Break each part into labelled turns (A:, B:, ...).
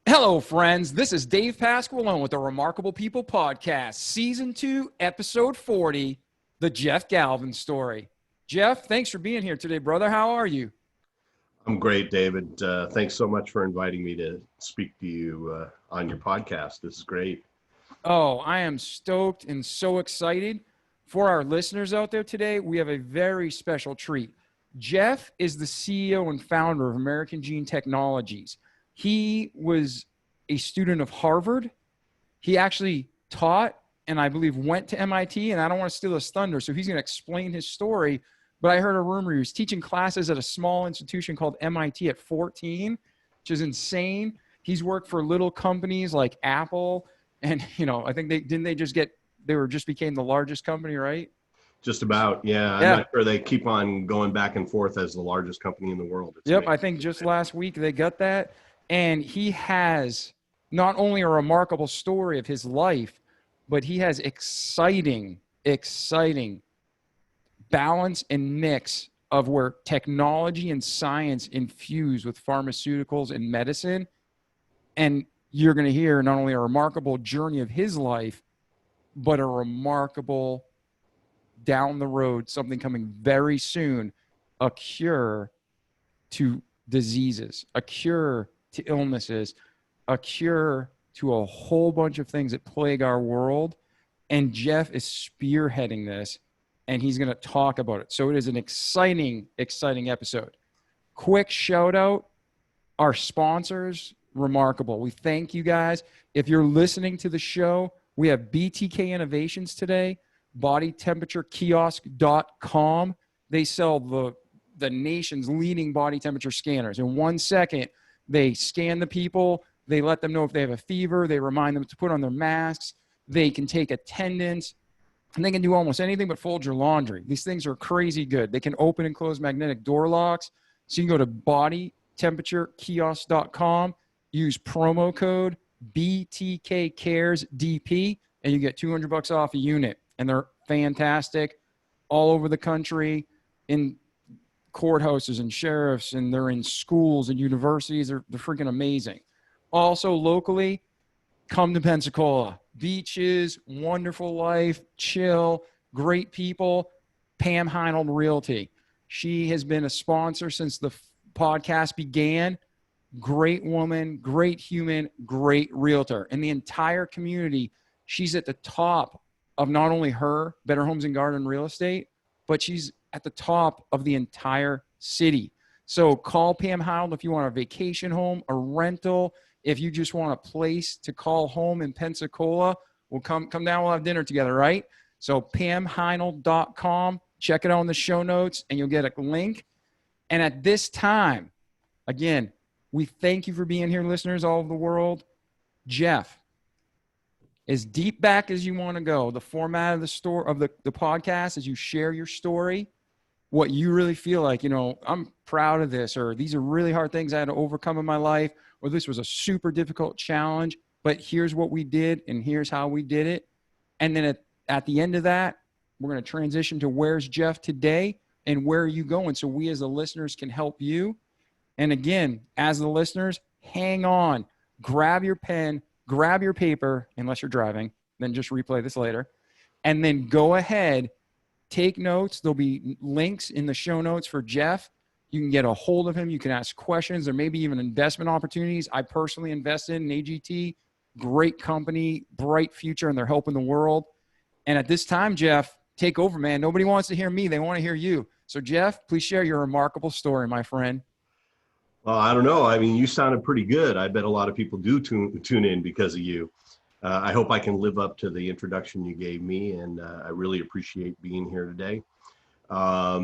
A: Hello, friends. This is Dave Pasqualone with the Remarkable People Podcast, Season 2, Episode 40, The Jeff Galvin Story. Jeff, thanks for being here today, brother. How are you?
B: I'm great, David. Thanks so much for inviting me to speak to you on your podcast. This is great.
A: Oh, I am stoked and so excited. For our listeners out there today, we have a very special treat. Jeff is the CEO and founder of American Gene Technologies. He was a student of Harvard. He actually taught and I believe went to MIT, and I don't want to steal his thunder, so he's going to explain his story. But I heard a rumor he was teaching classes at a small institution called MIT at 14, which is insane. He's worked for little companies like Apple, and I think they just became the largest company, right?
B: Just about, yeah. I'm not sure they keep on going back and forth as the largest company in the world.
A: It's amazing. I think just last week they got that. And he has not only a remarkable story of his life, but he has exciting balance and mix of where technology and science infuse with pharmaceuticals and medicine. And you're going to hear not only a remarkable journey of his life, but a remarkable down the road, something coming very soon, a cure to diseases, a cure to illnesses, a cure to a whole bunch of things that plague our world. And Jeff is spearheading this, and he's going to talk about it. So it is an exciting episode. Quick shout out, our sponsors, Remarkable. We thank you guys. If you're listening to the show, we have BTK Innovations today, bodytemperaturekiosk.com. They sell the nation's leading body temperature scanners. In 1 second, they scan the people. They let them know if they have a fever. They remind them to put on their masks. They can take attendance, and they can do almost anything but fold your laundry. These things are crazy good. They can open and close magnetic door locks. So you can go to bodytemperaturekiosk.com, use promo code BTKCaresDP, and you get $200 off a unit. And they're fantastic all over the country, in courthouses and sheriffs, and they're in schools and universities. They're freaking amazing. Also locally, come to Pensacola. Beaches, wonderful life, chill, great people. Pam Heinold Realty. She has been a sponsor since the podcast began. Great woman, great human, great realtor. In the entire community, she's at the top of not only her Better Homes and Garden real estate, but she's at the top of the entire city. So call Pam Heinold if you want a vacation home, a rental. If you just want a place to call home in Pensacola, we'll come down, we'll have dinner together, right? So pamheinold.com, check it out in the show notes, and you'll get a link. And at this time, again, we thank you for being here, listeners all over the world. Jeff, as deep back as you want to go, the format of the podcast is you share your story, what you really feel like, I'm proud of this, or these are really hard things I had to overcome in my life, or this was a super difficult challenge, but here's what we did and here's how we did it. And then at the end of that, we're going to transition to where's Jeff today and where are you going, so we as the listeners can help you. And again, as the listeners, hang on, grab your pen, grab your paper, unless you're driving, then just replay this later. And then go ahead, take notes. There'll be links in the show notes for Jeff. You can get a hold of him. You can ask questions. There may be even investment opportunities. I personally invested in AGT, great company, bright future, and they're helping the world. And at this time, Jeff, take over, man. Nobody wants to hear me. They want to hear you. So Jeff, please share your remarkable story, my friend.
B: Well, I don't know. I mean, you sounded pretty good. I bet a lot of people do tune in because of you. I hope I can live up to the introduction you gave me, and I really appreciate being here today. I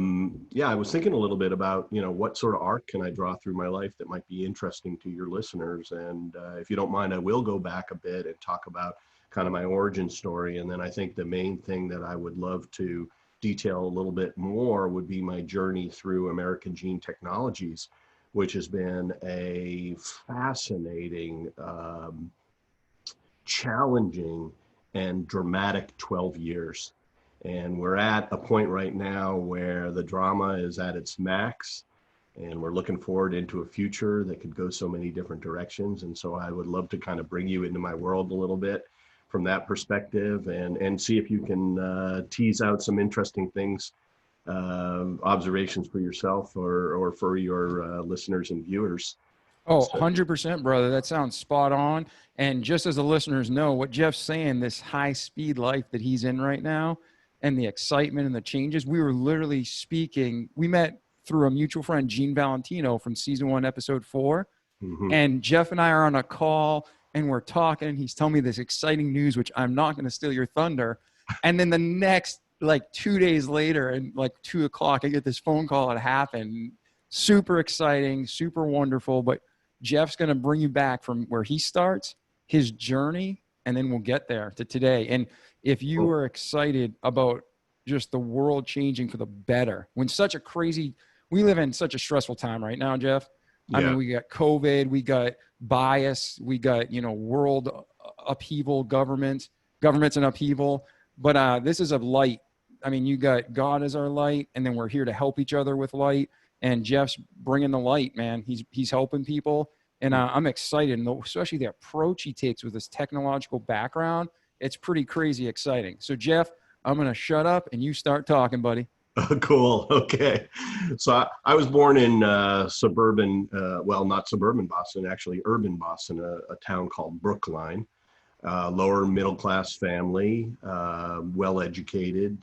B: was thinking a little bit about, what sort of arc can I draw through my life that might be interesting to your listeners. And if you don't mind, I will go back a bit and talk about kind of my origin story. And then I think the main thing that I would love to detail a little bit more would be my journey through American Gene Technologies, which has been a fascinating, challenging, and dramatic 12 years. And we're at a point right now where the drama is at its max. and we're looking forward into a future that could go so many different directions. And so I would love to kind of bring you into my world a little bit from that perspective, and see if you can tease out some interesting things, observations for yourself or for your listeners and viewers.
A: Oh,
B: So,
A: 100%, brother. That sounds spot on. And just as the listeners know, what Jeff's saying, this high speed life that he's in right now and the excitement and the changes, we were literally speaking. We met through a mutual friend, Gene Valentino from season 1, episode 4.
B: mhm.
A: And Jeff and I are on a call and we're talking. And he's telling me this exciting news, which I'm not going to steal your thunder. And then the next, like 2 days later, and like 2 o'clock, I get this phone call. It happened. Super exciting, super wonderful. But Jeff's going to bring you back from where he starts, his journey, and then we'll get there to today. And if you
B: Cool.
A: are excited about just the world changing for the better, when such a crazy, we live in such a stressful time right now, Jeff. I
B: Yeah.
A: mean, we got COVID, we got bias, we got, world upheaval, governments in upheaval. But this is a light. I mean, you got God as our light, and then we're here to help each other with light. And Jeff's bringing the light, man. He's helping people, and I'm excited, and especially the approach he takes with his technological background. It's pretty crazy exciting. So, Jeff, I'm gonna shut up, and you start talking, buddy.
B: Cool. Okay. So I was born in suburban, well, not suburban Boston, actually urban Boston, a town called Brookline. Lower middle class family, well educated.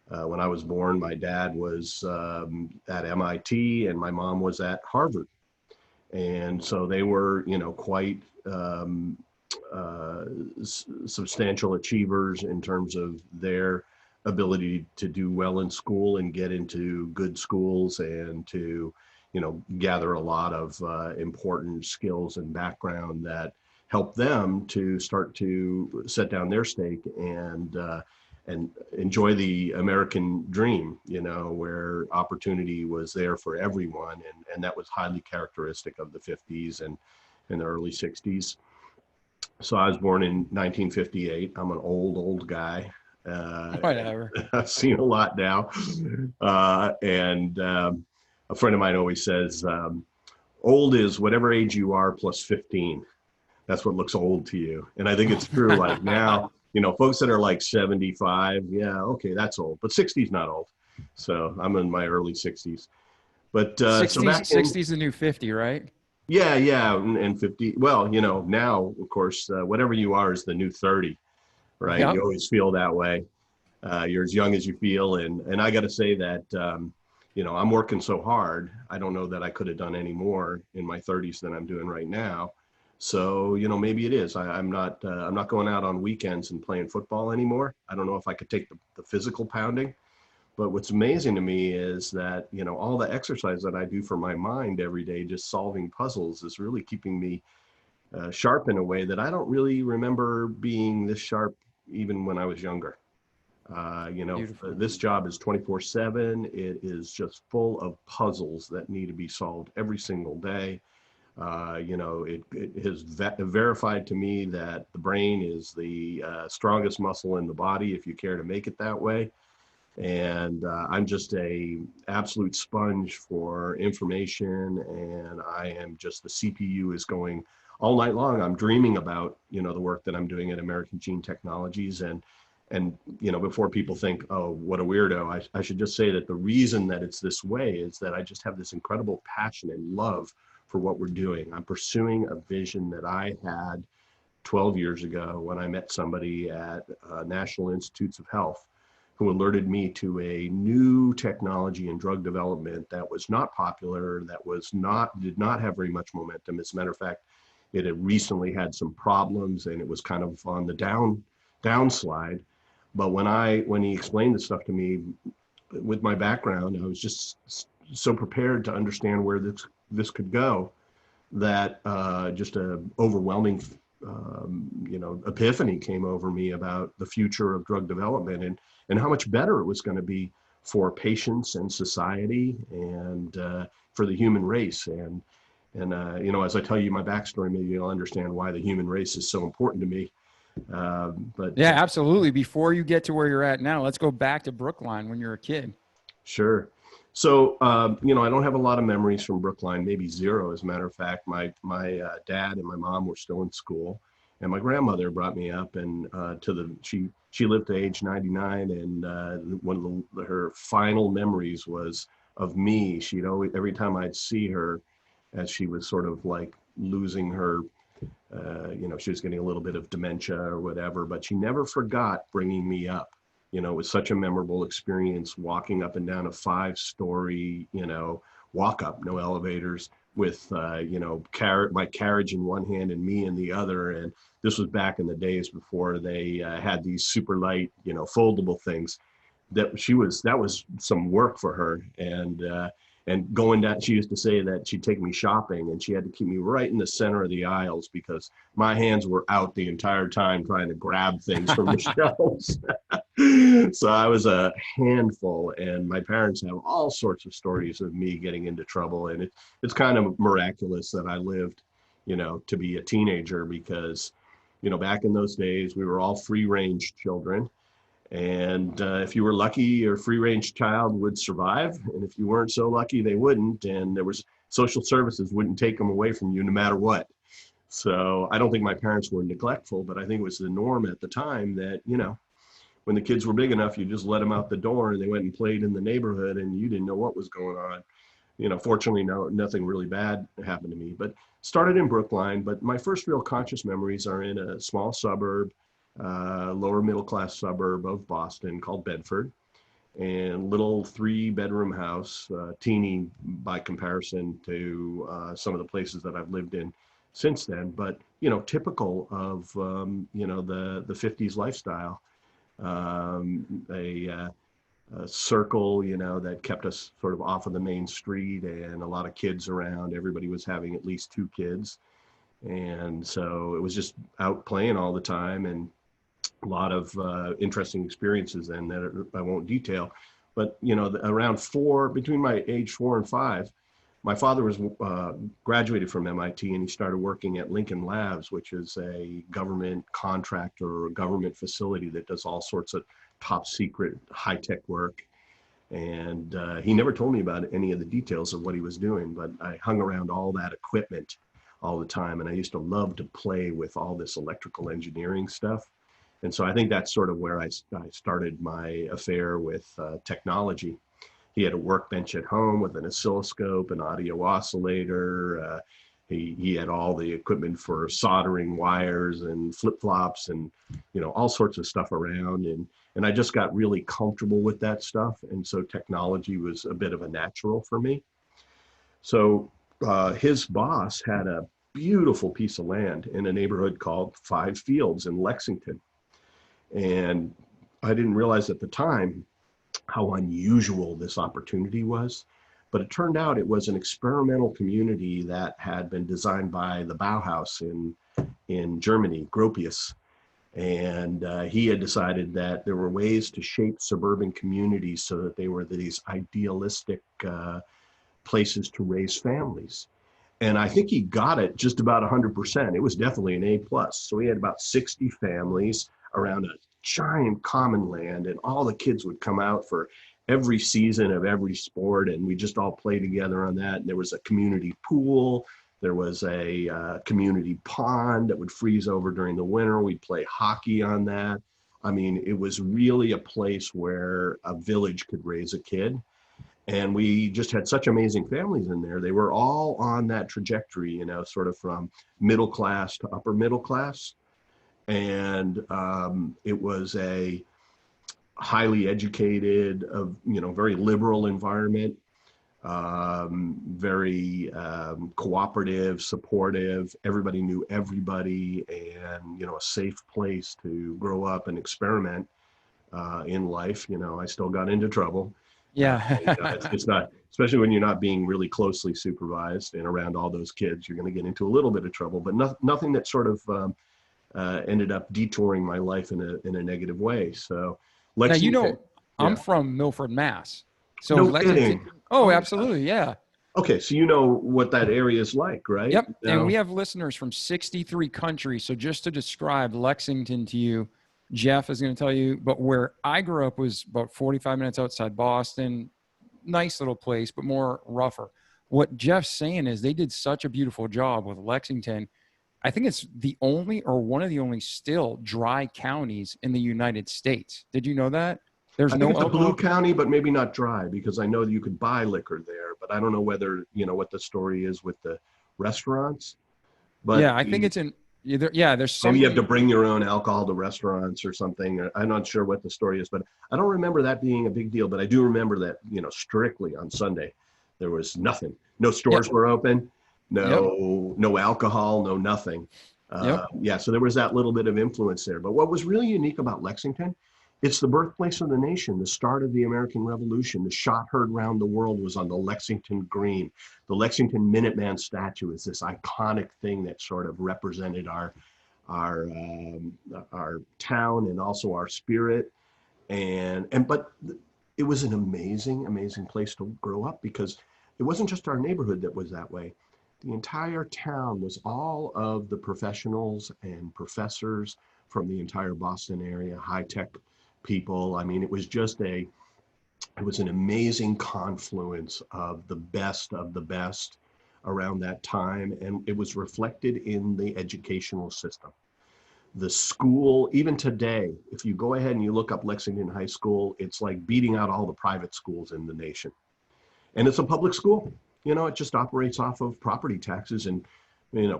B: When I was born, my dad was at MIT and my mom was at Harvard, and so they were, quite uh, substantial achievers in terms of their ability to do well in school and get into good schools and to, gather a lot of important skills and background that help them to start to set down their stake and enjoy the American dream, where opportunity was there for everyone. And that was highly characteristic of the 50s and the early 60s. So I was born in 1958. I'm an old guy. And
A: Whatever.
B: I've seen a lot now. And a friend of mine always says, old is whatever age you are plus 15. That's what looks old to you. And I think it's true. Like now, folks that are like 75, yeah, okay, that's old. But 60 is not old. So I'm in my early 60s. But so
A: 60s,
B: back in,
A: 60s the new 50, right?
B: yeah, and 50. Well, now, of course, whatever you are is the new 30, right? You
A: Yep.
B: always feel that way. You're as young as you feel. And I got to say that, I'm working so hard. I don't know that I could have done any more in my 30s than I'm doing right now. So, maybe it is. I'm not going out on weekends and playing football anymore. I don't know if I could take the physical pounding. But what's amazing to me is that, all the exercise that I do for my mind every day, just solving puzzles, is really keeping me sharp in a way that I don't really remember being this sharp even when I was younger.
A: Beautiful.
B: This job is 24/7. It is just full of puzzles that need to be solved every single day. It has verified to me that the brain is the strongest muscle in the body, if you care to make it that way. And I'm just a absolute sponge for information, and I am just, the CPU is going all night long. I'm dreaming about, the work that I'm doing at American Gene Technologies. And before people think, oh, what a weirdo, I should just say that the reason that it's this way is that I just have this incredible passion and love for what we're doing. I'm pursuing a vision that I had 12 years ago when I met somebody at National Institutes of Health who alerted me to a new technology in drug development that was not popular, did not have very much momentum. As a matter of fact, it had recently had some problems and it was kind of on the downslide. But when he explained this stuff to me, with my background, I was just so prepared to understand where this could go, that just a overwhelming epiphany came over me about the future of drug development and how much better it was going to be for patients and society and for the human race. And as I tell you my backstory, maybe you'll understand why the human race is so important to me. But
A: Yeah, absolutely. Before you get to where you're at now, let's go back to Brookline when you're a kid.
B: Sure. So, I don't have a lot of memories from Brookline, maybe zero, as a matter of fact. My dad and my mom were still in school, and my grandmother brought me up, and she lived to age 99, and one of her final memories was of me. She'd always, every time I'd see her, as she was sort of like losing her, she was getting a little bit of dementia or whatever, but she never forgot bringing me up. It was such a memorable experience walking up and down a 5-story, walk up, no elevators, with, my carriage in one hand and me in the other. And this was back in the days before they had these super light, foldable things. That was some work for her. And going down, she used to say that she'd take me shopping and she had to keep me right in the center of the aisles because my hands were out the entire time trying to grab things from the shelves. So I was a handful, and my parents have all sorts of stories of me getting into trouble. And it's kind of miraculous that I lived, to be a teenager because, back in those days, we were all free range children. And if you were lucky, your free range child would survive. And if you weren't so lucky, they wouldn't. And there was social services wouldn't take them away from you no matter what. So I don't think my parents were neglectful, but I think it was the norm at the time that, when the kids were big enough, you just let them out the door and they went and played in the neighborhood and you didn't know what was going on. Fortunately, nothing really bad happened to me, but started in Brookline. But my first real conscious memories are in a small suburb, lower middle class suburb of Boston called Bedford, and little 3-bedroom house, teeny by comparison to some of the places that I've lived in since then, but typical of the 50s lifestyle. A circle, that kept us sort of off of the main street, and a lot of kids around. Everybody was having at least 2 kids. And so it was just out playing all the time, and a lot of interesting experiences then that I won't detail. But, between my age 4 and 5, my father was graduated from MIT, and he started working at Lincoln Labs, which is a government contractor or a government facility that does all sorts of top secret high-tech work. And he never told me about any of the details of what he was doing, but I hung around all that equipment all the time. And I used to love to play with all this electrical engineering stuff. And so I think that's sort of where I started my affair with technology. He had a workbench at home with an oscilloscope, an audio oscillator. He had all the equipment for soldering wires and flip-flops and, all sorts of stuff around. And I just got really comfortable with that stuff. And so technology was a bit of a natural for me. So his boss had a beautiful piece of land in a neighborhood called 5 Fields in Lexington. And I didn't realize at the time how unusual this opportunity was. But it turned out it was an experimental community that had been designed by the Bauhaus in Germany, Gropius. And he had decided that there were ways to shape suburban communities so that they were these idealistic places to raise families. And I think he got it just about 100%. It was definitely an A+. So he had about 60 families around a giant common land, and all the kids would come out for every season of every sport, and we just all play together on that. And there was a community pool. There was a community pond that would freeze over during the winter. We'd play hockey on that. I mean, it was really a place where a village could raise a kid. And we just had such amazing families in there. They were all on that trajectory, sort of from middle class to upper middle class. And it was a highly educated, very liberal environment, very cooperative, supportive. Everybody knew everybody, and, a safe place to grow up and experiment in life. I still got into trouble.
A: Yeah.
B: It's not, especially when you're not being really closely supervised and around all those kids, you're going to get into a little bit of trouble, but nothing that sort of ended up detouring my life in a negative way. So Lexington,
A: now, I'm from Milford, Mass. So
B: no
A: Lexington.
B: kidding.
A: Oh, absolutely. Yeah.
B: Okay. So you know what that area is like, right?
A: Yep.
B: Now,
A: and we have listeners from 63 countries. So just to describe Lexington to you, Jeff is going to tell you, but where I grew up was about 45 minutes outside Boston, nice little place, but more rougher. What Jeff's saying is they did such a beautiful job with Lexington. I think it's the only or one of the only still dry counties in the United States. Did you know that? There's
B: I think
A: no
B: it's a blue
A: alcohol.
B: county, but maybe not dry, because I know that you could buy liquor there, but I don't know whether, what the story is with the restaurants. But
A: Yeah, I think it's in either. Yeah, there's
B: maybe you have to
A: some.
B: bring your own alcohol to restaurants or something. I'm not sure what the story is, but I don't remember that being a big deal. But I do remember that, strictly on Sunday, there was nothing. No
A: Yep.
B: stores were open,
A: Yep.
B: no alcohol, no nothing.
A: Yep.
B: Yeah, so there was that little bit of influence there. But what was really unique about Lexington, it's the birthplace of the nation, the start of the American Revolution. The shot heard round the world was on the Lexington Green. The Lexington Minuteman statue is this iconic thing that sort of represented our our town and also our spirit. But it was an amazing place to grow up, because it wasn't just our neighborhood that was that way. The entire town was all of the professionals and professors from the entire Boston area, high tech people. I mean, it was an amazing confluence of the best around that time. And it was reflected in the educational system. The school, even today, if you go ahead and you look up Lexington High School, it's like beating out all the private schools in the nation. And it's a public school. It just operates off of property taxes, and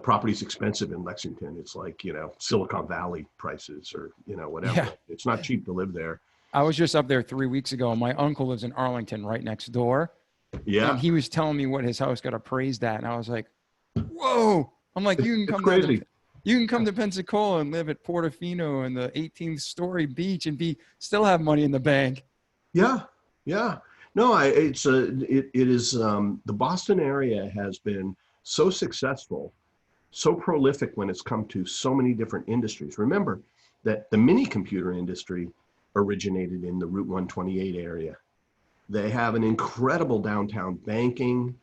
B: property's expensive in Lexington. It's like, Silicon Valley prices, or, whatever.
A: Yeah.
B: It's not cheap to live there.
A: I was just up there 3 weeks ago. My uncle lives in Arlington, right next door, and
B: Yeah,
A: he was telling me what his house got appraised at, and I was like, "Whoa!" I'm like,
B: it's crazy.
A: You can come to Pensacola and live at Portofino in the 18th story beach and still have money in the bank."
B: Yeah, yeah. No, it is, the Boston area has been so successful, so prolific when it's come to so many different industries. Remember that the mini computer industry originated in the Route 128 area. They have an incredible downtown banking.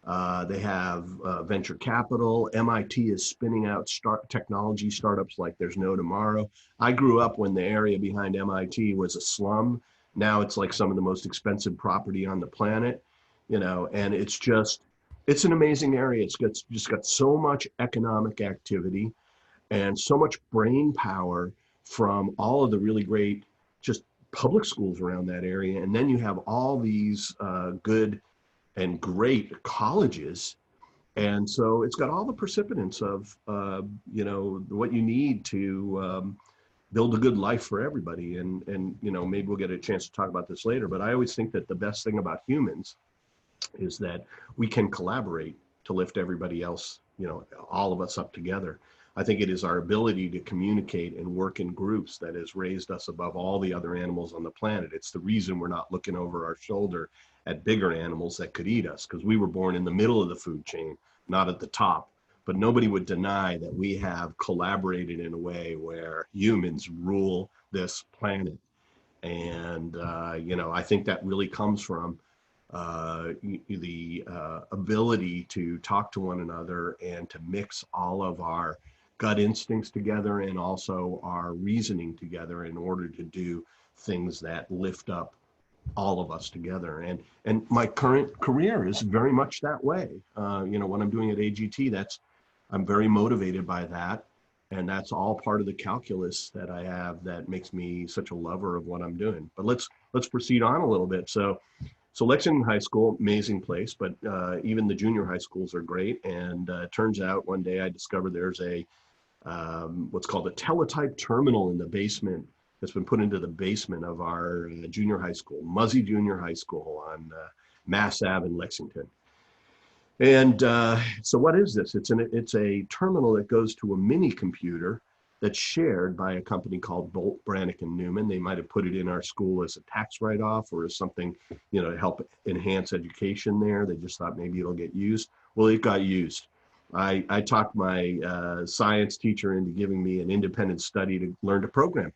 B: They have venture capital. MIT is spinning out technology startups like there's no tomorrow. I grew up when the area behind MIT was a slum. Now it's like some of the most expensive property on the planet, and it's an amazing area. Just got so much economic activity and so much brain power from all of the really great just public schools around that area. And then you have all these good and great colleges. And so it's got all the precipitants of, what you need to build a good life for everybody. And maybe we'll get a chance to talk about this later, but I always think that the best thing about humans is that we can collaborate to lift everybody else, all of us up together. I think it is our ability to communicate and work in groups that has raised us above all the other animals on the planet. It's the reason we're not looking over our shoulder at bigger animals that could eat us, because we were born in the middle of the food chain, not at the top. But nobody would deny that we have collaborated in a way where humans rule this planet. And, I think that really comes from the ability to talk to one another and to mix all of our gut instincts together and also our reasoning together in order to do things that lift up all of us together. And my current career is very much that way. What I'm doing at AGT, I'm very motivated by that. And that's all part of the calculus that I have that makes me such a lover of what I'm doing. But let's proceed on a little bit. So Lexington High School, amazing place, but even the junior high schools are great. And it turns out one day I discovered there's what's called a teletype terminal in the basement that's been put into the basement of our junior high school, Muzzy Junior High School on Mass Ave in Lexington. And so what is this? It's a terminal that goes to a mini computer that's shared by a company called Bolt, Brannick and Newman. They might have put it in our school as a tax write-off or as something, to help enhance education there. They just thought maybe it'll get used. Well, it got used. I talked my science teacher into giving me an independent study to learn to program.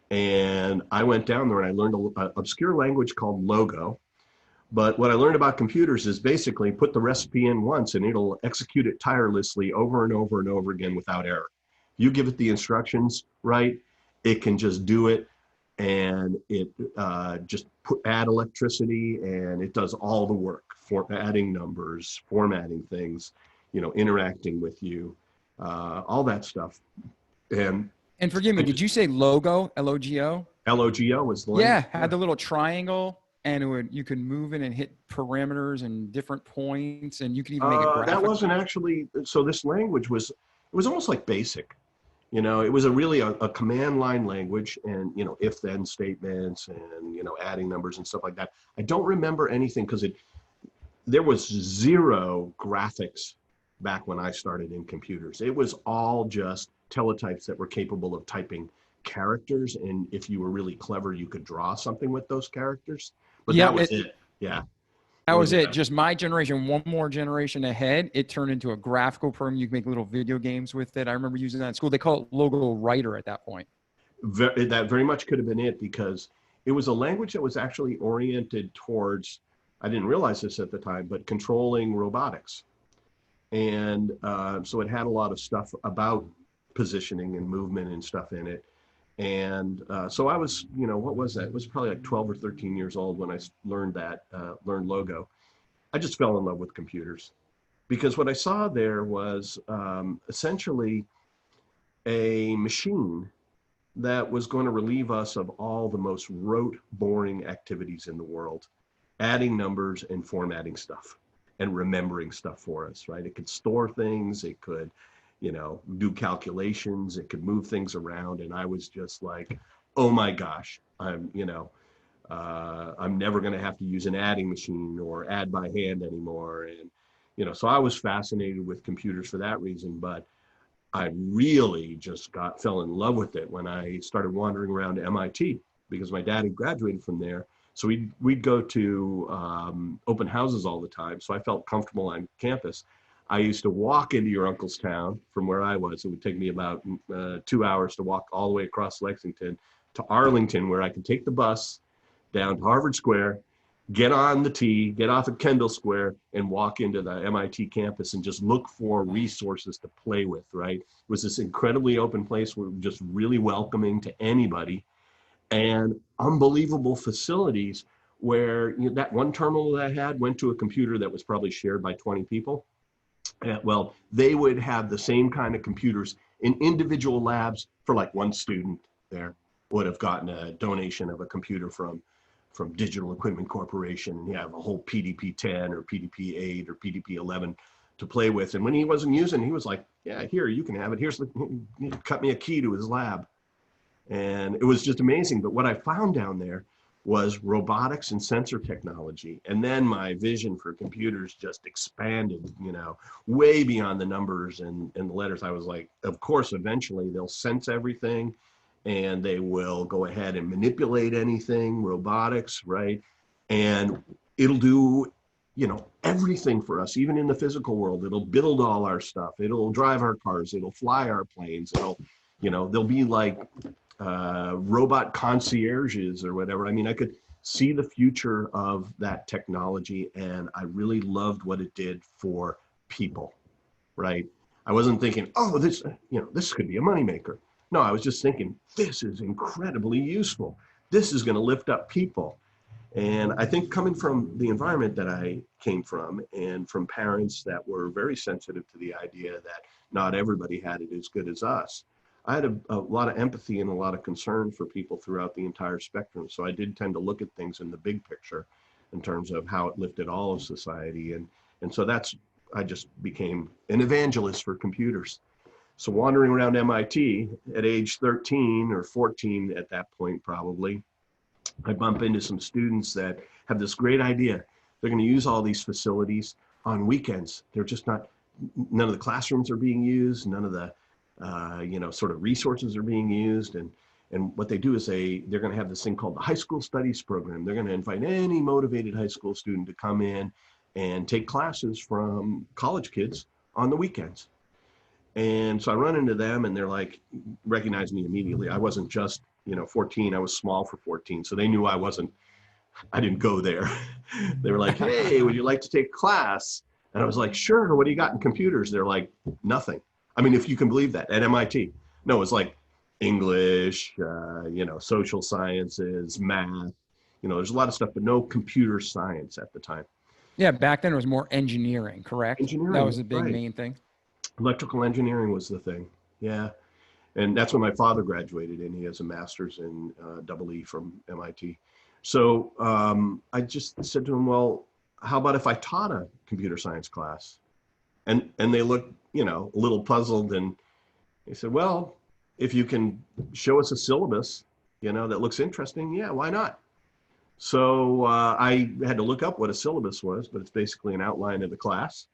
B: And I went down there and I learned an obscure language called Logo. But what I learned about computers is basically put the recipe in once and it'll execute it tirelessly over and over and over again without error. You give it the instructions right, it can just do it. and it just add electricity, and it does all the work for adding numbers, formatting things, interacting with you, all that stuff.
A: And forgive me, did you say logo, L-O-G-O?
B: LOGO is the
A: Yeah,
B: language.
A: had the little triangle, and you could move it and hit parameters and different points, and you could even make it
B: That
A: graphic.
B: wasn't actually, so this language it was almost like BASIC. It was a command line language, and, if then statements and, adding numbers and stuff like that. I don't remember anything because there was zero graphics back when I started in computers. It was all just teletypes that were capable of typing characters. And if you were really clever, you could draw something with those characters. But that
A: Yep,
B: was it. Yeah.
A: that
B: It was
A: was
B: it.
A: it. Just my generation, one more generation ahead, it turned into a graphical program. You could make little video games with it. I remember using that in school. They call it Logo Writer at that point.
B: That very much could have been it, because it was a language that was actually oriented towards, I didn't realize this at the time, but controlling robotics. And so it had a lot of stuff about positioning and movement and stuff in it. And so I was, what was that? It was probably like 12 or 13 years old when I learned Logo. I just fell in love with computers, because what I saw there was essentially a machine that was going to relieve us of all the most rote, boring activities in the world, adding numbers and formatting stuff and remembering stuff for us, right? It could store things, it could, do calculations, it could move things around. And I was just like, oh my gosh, I'm never going to have to use an adding machine or add by hand anymore. And, so I was fascinated with computers for that reason, but I really just fell in love with it when I started wandering around MIT, because my dad had graduated from there. So we'd go to open houses all the time. So I felt comfortable on campus. I used to walk into your uncle's town from where I was. It would take me about 2 hours to walk all the way across Lexington to Arlington, where I could take the bus down to Harvard Square, get on the T, get off at Kendall Square, and walk into the MIT campus and just look for resources to play with, right? It was this incredibly open place, where just really welcoming to anybody, and unbelievable facilities where that one terminal that I had went to a computer that was probably shared by 20 people. Well, they would have the same kind of computers in individual labs for like one student there would have gotten a donation of a computer from Digital Equipment Corporation, and you have a whole PDP-10 or PDP-8 or PDP-11 to play with. And when he wasn't using, he was like, yeah, here, you can have it. Cut me a key to his lab. And it was just amazing. But what I found down there was robotics and sensor technology. And then my vision for computers just expanded, way beyond the numbers and the letters. I was like, of course, eventually they'll sense everything, and they will go ahead and manipulate anything, robotics, right? And it'll do, everything for us, even in the physical world. It'll build all our stuff. It'll drive our cars. It'll fly our planes. They'll be like robot concierges or whatever. I mean, I could see the future of that technology, and I really loved what it did for people, right? I wasn't thinking, oh, this could be a moneymaker. No, I was just thinking, this is incredibly useful. This is going to lift up people. And I think, coming from the environment that I came from, and from parents that were very sensitive to the idea that not everybody had it as good as us, I had a lot of empathy and a lot of concern for people throughout the entire spectrum. So I did tend to look at things in the big picture in terms of how it lifted all of society. And so I just became an evangelist for computers. So wandering around MIT at age 13 or 14 at that point, probably, I bump into some students that have this great idea. They're going to use all these facilities on weekends. They're just none of the classrooms are being used. None of the, sort of resources are being used. And what they do is they're going to have this thing called the High School Studies Program. They're going to invite any motivated high school student to come in and take classes from college kids on the weekends. And so I run into them, and they're like, recognize me immediately. I wasn't just, 14, I was small for 14. So they knew I didn't go there. They were like, hey, would you like to take class? And I was like, sure. What do you got in computers? They're like, nothing. I mean, if you can believe that, at MIT. No, it's like, English, social sciences, math. There's a lot of stuff, but no computer science at the time.
A: Yeah, back then it was more engineering, correct? That
B: Engineering,
A: was the big
B: right.
A: main thing.
B: Electrical engineering was the thing. Yeah. And that's when my father graduated, and he has a master's in double E from MIT. So I just said to him, well, how about if I taught a computer science class? And they looked, a little puzzled, and he said, well, if you can show us a syllabus, that looks interesting, yeah, why not? So I had to look up what a syllabus was, but it's basically an outline of the class.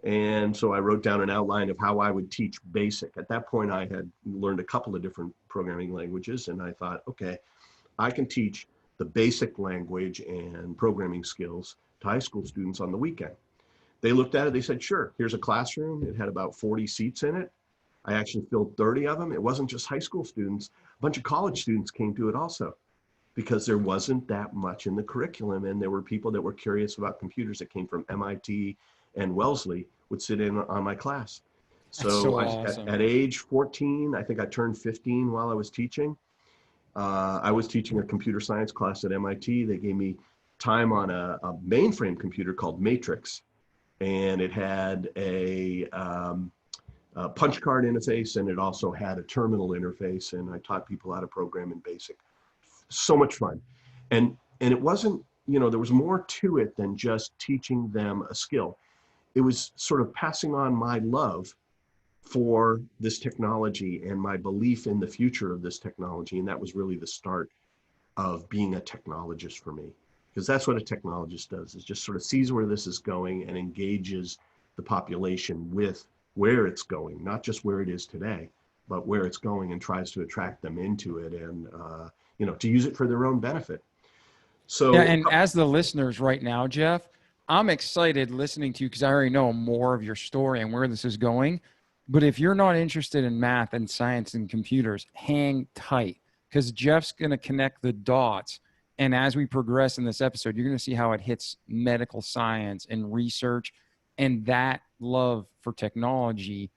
B: And so I wrote down an outline of how I would teach BASIC. At that point, I had learned a couple of different programming languages, and I thought, okay, I can teach the BASIC language and programming skills to high school students on the weekend. They looked at it, they said, sure, here's a classroom. It had about 40 seats in it. I actually filled 30 of them. It wasn't just high school students. A bunch of college students came to it also, because there wasn't that much in the curriculum, and there were people that were curious about computers that came from MIT and Wellesley would sit in on my class.
A: That's
B: So
A: so awesome.
B: at age 14, I think I turned 15 while I was teaching. I was teaching a computer science class at MIT. They gave me time on a mainframe computer called Matrix, and it had a punch card interface, and it also had a terminal interface, and I taught people how to program in BASIC. So much fun. And it wasn't, there was more to it than just teaching them a skill. It was sort of passing on my love for this technology and my belief in the future of this technology. And that was really the start of being a technologist for me, because that's what a technologist does, is just sort of sees where this is going and engages the population with where it's going, not just where it is today, but where it's going, and tries to attract them into it and, to use it for their own benefit.
A: Yeah,
B: So,
A: and as the listeners right now, Jeff, I'm excited listening to you because I already know more of your story and where this is going. But if you're not interested in math and science and computers, hang tight, because Jeff's going to connect the dots. And as we progress in this episode, you're going to see how it hits medical science and research. And that love for technology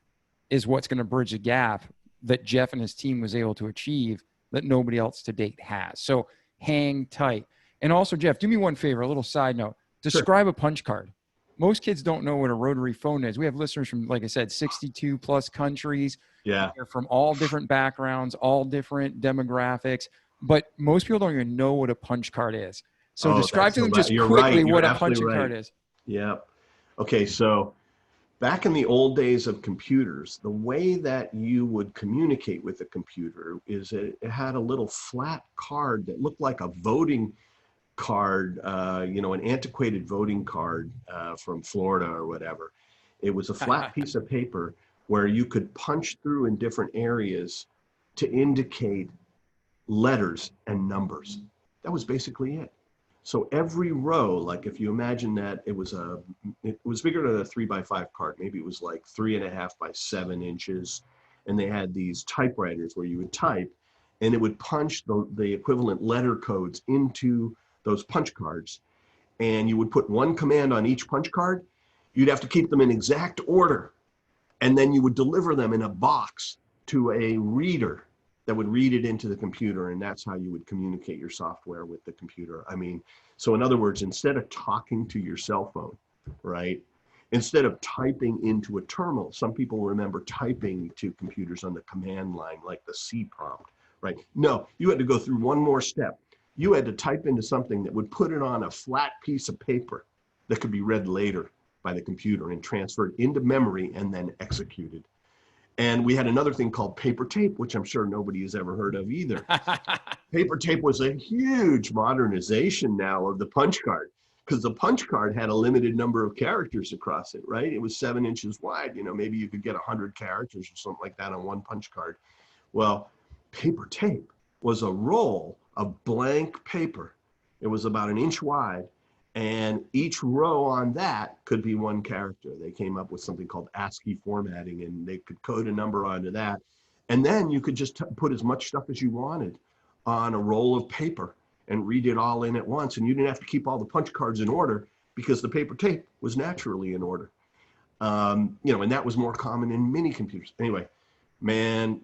A: is what's going to bridge the gap that Jeff and his team was able to achieve that nobody else to date has. So hang tight. And also, Jeff, do me one favor, a little side note.
B: sure.
A: Describe a punch card. Most kids don't know what a rotary phone is. We have listeners from, like I said, 62 plus countries.
B: Yeah.
A: They're from all different backgrounds, all different demographics, but most people don't even know what a punch card is. So
B: Oh,
A: describe to them just
B: you're
A: quickly
B: right. You're
A: what a
B: absolutely
A: punching
B: right.
A: card is.
B: Yeah. Okay. So back in the old days of computers, the way that you would communicate with a computer is it had a little flat card that looked like a voting card, an antiquated voting card from Florida or whatever. It was a flat piece of paper where you could punch through in different areas to indicate letters and numbers. That was basically it. So every row, like if you imagine that it was bigger than a 3x5 card. Maybe it was like 3.5 by 7 inches. And they had these typewriters where you would type, and it would punch the equivalent letter codes into those punch cards. And you would put one command on each punch card. You'd have to keep them in exact order. And then you would deliver them in a box to a reader that would read it into the computer, and that's how you would communicate your software with the computer. I mean, so in other words, instead of talking to your cell phone, right? Instead of typing into a terminal, some people remember typing to computers on the command line, like the C prompt, right? No, you had to go through one more step. You had to type into something that would put it on a flat piece of paper that could be read later by the computer and transferred into memory and then executed. And we had another thing called paper tape, which I'm sure nobody has ever heard of either. Paper tape was a huge modernization now of the punch card, because the punch card had a limited number of characters across it, right? It was 7 inches wide. Maybe you could get 100 characters or something like that on one punch card. Well, paper tape was a roll of blank paper. It was about 1 inch wide. And each row on that could be one character. They came up with something called Ascii formatting, and they could code a number onto that. And then you could just put as much stuff as you wanted on a roll of paper and read it all in at once. And you didn't have to keep all the punch cards in order, because the paper tape was naturally in order. And that was more common in mini computers. Anyway, Man,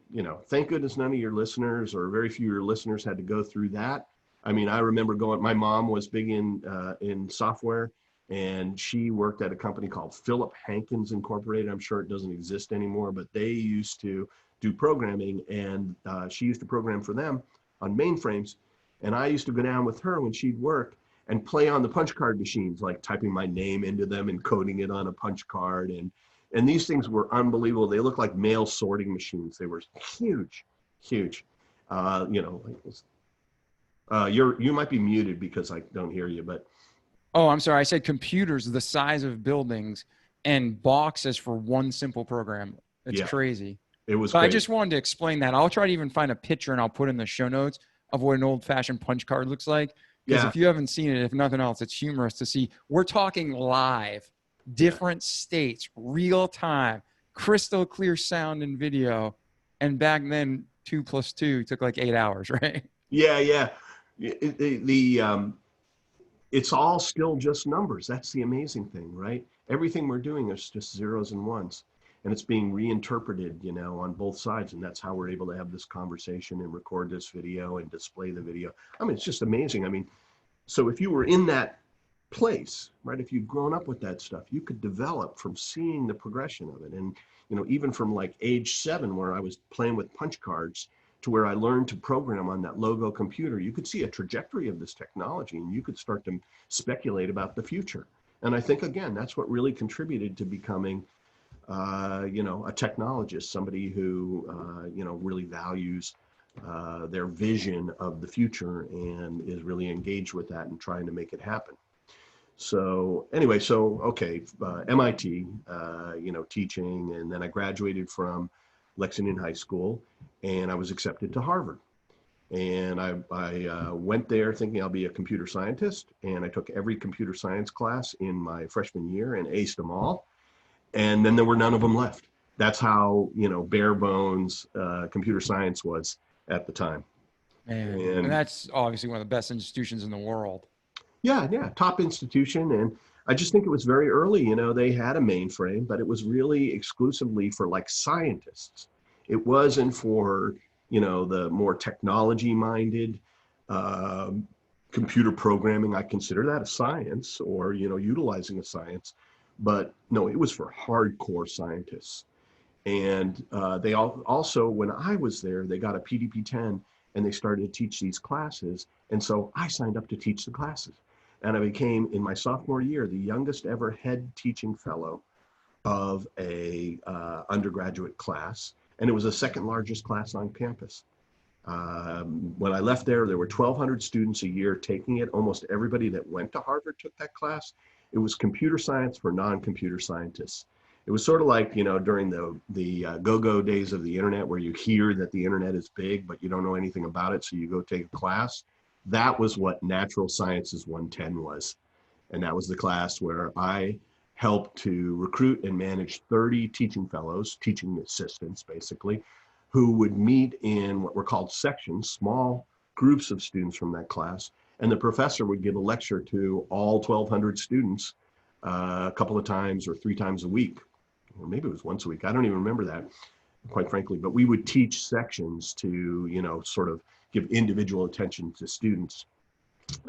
B: thank goodness none of your listeners or very few of your listeners had to go through that. I mean, I remember my mom was big in software, and she worked at a company called Philip Hankins Incorporated. I'm sure it doesn't exist anymore, but they used to do programming, and she used to program for them on mainframes. And I used to go down with her when she'd work and play on the punch card machines, like typing my name into them and coding it on a punch card. And these things were unbelievable. They looked like mail sorting machines. They were huge, huge. You might be muted because I don't hear you, but.
A: Oh, I'm sorry. I said computers the size of buildings and boxes for one simple program. It's crazy.
B: It was
A: But
B: crazy.
A: I just wanted to explain that. I'll try to even find a picture and I'll put in the show notes of what an old-fashioned punch card looks like. Because if you haven't seen it, if nothing else, it's humorous to see. We're talking live, different states, real time, crystal clear sound and video. And back then, 2 + 2 took like 8 hours, right?
B: Yeah. It's all still just numbers. That's the amazing thing, right? Everything we're doing is just zeros and ones, and it's being reinterpreted, on both sides. And that's how we're able to have this conversation and record this video and display the video. I mean, it's just amazing. I mean, so if you were in that place, right, if you've grown up with that stuff, you could develop from seeing the progression of it. And, even from like age 7, where I was playing with punch cards, to where I learned to program on that logo computer, you could see a trajectory of this technology, and you could start to speculate about the future. And I think, again, that's what really contributed to becoming, a technologist, somebody who, really values their vision of the future and is really engaged with that and trying to make it happen. So anyway, MIT, teaching, and then I graduated from Lexington High School, and I was accepted to Harvard. And I went there thinking I'll be a computer scientist, and I took every computer science class in my freshman year and aced them all. And then there were none of them left. That's how, bare bones computer science was at the time.
A: And that's obviously one of the best institutions in the world.
B: Yeah, top institution. And I just think it was very early. They had a mainframe, but it was really exclusively for like scientists. It wasn't for, the more technology minded computer programming. I consider that a science, or, utilizing a science. But no, it was for hardcore scientists. And they also, when I was there, they got a PDP-10 and they started to teach these classes. And so I signed up to teach the classes. And I became, in my sophomore year, the youngest ever head teaching fellow of a undergraduate class. And it was the second largest class on campus. When I left there were 1,200 students a year taking it. Almost everybody that went to Harvard took that class. It was computer science for non-computer scientists. It was sort of like, during the go-go days of the internet, where you hear that the internet is big, but you don't know anything about it, so you go take a class. That was what Natural Sciences 110 was. And that was the class where I helped to recruit and manage 30 teaching fellows, teaching assistants, basically, who would meet in what were called sections, small groups of students from that class. And the professor would give a lecture to all 1,200 students a couple of times or 3 times a week. Or maybe it was once a week. I don't even remember that, quite frankly. But we would teach sections to, sort of give individual attention to students.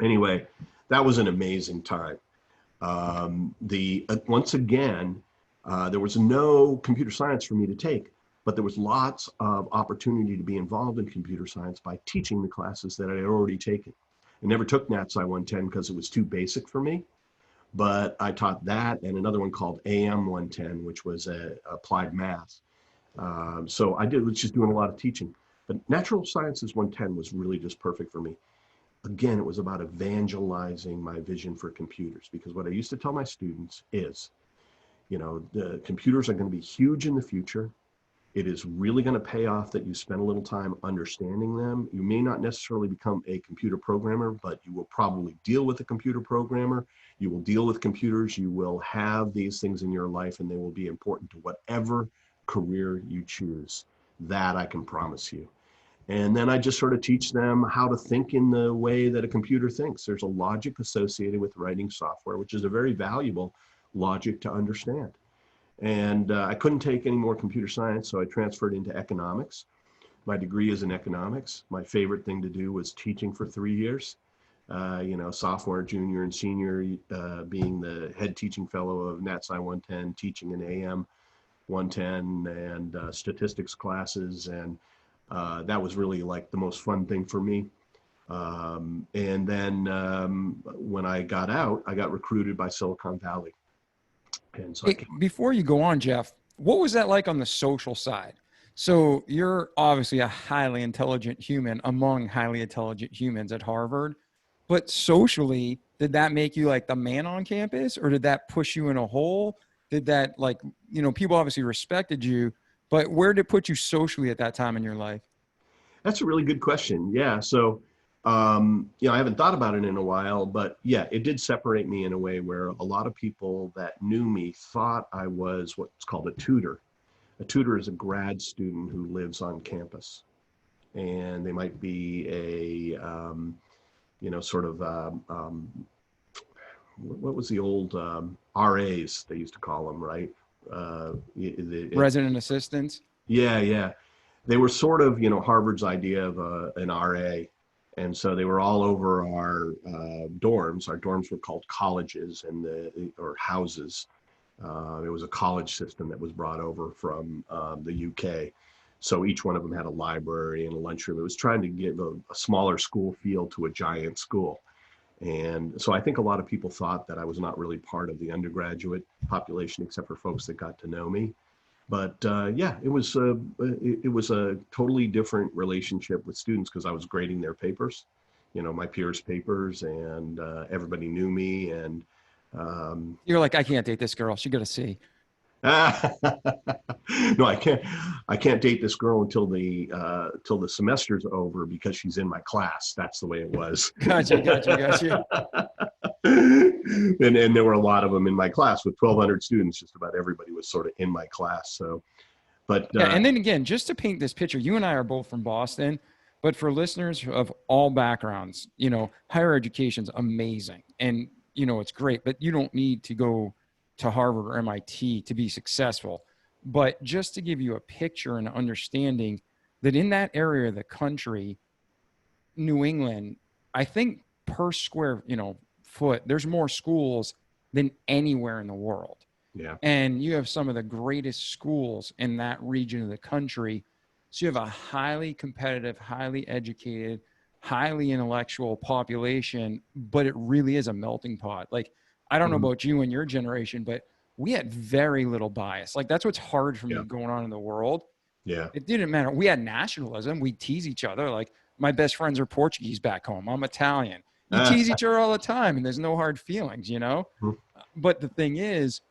B: Anyway, that was an amazing time. Once again, there was no computer science for me to take, but there was lots of opportunity to be involved in computer science by teaching the classes that I had already taken. I never took Nat Sci 110 because it was too basic for me, but I taught that and another one called AM 110, which was applied math. So I was just doing a lot of teaching. But Natural Sciences 110 was really just perfect for me. Again, it was about evangelizing my vision for computers, because what I used to tell my students is, the computers are going to be huge in the future. It is really going to pay off that you spend a little time understanding them. You may not necessarily become a computer programmer, but you will probably deal with a computer programmer. You will deal with computers. You will have these things in your life, and they will be important to whatever career you choose. That I can promise you. And then I just sort of teach them how to think in the way that a computer thinks. There's a logic associated with writing software, which is a very valuable logic to understand. And I couldn't take any more computer science, so I transferred into economics. My degree is in economics. My favorite thing to do was teaching for 3 years. Sophomore, junior, and senior, being the head teaching fellow of NatSci 110, teaching in AM 110 and statistics classes. And that was really like the most fun thing for me. And then when I got out, I got recruited by Silicon Valley. And so
A: Before you go on, Jeff, what was that like on the social side? So you're obviously a highly intelligent human among highly intelligent humans at Harvard, but socially, did that make you like the man on campus, or did that push you in a hole? Did that, like, people obviously respected you, but where did it put you socially at that time in your life?
B: That's a really good question. Yeah. So, I haven't thought about it in a while, but yeah, it did separate me in a way where a lot of people that knew me thought I was what's called a tutor. A tutor is a grad student who lives on campus, and they might be a, what was the old RAs they used to call them, right?
A: Resident assistants?
B: Yeah, yeah. They were sort of, Harvard's idea of an RA. And so they were all over our dorms. Our dorms were called colleges or houses. It was a college system that was brought over from the UK. So each one of them had a library and a lunchroom. It was trying to give a smaller school feel to a giant school. And so I think a lot of people thought that I was not really part of the undergraduate population, except for folks that got to know me. But yeah, it was a totally different relationship with students because I was grading their papers, my peers' papers, and everybody knew me. And
A: You're like, I can't date this girl. She got a C.
B: no, I can't date this girl until the semester's over because she's in my class. That's the way it was.
A: Gotcha.
B: And there were a lot of them in my class with 1,200 students. Just about everybody was sort of in my class. So, but
A: yeah, and then again, just to paint this picture, you and I are both from Boston, but for listeners of all backgrounds, higher education's amazing, and it's great, but you don't need to go to Harvard or MIT to be successful. But just to give you a picture and understanding that in that area of the country, New England, I think per square, foot, there's more schools than anywhere in the world.
B: yeah,
A: And you have some of the greatest schools in that region of the country. So you have a highly competitive, highly educated, highly intellectual population, but it really is a melting pot. Like, I don't know about you and your generation, but we had very little bias. Like, that's what's hard for me
B: yeah,
A: going on in the world.
B: yeah.
A: It didn't matter. We had nationalism. We tease each other. Like, my best friends are Portuguese back home. I'm Italian. You tease each other all the time, and there's no hard feelings, But the thing is,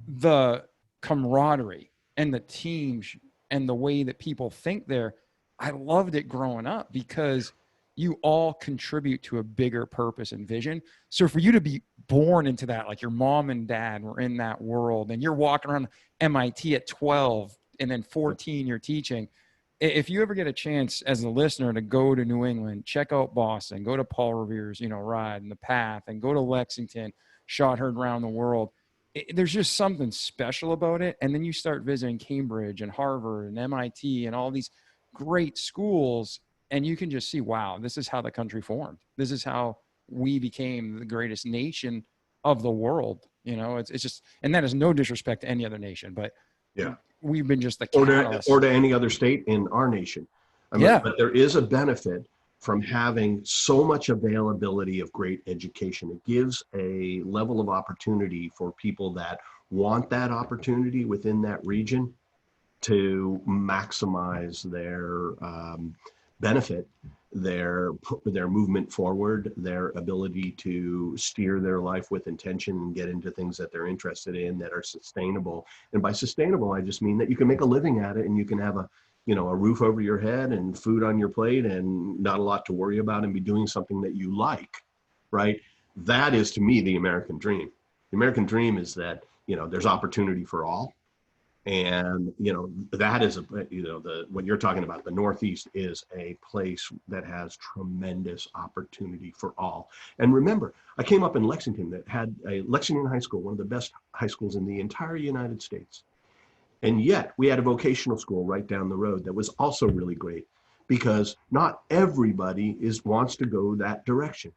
A: the camaraderie and the teams and the way that people think there, I loved it growing up because you all contribute to a bigger purpose and vision. So for you to be born into that, like your mom and dad were in that world, and you're walking around MIT at 12 and then 14 you're teaching. If you ever get a chance as a listener to go to New England, check out Boston, go to Paul Revere's, ride and the path, and go to Lexington, shot heard around the world. There's just something special about it. And then you start visiting Cambridge and Harvard and MIT and all these great schools, and you can just see, wow, this is how the country formed. This is how we became the greatest nation of the world. It's just, and that is no disrespect to any other nation, but
B: Yeah.
A: we've been just the
B: Or
A: catalyst.
B: to any other state in our nation. I mean,
A: Yeah.
B: but there is a benefit from having so much availability of great education. It gives a level of opportunity for people that want that opportunity within that region to maximize their benefit, their movement forward, their ability to steer their life with intention and get into things that they're interested in that are sustainable. And by sustainable, I just mean that you can make a living at it and you can have a roof over your head and food on your plate and not a lot to worry about and be doing something that you like, right? That is, to me, the American dream. The American dream is that, there's opportunity for all. And, that is, what you're talking about, the Northeast is a place that has tremendous opportunity for all. And remember, I came up in Lexington that had Lexington High School, one of the best high schools in the entire United States. And yet we had a vocational school right down the road that was also really great, because not everybody wants to go that direction.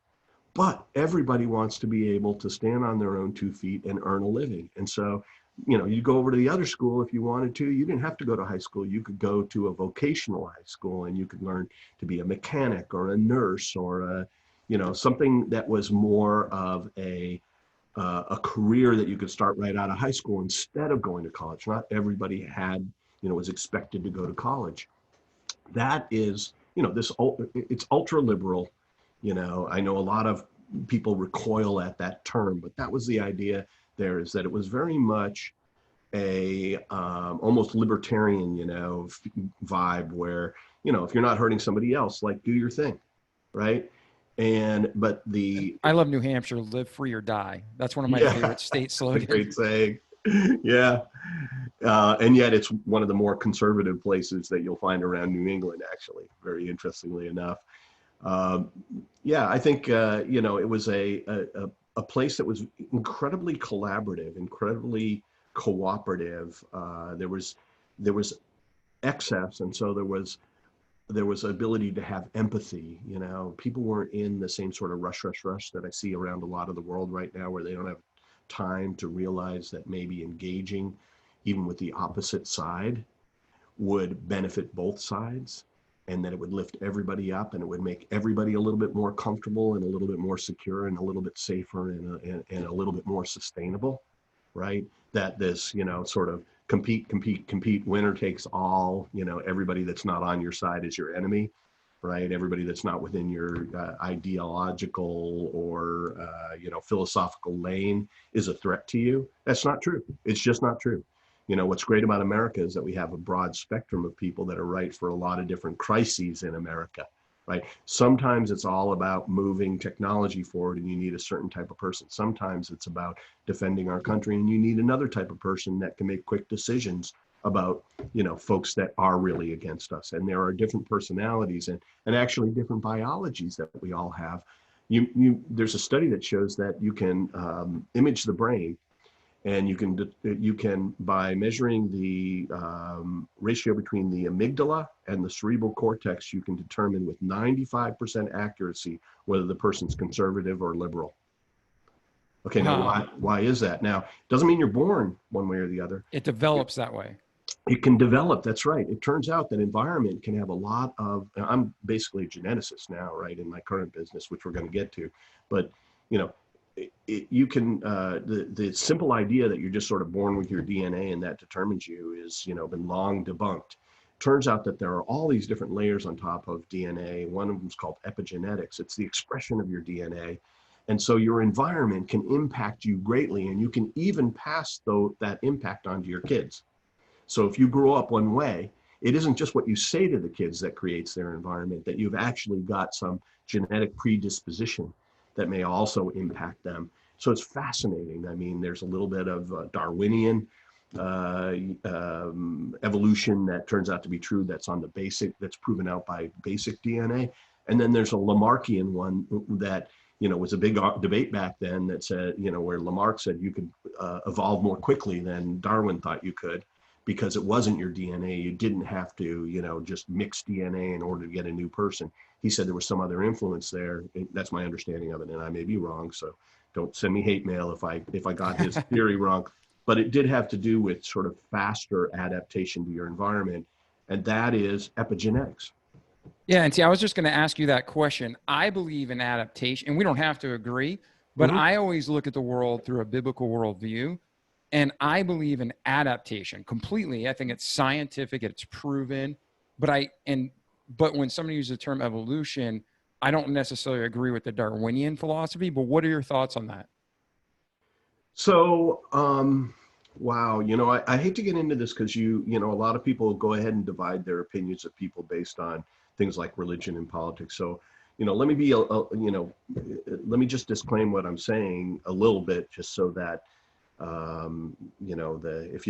B: But everybody wants to be able to stand on their own 2 feet and earn a living. And so, you go over to the other school if you wanted to. You didn't have to go to high school. You could go to a vocational high school and you could learn to be a mechanic or a nurse or something that was more of a career that you could start right out of high school instead of going to college. Not everybody was expected to go to college. That is, it's ultra liberal. I know a lot of people recoil at that term, but that was the idea there, is that it was very much a almost libertarian, vibe where, if you're not hurting somebody else, like, do your thing, right? But
A: I love New Hampshire, live free or die. That's one of my favorite state slogans.
B: Great saying. Yeah. And yet it's one of the more conservative places that you'll find around New England, actually, very interestingly enough. I think, it was a place that was incredibly collaborative, incredibly cooperative. There was excess. And so there was ability to have empathy. People weren't in the same sort of rush that I see around a lot of the world right now, where they don't have time to realize that maybe engaging even with the opposite side would benefit both sides, and that it would lift everybody up, and it would make everybody a little bit more comfortable and a little bit more secure and a little bit safer and a little bit more sustainable, right? That this, sort of compete, winner takes all, everybody that's not on your side is your enemy, right? Everybody that's not within your ideological or, philosophical lane is a threat to you. That's not true. It's just not true. What's great about America is that we have a broad spectrum of people that are right for a lot of different crises in America, right? Sometimes it's all about moving technology forward and you need a certain type of person. Sometimes it's about defending our country and you need another type of person that can make quick decisions about, folks that are really against us. And there are different personalities and actually different biologies that we all have. There's a study that shows that you can image the brain. And you can by measuring the ratio between the amygdala and the cerebral cortex, you can determine with 95% accuracy whether the person's conservative or liberal. Okay, now why is that? Now, it doesn't mean you're born one way or the other.
A: It develops that way.
B: It can develop, that's right. It turns out that environment can have a lot of, I'm basically a geneticist now, right, in my current business, which we're going to get to. But, you can the simple idea that you're just sort of born with your DNA and that determines you is been long debunked. Turns out that there are all these different layers on top of DNA. One of them is called epigenetics. It's the expression of your DNA, and so your environment can impact you greatly, and you can even pass that impact on to your kids. So if you grow up one way, it isn't just what you say to the kids that creates their environment, that you've actually got some genetic predisposition that may also impact them. So it's fascinating. I mean, there's a little bit of Darwinian evolution that turns out to be true. That's proven out by basic DNA. And then there's a Lamarckian one that, was a big debate back then that said, where Lamarck said you could evolve more quickly than Darwin thought you could, because it wasn't your DNA. You didn't have to, just mix DNA in order to get a new person. He said there was some other influence there. That's my understanding of it, and I may be wrong. So don't send me hate mail if I got his theory wrong. But it did have to do with sort of faster adaptation to your environment, and that is epigenetics.
A: Yeah, and see, I was just going to ask you that question. I believe in adaptation, and we don't have to agree, but I always look at the world through a biblical worldview, and I believe in adaptation completely. I think it's scientific, it's proven, but when somebody uses the term evolution, I don't necessarily agree with the Darwinian philosophy, but what are your thoughts on that?
B: So, wow, I hate to get into this because a lot of people go ahead and divide their opinions of people based on things like religion and politics. So, let me just disclaim what I'm saying a little bit, just so that If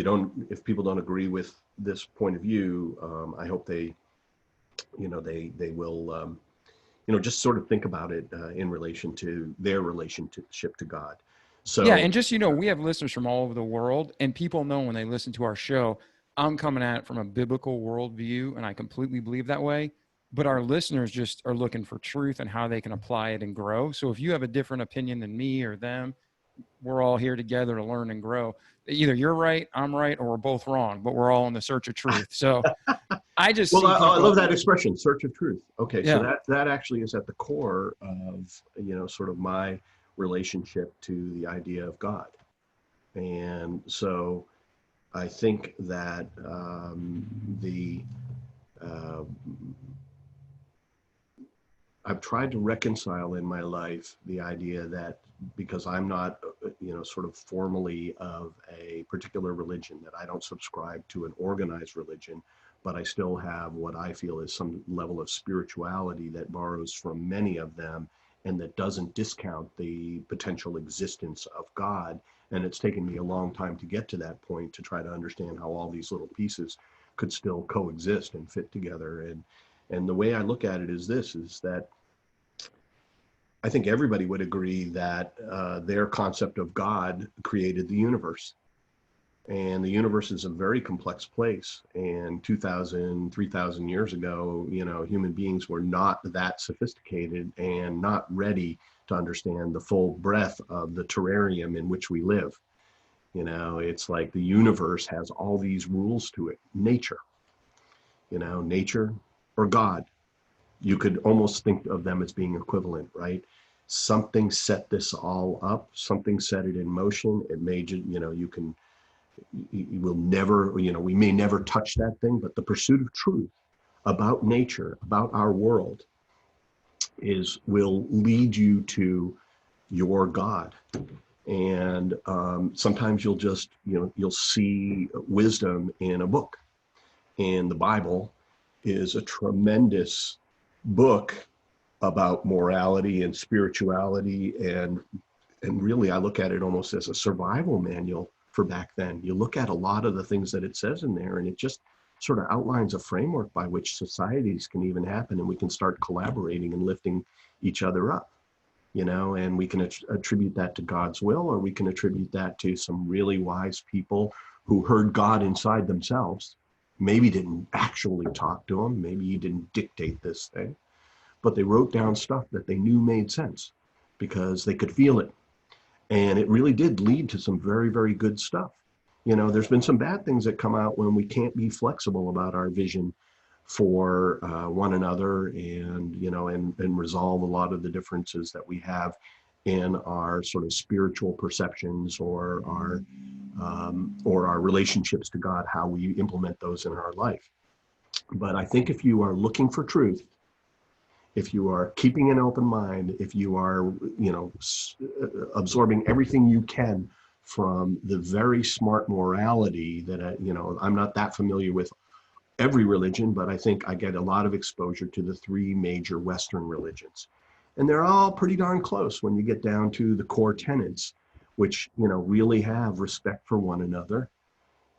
B: people don't agree with this point of view, I hope they will, just sort of think about it in relation to their relationship to God.
A: Yeah,
B: So,
A: and just we have listeners from all over the world, and people know when they listen to our show, I'm coming at it from a biblical worldview, and I completely believe that way. But our listeners just are looking for truth and how they can apply it and grow. So if you have a different opinion than me or them, we're all here together to learn and grow. Either you're right, I'm right, or we're both wrong, but we're all in the search of truth. So I just
B: well,
A: see
B: I love
A: people.
B: that expression, search of truth. Okay, so
A: Yeah.
B: that actually is at the core of sort of my relationship to the idea of God, and so I think that the uh, I've tried to reconcile in my life the idea that because I'm not, sort of formally of a particular religion, that I don't subscribe to an organized religion, but I still have what I feel is some level of spirituality that borrows from many of them and that doesn't discount the potential existence of God. And it's taken me a long time to get to that point to try to understand how all these little pieces could still coexist and fit together. And the way I look at it is this, is that I think everybody would agree that their concept of God created the universe. And the universe is a very complex place. And 2,000, 3,000 years ago, human beings were not that sophisticated and not ready to understand the full breadth of the terrarium in which we live. It's like the universe has all these rules to it. Nature or God. You could almost think of them as being equivalent, right? Something set this all up, something set it in motion. It made you will never, we may never touch that thing, but the pursuit of truth about nature, about our world will lead you to your God. And sometimes you'll see wisdom in a book. And the Bible is a tremendous book about morality and spirituality, and really I look at it almost as a survival manual for back then. You look at a lot of the things that it says in there, and it just sort of outlines a framework by which societies can even happen, and we can start collaborating and lifting each other up, and we can attribute that to God's will, or we can attribute that to some really wise people who heard God inside themselves, maybe didn't actually talk to him, maybe he didn't dictate this thing, but they wrote down stuff that they knew made sense because they could feel it. And it really did lead to some very, very good stuff. There's been some bad things that come out when we can't be flexible about our vision for one another, and resolve a lot of the differences that we have in our sort of spiritual perceptions or our relationships to God, how we implement those in our life. But I think if you are looking for truth, if you are keeping an open mind, if you are, absorbing everything you can from the very smart morality that, I'm not that familiar with every religion, but I think I get a lot of exposure to the three major Western religions. And they're all pretty darn close when you get down to the core tenets, which, really have respect for one another,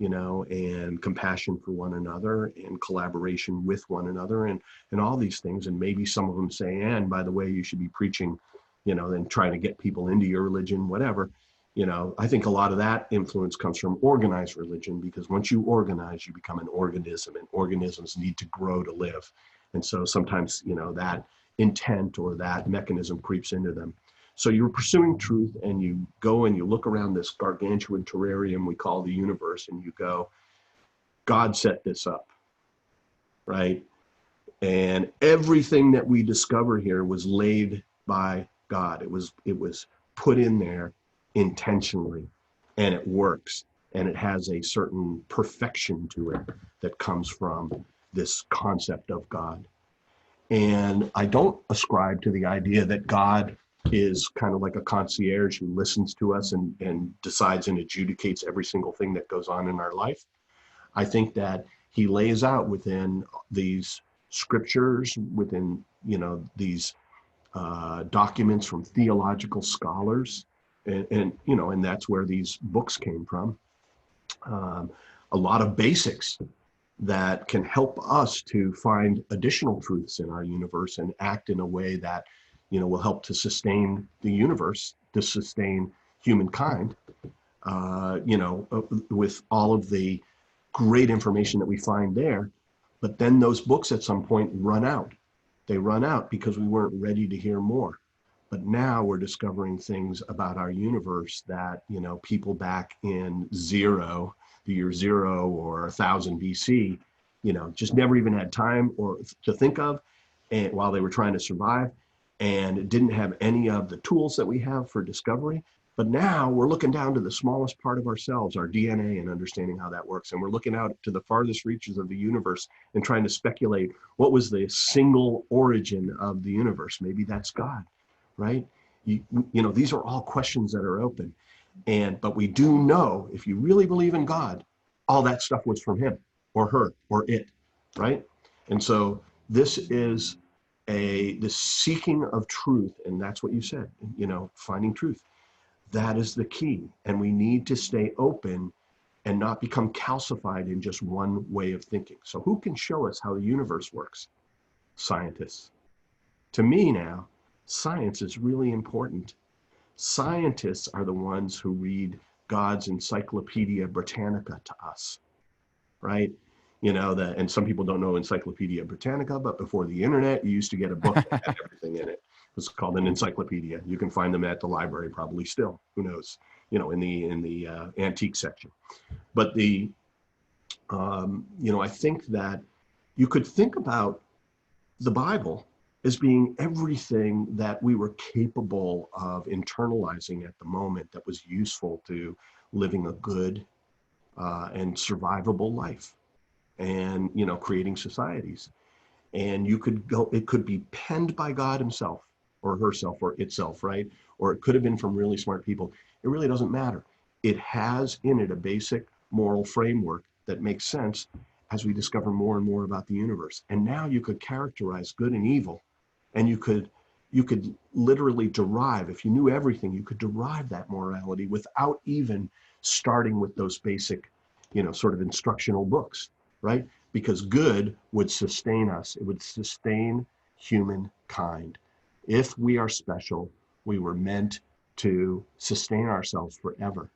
B: and compassion for one another and collaboration with one another and all these things. And maybe some of them say, and by the way, you should be preaching, and trying to get people into your religion, whatever. I think a lot of that influence comes from organized religion, because once you organize, you become an organism, and organisms need to grow to live. And so sometimes, that intent or that mechanism creeps into them. So you're pursuing truth, and you go and you look around this gargantuan terrarium we call the universe, and you go, God set this up, right? And everything that we discover here was laid by God. It was put in there intentionally, and it works, and it has a certain perfection to it that comes from this concept of God. And I don't ascribe to the idea that God is kind of like a concierge who listens to us and decides and adjudicates every single thing that goes on in our life. I think that he lays out within these scriptures, within, these documents from theological scholars, And that's where these books came from. A lot of basics that can help us to find additional truths in our universe and act in a way that, will help to sustain the universe, to sustain humankind, with all of the great information that we find there. But then those books at some point run out. They run out because we weren't ready to hear more. But now we're discovering things about our universe that, people back in the year zero or 1000 BC, just never even had time or to think of, and while they were trying to survive, and didn't have any of the tools that we have for discovery. But now we're looking down to the smallest part of ourselves, our DNA, and understanding how that works. And we're looking out to the farthest reaches of the universe and trying to speculate what was the single origin of the universe. Maybe that's God, right? These are all questions that are open. But we do know, if you really believe in God, all that stuff was from him or her or it, right? And so this is this seeking of truth, and that's what you said, finding truth. That is the key. And we need to stay open and not become calcified in just one way of thinking. So who can show us how the universe works? Scientists. To me now, science is really important. Scientists are the ones who read God's Encyclopedia Britannica to us, right? And some people don't know Encyclopedia Britannica, but before the internet, you used to get a book that had everything in it. It was called an encyclopedia. You can find them at the library probably still, who knows, in the antique section. But I think that you could think about the Bible as being everything that we were capable of internalizing at the moment that was useful to living a good and survivable life and, creating societies. And it could be penned by God himself or herself or itself, right? Or it could have been from really smart people. It really doesn't matter. It has in it a basic moral framework that makes sense as we discover more and more about the universe. And now you could characterize good and evil, and you could literally derive, if you knew everything, you could derive that morality without even starting with those basic, sort of instructional books, right? Because good would sustain us. It would sustain humankind. If we are special, we were meant to sustain ourselves forever.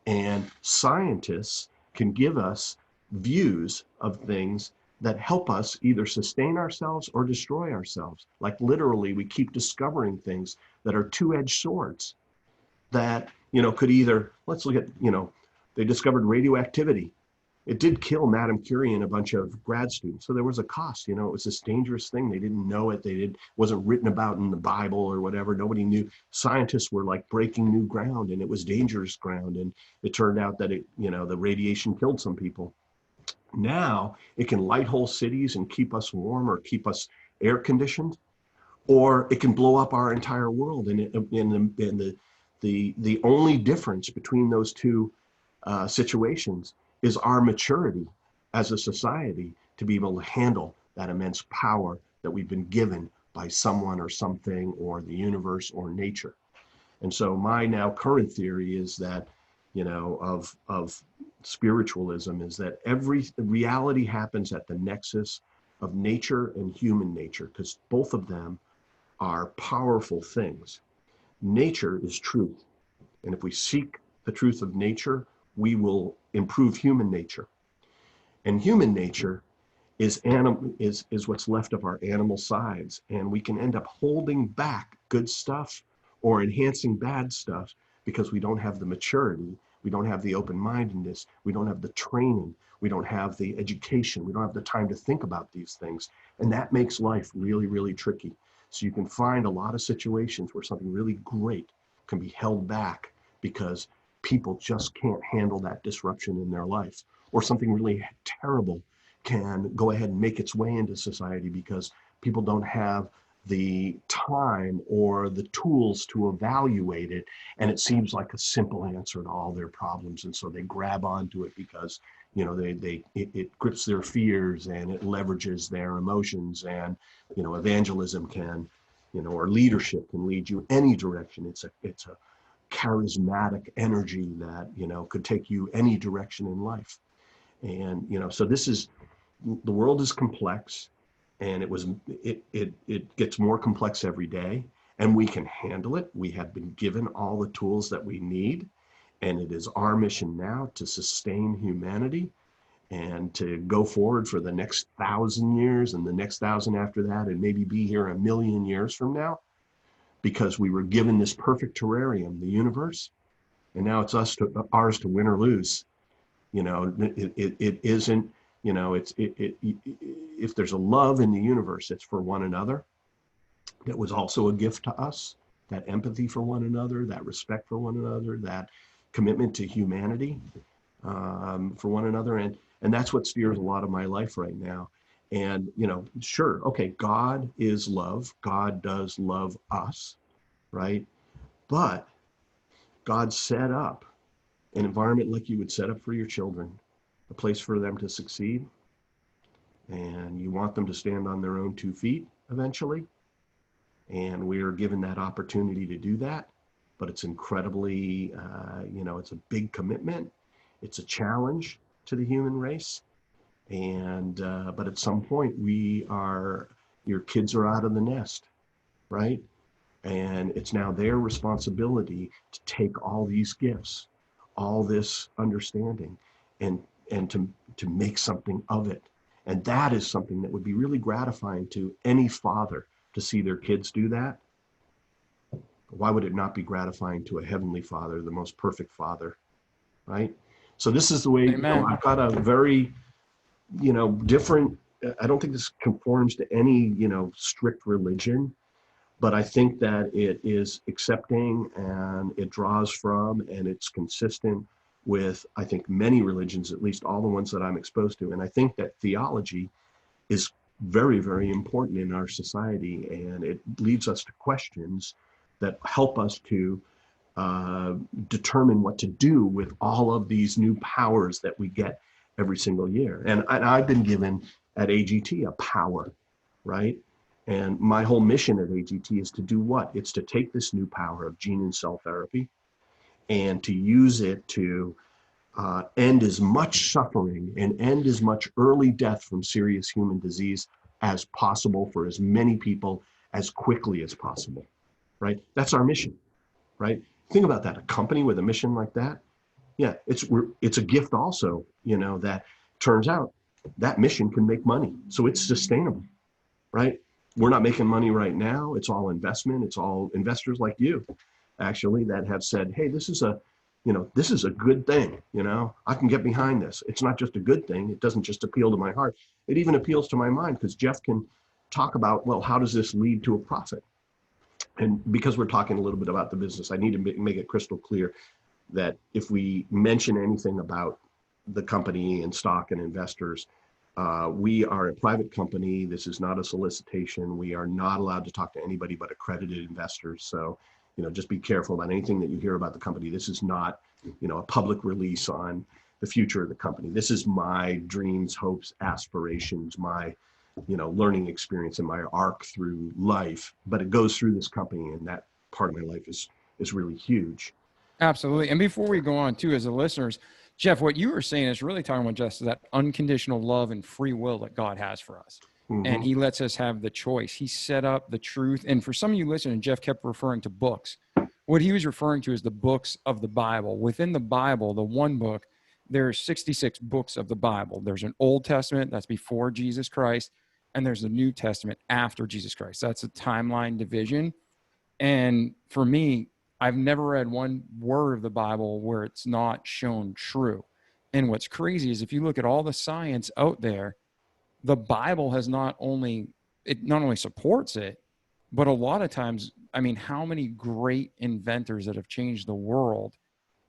B: And scientists can give us views of things that help us either sustain ourselves or destroy ourselves. Like literally, we keep discovering things that are two-edged swords that, could either, let's look at, they discovered radioactivity. It did kill Madame Curie and a bunch of grad students. So there was a cost, it was this dangerous thing. They didn't know it. Wasn't written about in the Bible or whatever. Nobody knew. Scientists were like breaking new ground, and it was dangerous ground. And it turned out that the radiation killed some people. Now it can light whole cities and keep us warm or keep us air conditioned, or it can blow up our entire world. And the only difference between those two situations is our maturity as a society to be able to handle that immense power that we've been given by someone or something or the universe or nature. And so my now current theory is that, of spiritualism is that every reality happens at the nexus of nature and human nature, because both of them are powerful things. Nature is truth. And if we seek the truth of nature, we will improve human nature. And human nature is what's left of our animal sides. And we can end up holding back good stuff or enhancing bad stuff because we don't have the maturity, we don't have the open-mindedness, we don't have the training, we don't have the education, we don't have the time to think about these things. And that makes life really, really tricky. So you can find a lot of situations where something really great can be held back because people just can't handle that disruption in their life. Or something really terrible can go ahead and make its way into society because people don't have the time or the tools to evaluate it. And it seems like a simple answer to all their problems. And so they grab onto it because, it grips their fears and it leverages their emotions. And, evangelism can, or leadership can lead you any direction. It's a charismatic energy that, could take you any direction in life. And, so the world is complex, and it gets more complex every day, and we can handle it. We have been given all the tools that we need, and it is our mission now to sustain humanity and to go forward for the next 1,000 years and the next 1,000 after that, and maybe be here 1,000,000 years from now, because we were given this perfect terrarium, the universe, and now it's ours to win or lose. It isn't, if there's a love in the universe, it's for one another. That was also a gift to us, that empathy for one another, that respect for one another, that commitment to humanity for one another. And that's what steers a lot of my life right now. And, sure, okay, God is love. God does love us, right? But God set up an environment like you would set up for your children, a place for them to succeed. And you want them to stand on their own 2 feet eventually. And we are given that opportunity to do that. But it's incredibly, it's a big commitment. It's a challenge to the human race. And, but at some point your kids are out of the nest, right? And it's now their responsibility to take all these gifts, all this understanding, and to make something of it. And that is something that would be really gratifying to any father, to see their kids do that. Why would it not be gratifying to a heavenly Father, the most perfect Father, right? So this is the way, I've got a very, different, I don't think this conforms to any, strict religion, but I think that it is accepting, and it draws from, and it's consistent with, I think, many religions, at least all the ones that I'm exposed to. And I think that theology is very, very important in our society, and it leads us to questions that help us to determine what to do with all of these new powers that we get every single year. And I've been given at AGT a power, right? And my whole mission at AGT is to do what? It's to take this new power of gene and cell therapy and to use it to end as much suffering and end as much early death from serious human disease as possible for as many people as quickly as possible, right? That's our mission, right? Think about that, a company with a mission like that. Yeah, it's a gift also, that turns out that mission can make money. So it's sustainable, right? We're not making money right now. It's all investment. It's all investors like you, actually, that have said, hey, this is a good thing. I can get behind this. It's not just a good thing. It doesn't just appeal to my heart. It even appeals to my mind, because Jeff can talk about, well, how does this lead to a profit? And because we're talking a little bit about the business, I need to make it crystal clear that if we mention anything about the company and stock and investors, we are a private company. This is not a solicitation. We are not allowed to talk to anybody but accredited investors. So, just be careful about anything that you hear about the company. This is not, a public release on the future of the company. This is my dreams, hopes, aspirations, my, learning experience and my arc through life. But it goes through this company, and that part of my life is really huge.
A: Absolutely. And before we go on too, as the listeners, Jeff, what you were saying is really talking about just that unconditional love and free will that God has for us. Mm-hmm. And he lets us have the choice. He set up the truth. And for some of you listening, Jeff kept referring to books. What he was referring to is the books of the Bible. Within the Bible, the one book, there's 66 books of the Bible. There's an Old Testament that's before Jesus Christ, and there's the New Testament after Jesus Christ. That's a timeline division. And for me, I've never read one word of the Bible where it's not shown true. And what's crazy is if you look at all the science out there, the Bible has not only supports it, but a lot of times, how many great inventors that have changed the world,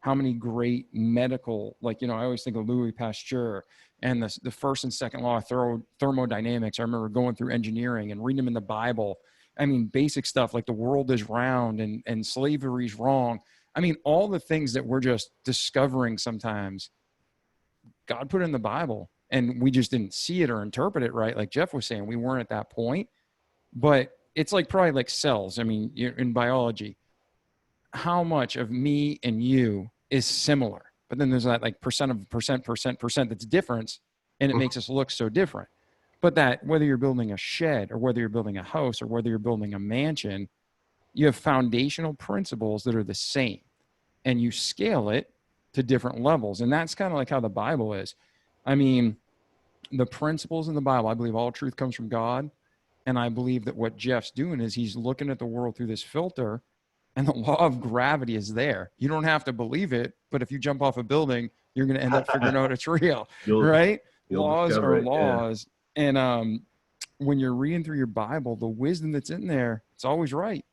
A: how many great medical, I always think of Louis Pasteur and the first and second law of thermodynamics. I remember going through engineering and reading them in the Bible. Basic stuff like the world is round and slavery is wrong. All the things that we're just discovering sometimes, God put in the Bible, and we just didn't see it or interpret it right. Like Jeff was saying, we weren't at that point. But it's probably like cells. In biology, how much of me and you is similar. But then there's that like percent that's difference, and it makes us look so different. But that whether you're building a shed or whether you're building a house or whether you're building a mansion, you have foundational principles that are the same, and you scale it to different levels. And that's kind of like how the Bible is. I mean, the principles in the Bible, I believe all truth comes from God. And I believe that what Jeff's doing is he's looking at the world through this filter, and the law of gravity is there. You don't have to believe it, but if you jump off a building, you're going to end up figuring out it's real, right?
B: You'll
A: Laws are
B: discover it, yeah.
A: laws. And when you're reading through your Bible, the wisdom that's in there, it's always right.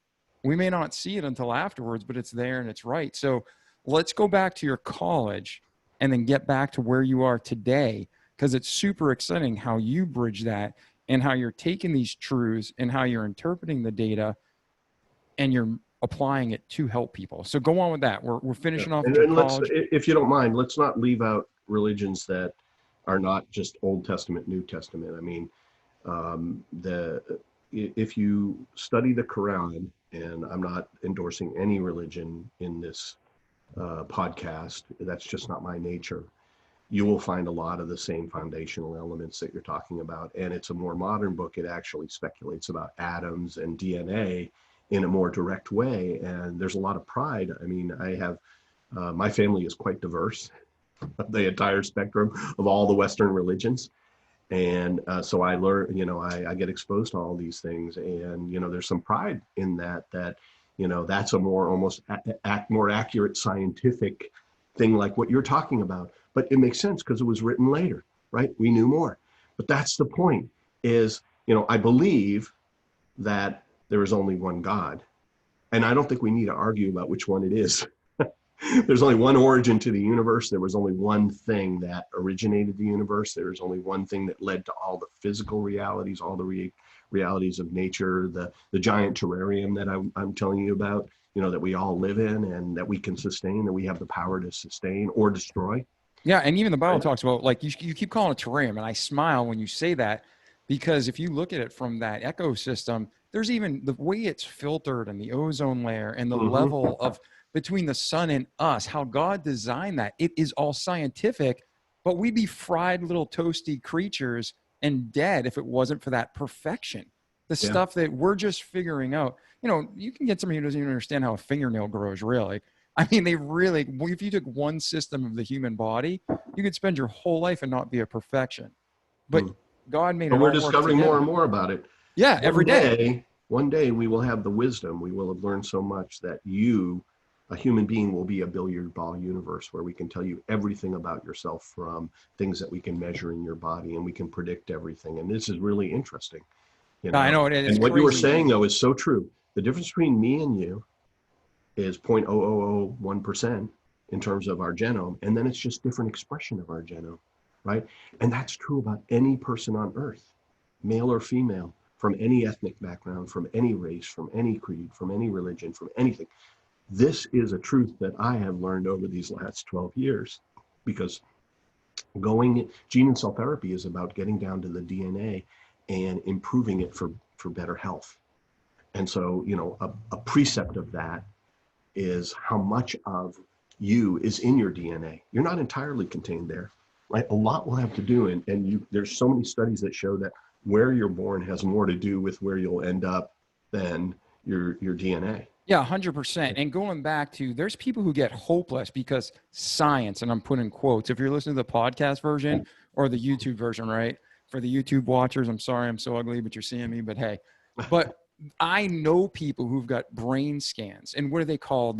A: We may not see it until afterwards, but it's there and it's right. So let's go back to your college and then get back to where you are today, because it's super exciting how you bridge that and how you're taking these truths and how you're interpreting the data and you're applying it to help people. So go on with that. We're finishing off with your college.
B: If you don't mind, let's not leave out religions that are not just Old Testament, New Testament. I mean, if you study the Quran, and I'm not endorsing any religion in this podcast, that's just not my nature, you will find a lot of the same foundational elements that you're talking about. And it's a more modern book. It actually speculates about atoms and DNA in a more direct way. And there's a lot of pride. I mean, I have, my family is quite diverse, the entire spectrum of all the Western religions. And so I learn, I get exposed to all these things, and, there's some pride in that, that's a more almost more accurate scientific thing like what you're talking about. But it makes sense because it was written later, right? We knew more. But that's the point is, I believe that there is only one God. And I don't think we need to argue about which one it is. There's only one origin to the universe. There was only one thing that originated the universe. There was only one thing that led to all the physical realities, all the realities of nature, the giant terrarium that I'm telling you about, that we all live in and that we can sustain, that we have the power to sustain or destroy.
A: Yeah, and even the Bible talks about, like, you keep calling it terrarium, and I smile when you say that, because if you look at it from that ecosystem, there's even the way it's filtered and the ozone layer and the level of between the sun and us, how God designed that. It is all scientific, but we'd be fried little toasty creatures and dead if it wasn't for that perfection. The stuff that we're just figuring out. You can get somebody who doesn't even understand how a fingernail grows, really. I mean, if you took one system of the human body, you could spend your whole life and not be a perfection. But God made it all
B: we're
A: work
B: discovering
A: together.
B: more and more about it.
A: Yeah, every day.
B: One day we will have the wisdom. We will have learned so much that you, a human being, will be a billiard ball universe where we can tell you everything about yourself, from things that we can measure in your body, and we can predict everything. And this is really interesting.
A: I know it is.
B: And what you were saying, though, is so true. The difference between me and you is 0.0001% in terms of our genome, and then it's just different expression of our genome, right? And that's true about any person on Earth, male or female, from any ethnic background, from any race, from any creed, from any religion, from anything. This is a truth that I have learned over these last 12 years, because gene and cell therapy is about getting down to the DNA and improving it for better health. And so, a precept of that is how much of you is in your DNA. You're not entirely contained there, right? A lot will have to do, and there's so many studies that show that where you're born has more to do with where you'll end up than your DNA.
A: Yeah, 100%. And going back to, there's people who get hopeless because science, and I'm putting quotes, if you're listening to the podcast version or the YouTube version, right? For the YouTube watchers, I'm sorry I'm so ugly, but you're seeing me, but hey. But I know people who've got brain scans, and what are they called?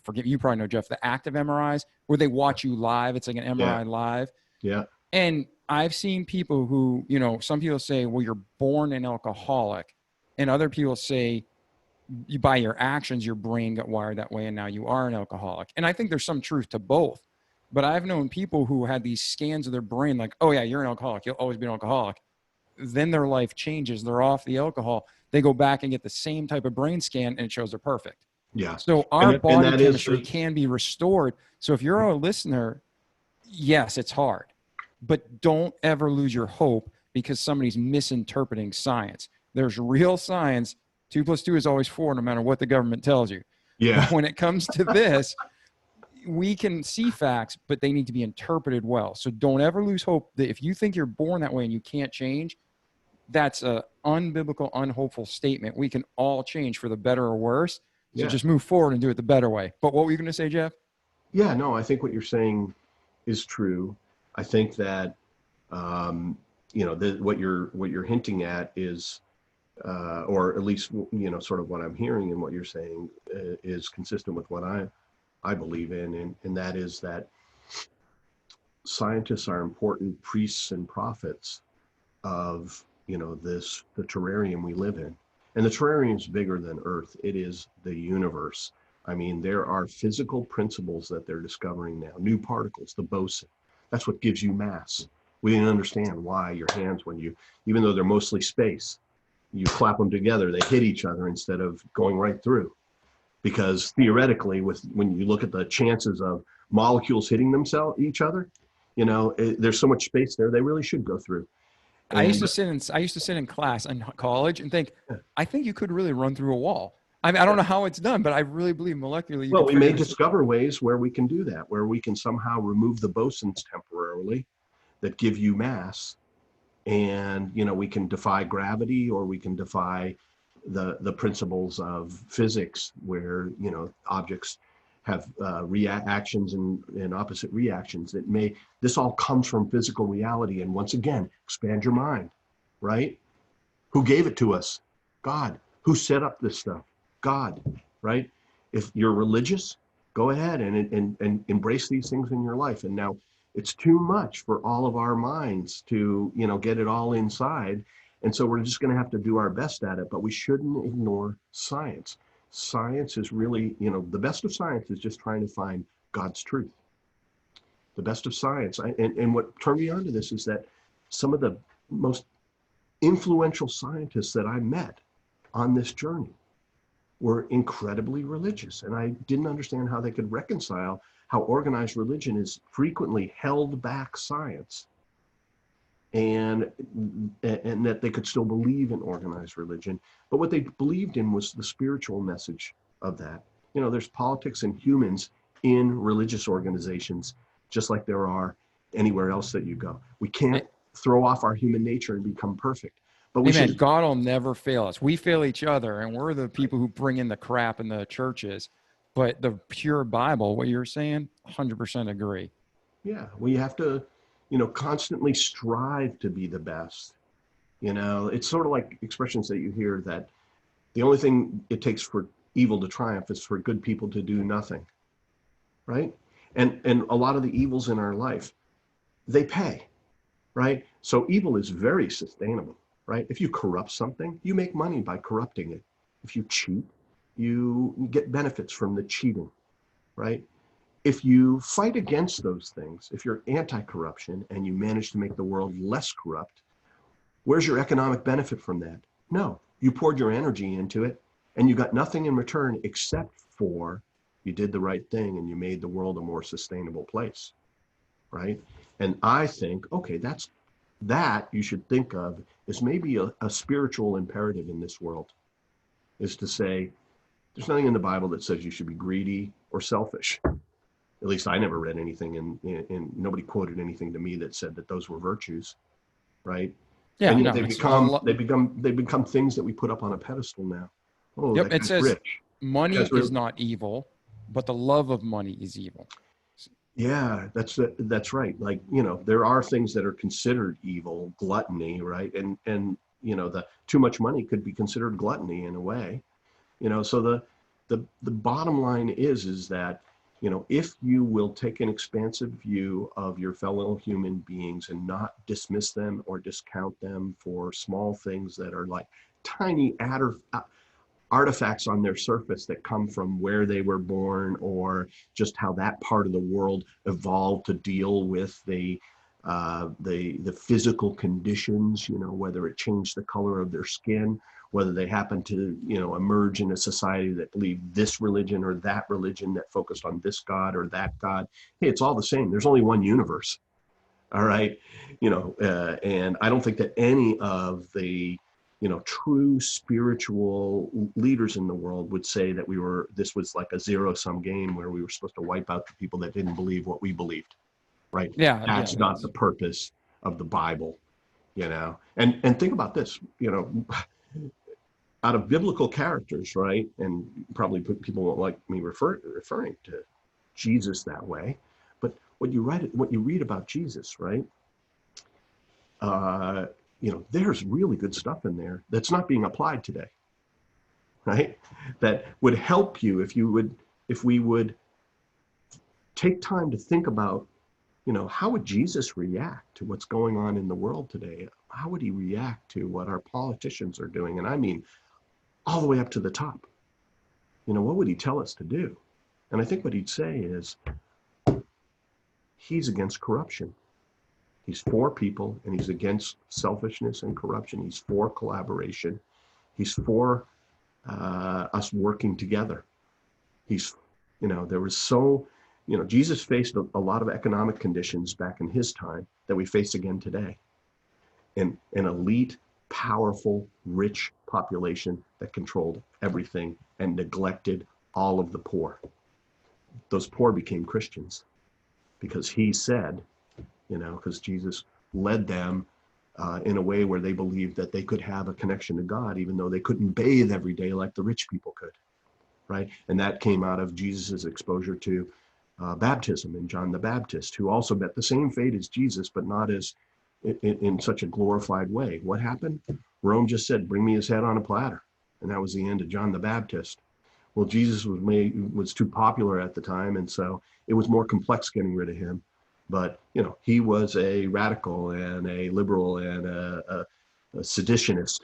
A: Forget, you probably know, Jeff, the active MRIs, where they watch you live. It's like an MRI live.
B: Yeah.
A: And I've seen people who, some people say, well, you're born an alcoholic. And other people say, by your actions, your brain got wired that way, and now you are an alcoholic. And I think there's some truth to both. But I've known people who had these scans of their brain, like, oh yeah, you're an alcoholic. You'll always be an alcoholic. Then their life changes. They're off the alcohol. They go back and get the same type of brain scan, and it shows they're perfect.
B: Yeah.
A: So our body chemistry can be restored. So if you're a listener, yes, it's hard. But don't ever lose your hope because somebody's misinterpreting science. There's real science. 2 + 2 is always 4, no matter what the government tells you.
B: Yeah.
A: But when it comes to this, we can see facts, but they need to be interpreted well. So don't ever lose hope that if you think you're born that way and you can't change, that's a unbiblical, unhopeful statement. We can all change for the better or worse. So
B: Yeah.
A: just move forward and do it the better way. But what were you going to say, Jeff?
B: Yeah. No, I think what you're saying is true. I think that, what you're hinting at is, or at least, sort of what I'm hearing and what you're saying is consistent with what I believe in. And that is that scientists are important priests and prophets of the terrarium we live in. And the terrarium is bigger than Earth. It is the universe. I mean, there are physical principles that they're discovering now, new particles, the boson. That's what gives you mass. We didn't understand why your hands, even though they're mostly space, you clap them together, they hit each other instead of going right through. Because theoretically, when you look at the chances of molecules hitting each other, there's so much space there, they really should go through.
A: I used
B: And
A: to sit in class in college and think, I think you could really run through a wall. I mean, I don't know how it's done, but I really believe molecularly you
B: well,
A: can
B: we
A: figure
B: may
A: this.
B: discover ways where we can do that, where we can somehow remove the bosons temporarily that give you mass, and we can defy gravity, or we can defy the principles of physics, where objects have reactions and opposite reactions. This all comes from physical reality. And once again, expand your mind, right? Who gave it to us? God. Who set up this stuff? God, right? If you're religious, go ahead and embrace these things in your life. And now it's too much for all of our minds to, get it all inside. And so we're just going to have to do our best at it, but we shouldn't ignore science. Science is really, the best of science is just trying to find God's truth. The best of science. And what turned me on to this is that some of the most influential scientists that I met on this journey were incredibly religious. And I didn't understand how they could reconcile how organized religion is frequently held back science, and that they could still believe in organized religion. But what they believed in was the spiritual message of that. There's politics and humans in religious organizations, just like there are anywhere else that you go. We can't throw off our human nature and become perfect. But we
A: Amen.
B: should.
A: God will never fail us. We fail each other, and we're the people who bring in the crap in the churches. But the pure Bible, what you're saying, 100% agree.
B: Yeah, we have to, constantly strive to be the best. It's sort of like expressions that you hear that the only thing it takes for evil to triumph is for good people to do nothing, right? And a lot of the evils in our life, they pay, right? So evil is very sustainable, right? If you corrupt something, you make money by corrupting it. If you cheat, you get benefits from the cheating, right? If you fight against those things, if you're anti-corruption and you manage to make the world less corrupt, where's your economic benefit from that? No, you poured your energy into it and you got nothing in return except for you did the right thing and you made the world a more sustainable place, right? And I think, okay, that you should think of as maybe a spiritual imperative in this world, is to say, there's nothing in the Bible that says you should be greedy or selfish. At least I never read anything, and nobody quoted anything to me that said that those were virtues, right?
A: Yeah,
B: And yet
A: no,
B: they become things that we put up on a pedestal now. Oh,
A: Yep,
B: that
A: it
B: guy's
A: says
B: rich.
A: money
B: That's
A: is
B: really,
A: not evil, but the love of money is evil.
B: yeah, that's right. Like, there are things that are considered evil, gluttony, right? And the too much money could be considered gluttony in a way. So the bottom line is that, if you will take an expansive view of your fellow human beings and not dismiss them or discount them for small things that are like tiny artifacts on their surface that come from where they were born, or just how that part of the world evolved to deal with the physical conditions, whether it changed the color of their skin, whether they happen to, emerge in a society that believed this religion or that religion, that focused on this God or that God. Hey, it's all the same. There's only one universe. All right. And I don't think that any of the true spiritual leaders in the world would say that this was like a zero-sum game where we were supposed to wipe out the people that didn't believe what we believed, right?
A: Yeah, yeah,
B: That's not the purpose of the Bible, And think about this, out of biblical characters, right? And probably people won't like me referring to Jesus that way, but what you read about Jesus, right? There's really good stuff in there that's not being applied today, right? That would help you if we would take time to think about, how would Jesus react to what's going on in the world today? How would he react to what our politicians are doing? And I mean, all the way up to the top. What would he tell us to do? And I think what he'd say is he's against corruption. He's for people, and he's against selfishness and corruption. He's for collaboration. He's for us working together. There was Jesus faced a lot of economic conditions back in his time that we face again today. An elite, powerful, rich population that controlled everything and neglected all of the poor. Those poor became Christians because he said, because Jesus led them in a way where they believed that they could have a connection to God, even though they couldn't bathe every day like the rich people could, right? And that came out of Jesus's exposure to baptism in John the Baptist, who also met the same fate as Jesus, but not as in such a glorified way. What happened? Rome just said, bring me his head on a platter. And that was the end of John the Baptist. Well, Jesus was too popular at the time, and so it was more complex getting rid of him. But, he was a radical and a liberal and a seditionist.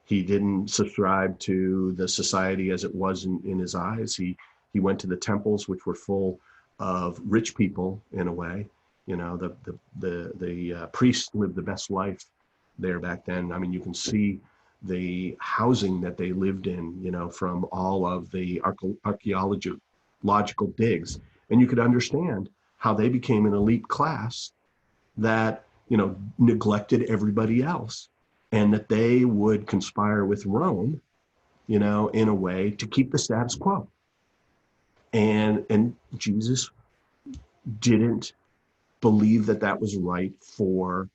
B: He didn't subscribe to the society as it was in his eyes. He went to the temples, which were full of rich people in a way. The priests lived the best life there back then. I mean, you can see the housing that they lived in, from all of the archaeological digs. And you could understand how they became an elite class that, neglected everybody else, and that they would conspire with Rome, in a way to keep the status quo. And Jesus didn't believe that was right for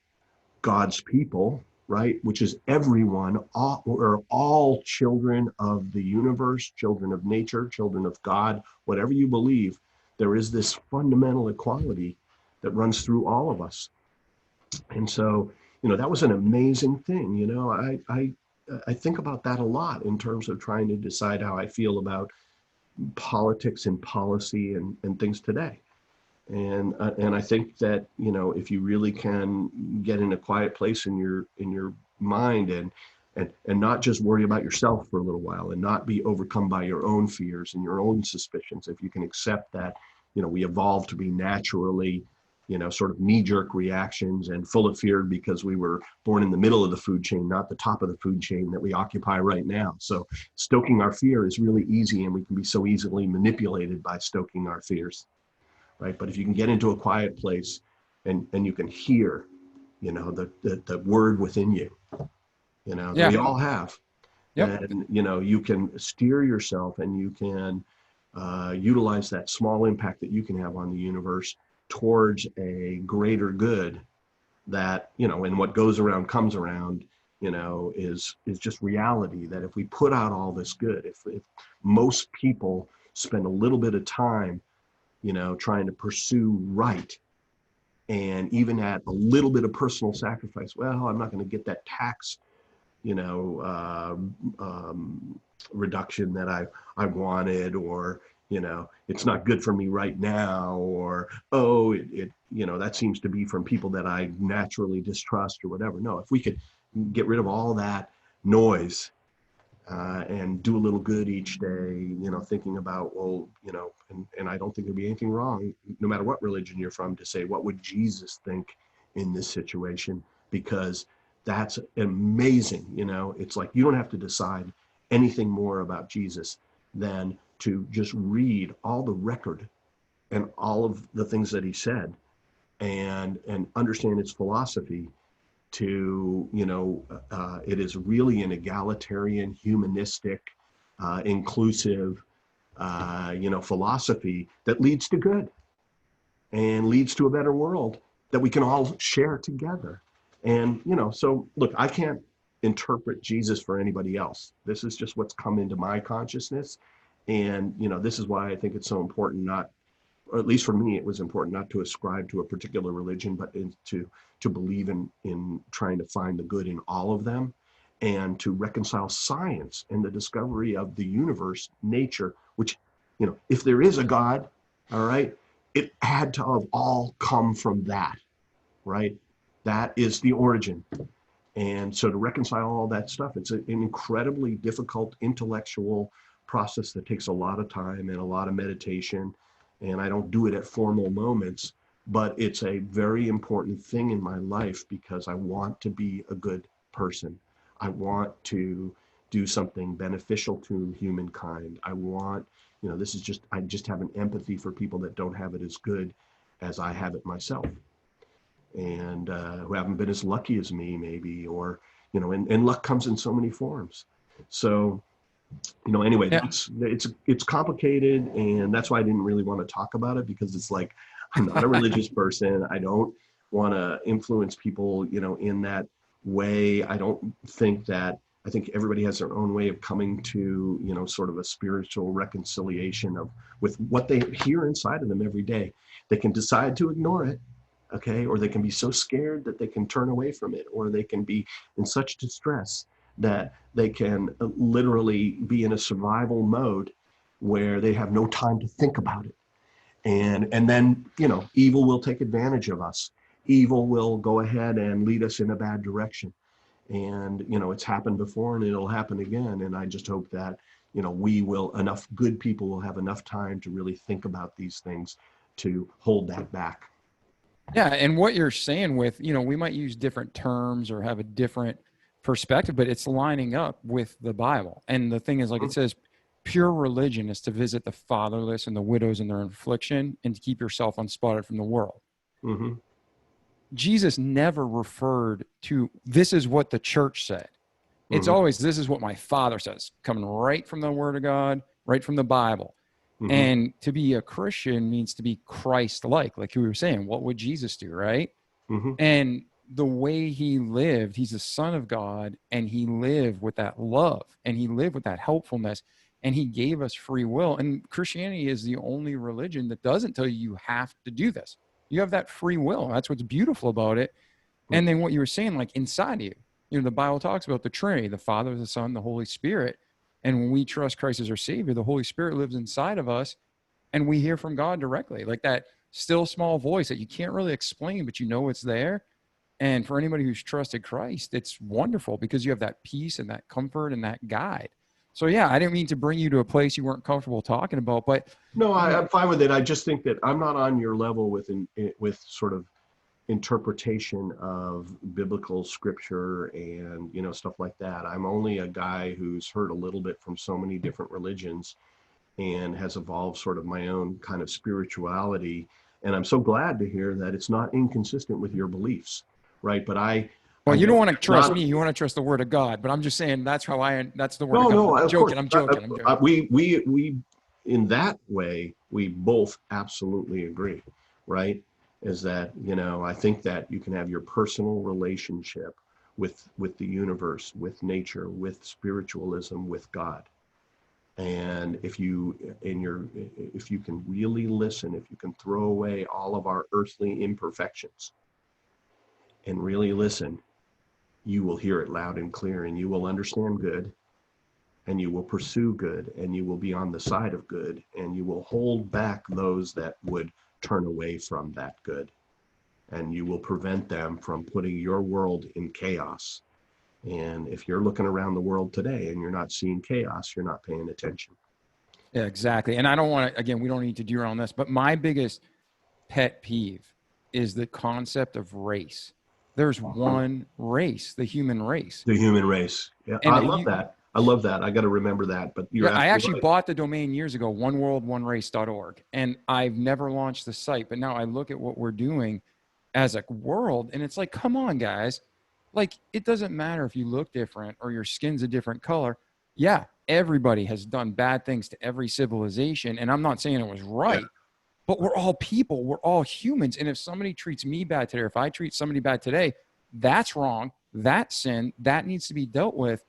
B: God's people, right? Which is everyone, all children of the universe, children of nature, children of God, whatever you believe, there is this fundamental equality that runs through all of us. And so, that was an amazing thing. I think about that a lot in terms of trying to decide how I feel about politics and policy and things today. And I think that, if you really can get in a quiet place in your mind and not just worry about yourself for a little while and not be overcome by your own fears and your own suspicions, if you can accept that, we evolved to be naturally, sort of knee-jerk reactions and full of fear because we were born in the middle of the food chain, not the top of the food chain that we occupy right now. So stoking our fear is really easy, and we can be so easily manipulated by stoking our fears. Right. But if you can get into a quiet place and you can hear, the word within you, that we all have. Yep. And, you can steer yourself and you can utilize that small impact that you can have on the universe towards a greater good that, and what goes around comes around, is just reality. That if we put out all this good, if most people spend a little bit of time trying to pursue right, and even at a little bit of personal sacrifice, well, I'm not going to get that tax, reduction that I wanted, or, it's not good for me right now, or, oh, it that seems to be from people that I naturally distrust or whatever. No, if we could get rid of all that noise, and do a little good each day, thinking about, well, and I don't think there'd be anything wrong, no matter what religion you're from, to say, what would Jesus think in this situation? Because that's amazing. It's like, you don't have to decide anything more about Jesus than to just read all the record and all of the things that he said and understand his philosophy. to, it is really an egalitarian, humanistic, inclusive, philosophy that leads to good and leads to a better world that we can all share together. And, so look, I can't interpret Jesus for anybody else. This is just what's come into my consciousness. And, this is why I think it's so important not, or at least for me, it was important not to ascribe to a particular religion, but to believe in trying to find the good in all of them, and to reconcile science and the discovery of the universe, nature, which, if there is a God, all right, it had to have all come from that, right? That is the origin. And so to reconcile all that stuff, it's an incredibly difficult intellectual process that takes a lot of time and a lot of meditation. And I don't do it at formal moments, but it's a very important thing in my life because I want to be a good person. I want to do something beneficial to humankind. I want, I just have an empathy for people that don't have it as good as I have it myself, and who haven't been as lucky as me, maybe, or, and luck comes in so many forms. So, anyway,
A: Yeah.
B: it's complicated, and that's why I didn't really want to talk about it, because it's like, I'm not a religious person. I don't want to influence people, in that way. I think everybody has their own way of coming to, sort of a spiritual reconciliation with what they hear inside of them every day. They can decide to ignore it, okay, or they can be so scared that they can turn away from it, or they can be in such distress that they can literally be in a survival mode where they have no time to think about it. And then, evil will take advantage of us. Evil will go ahead and lead us in a bad direction. And, it's happened before and it'll happen again. And I just hope that, enough good people will have enough time to really think about these things to hold that back.
A: Yeah. And what you're saying with, we might use different terms or have a different perspective, but it's lining up with the Bible. And the thing is, like it says, pure religion is to visit the fatherless and the widows in their affliction and to keep yourself unspotted from the world.
B: Mm-hmm.
A: Jesus never referred to, this is what the church said. It's always, this is what my Father says, coming right from the Word of God, right from the Bible.
B: Mm-hmm.
A: And to be a Christian means to be Christ-like, like we were saying. What would Jesus do, right?
B: Mm-hmm.
A: And the way he lived, he's the Son of God, and he lived with that love, and he lived with that helpfulness, and he gave us free will. And Christianity is the only religion that doesn't tell you you have to do this. You have that free will. That's what's beautiful about it. And then what you were saying, like inside of you, the Bible talks about the Trinity, the Father, the Son, the Holy Spirit. And when we trust Christ as our Savior, the Holy Spirit lives inside of us, and we hear from God directly, like that still small voice that you can't really explain, but it's there. And for anybody who's trusted Christ, it's wonderful because you have that peace and that comfort and that guide. So yeah, I didn't mean to bring you to a place you weren't comfortable talking about, but
B: no, I'm fine with it. I just think that I'm not on your level with sort of interpretation of biblical scripture and stuff like that. I'm only a guy who's heard a little bit from so many different religions and has evolved sort of my own kind of spirituality. And I'm so glad to hear that it's not inconsistent with your beliefs, right? But
A: well, you don't want to trust me. You want to trust the Word of God. But I'm just saying that's the Word of God.
B: No,
A: I'm joking. I'm joking.
B: We in that way, we both absolutely agree, right? Is that, I think that you can have your personal relationship with the universe, with nature, with spiritualism, with God. And if you can really listen, if you can throw away all of our earthly imperfections and really listen, you will hear it loud and clear, and you will understand good, and you will pursue good, and you will be on the side of good, and you will hold back those that would turn away from that good, and you will prevent them from putting your world in chaos. And if you're looking around the world today and you're not seeing chaos, you're not paying attention.
A: Yeah, exactly. And I don't want to, again, we don't need to derail on this, but my biggest pet peeve is the concept of race. There's one race, the human race.
B: The human race. Yeah,
A: and
B: I love that. I love that. I got to remember that. But
A: I actually bought the domain years ago, oneworldoneраce.org, and I've never launched the site. But now I look at what we're doing as a world, and it's like, come on, guys. like, it doesn't matter if you look different or your skin's a different color. Yeah, everybody has done bad things to every civilization. And I'm not saying it was right, but we're all people. We're all humans. And if somebody treats me bad today, or if I treat somebody bad today, that's wrong. That's sin. That needs to be dealt with.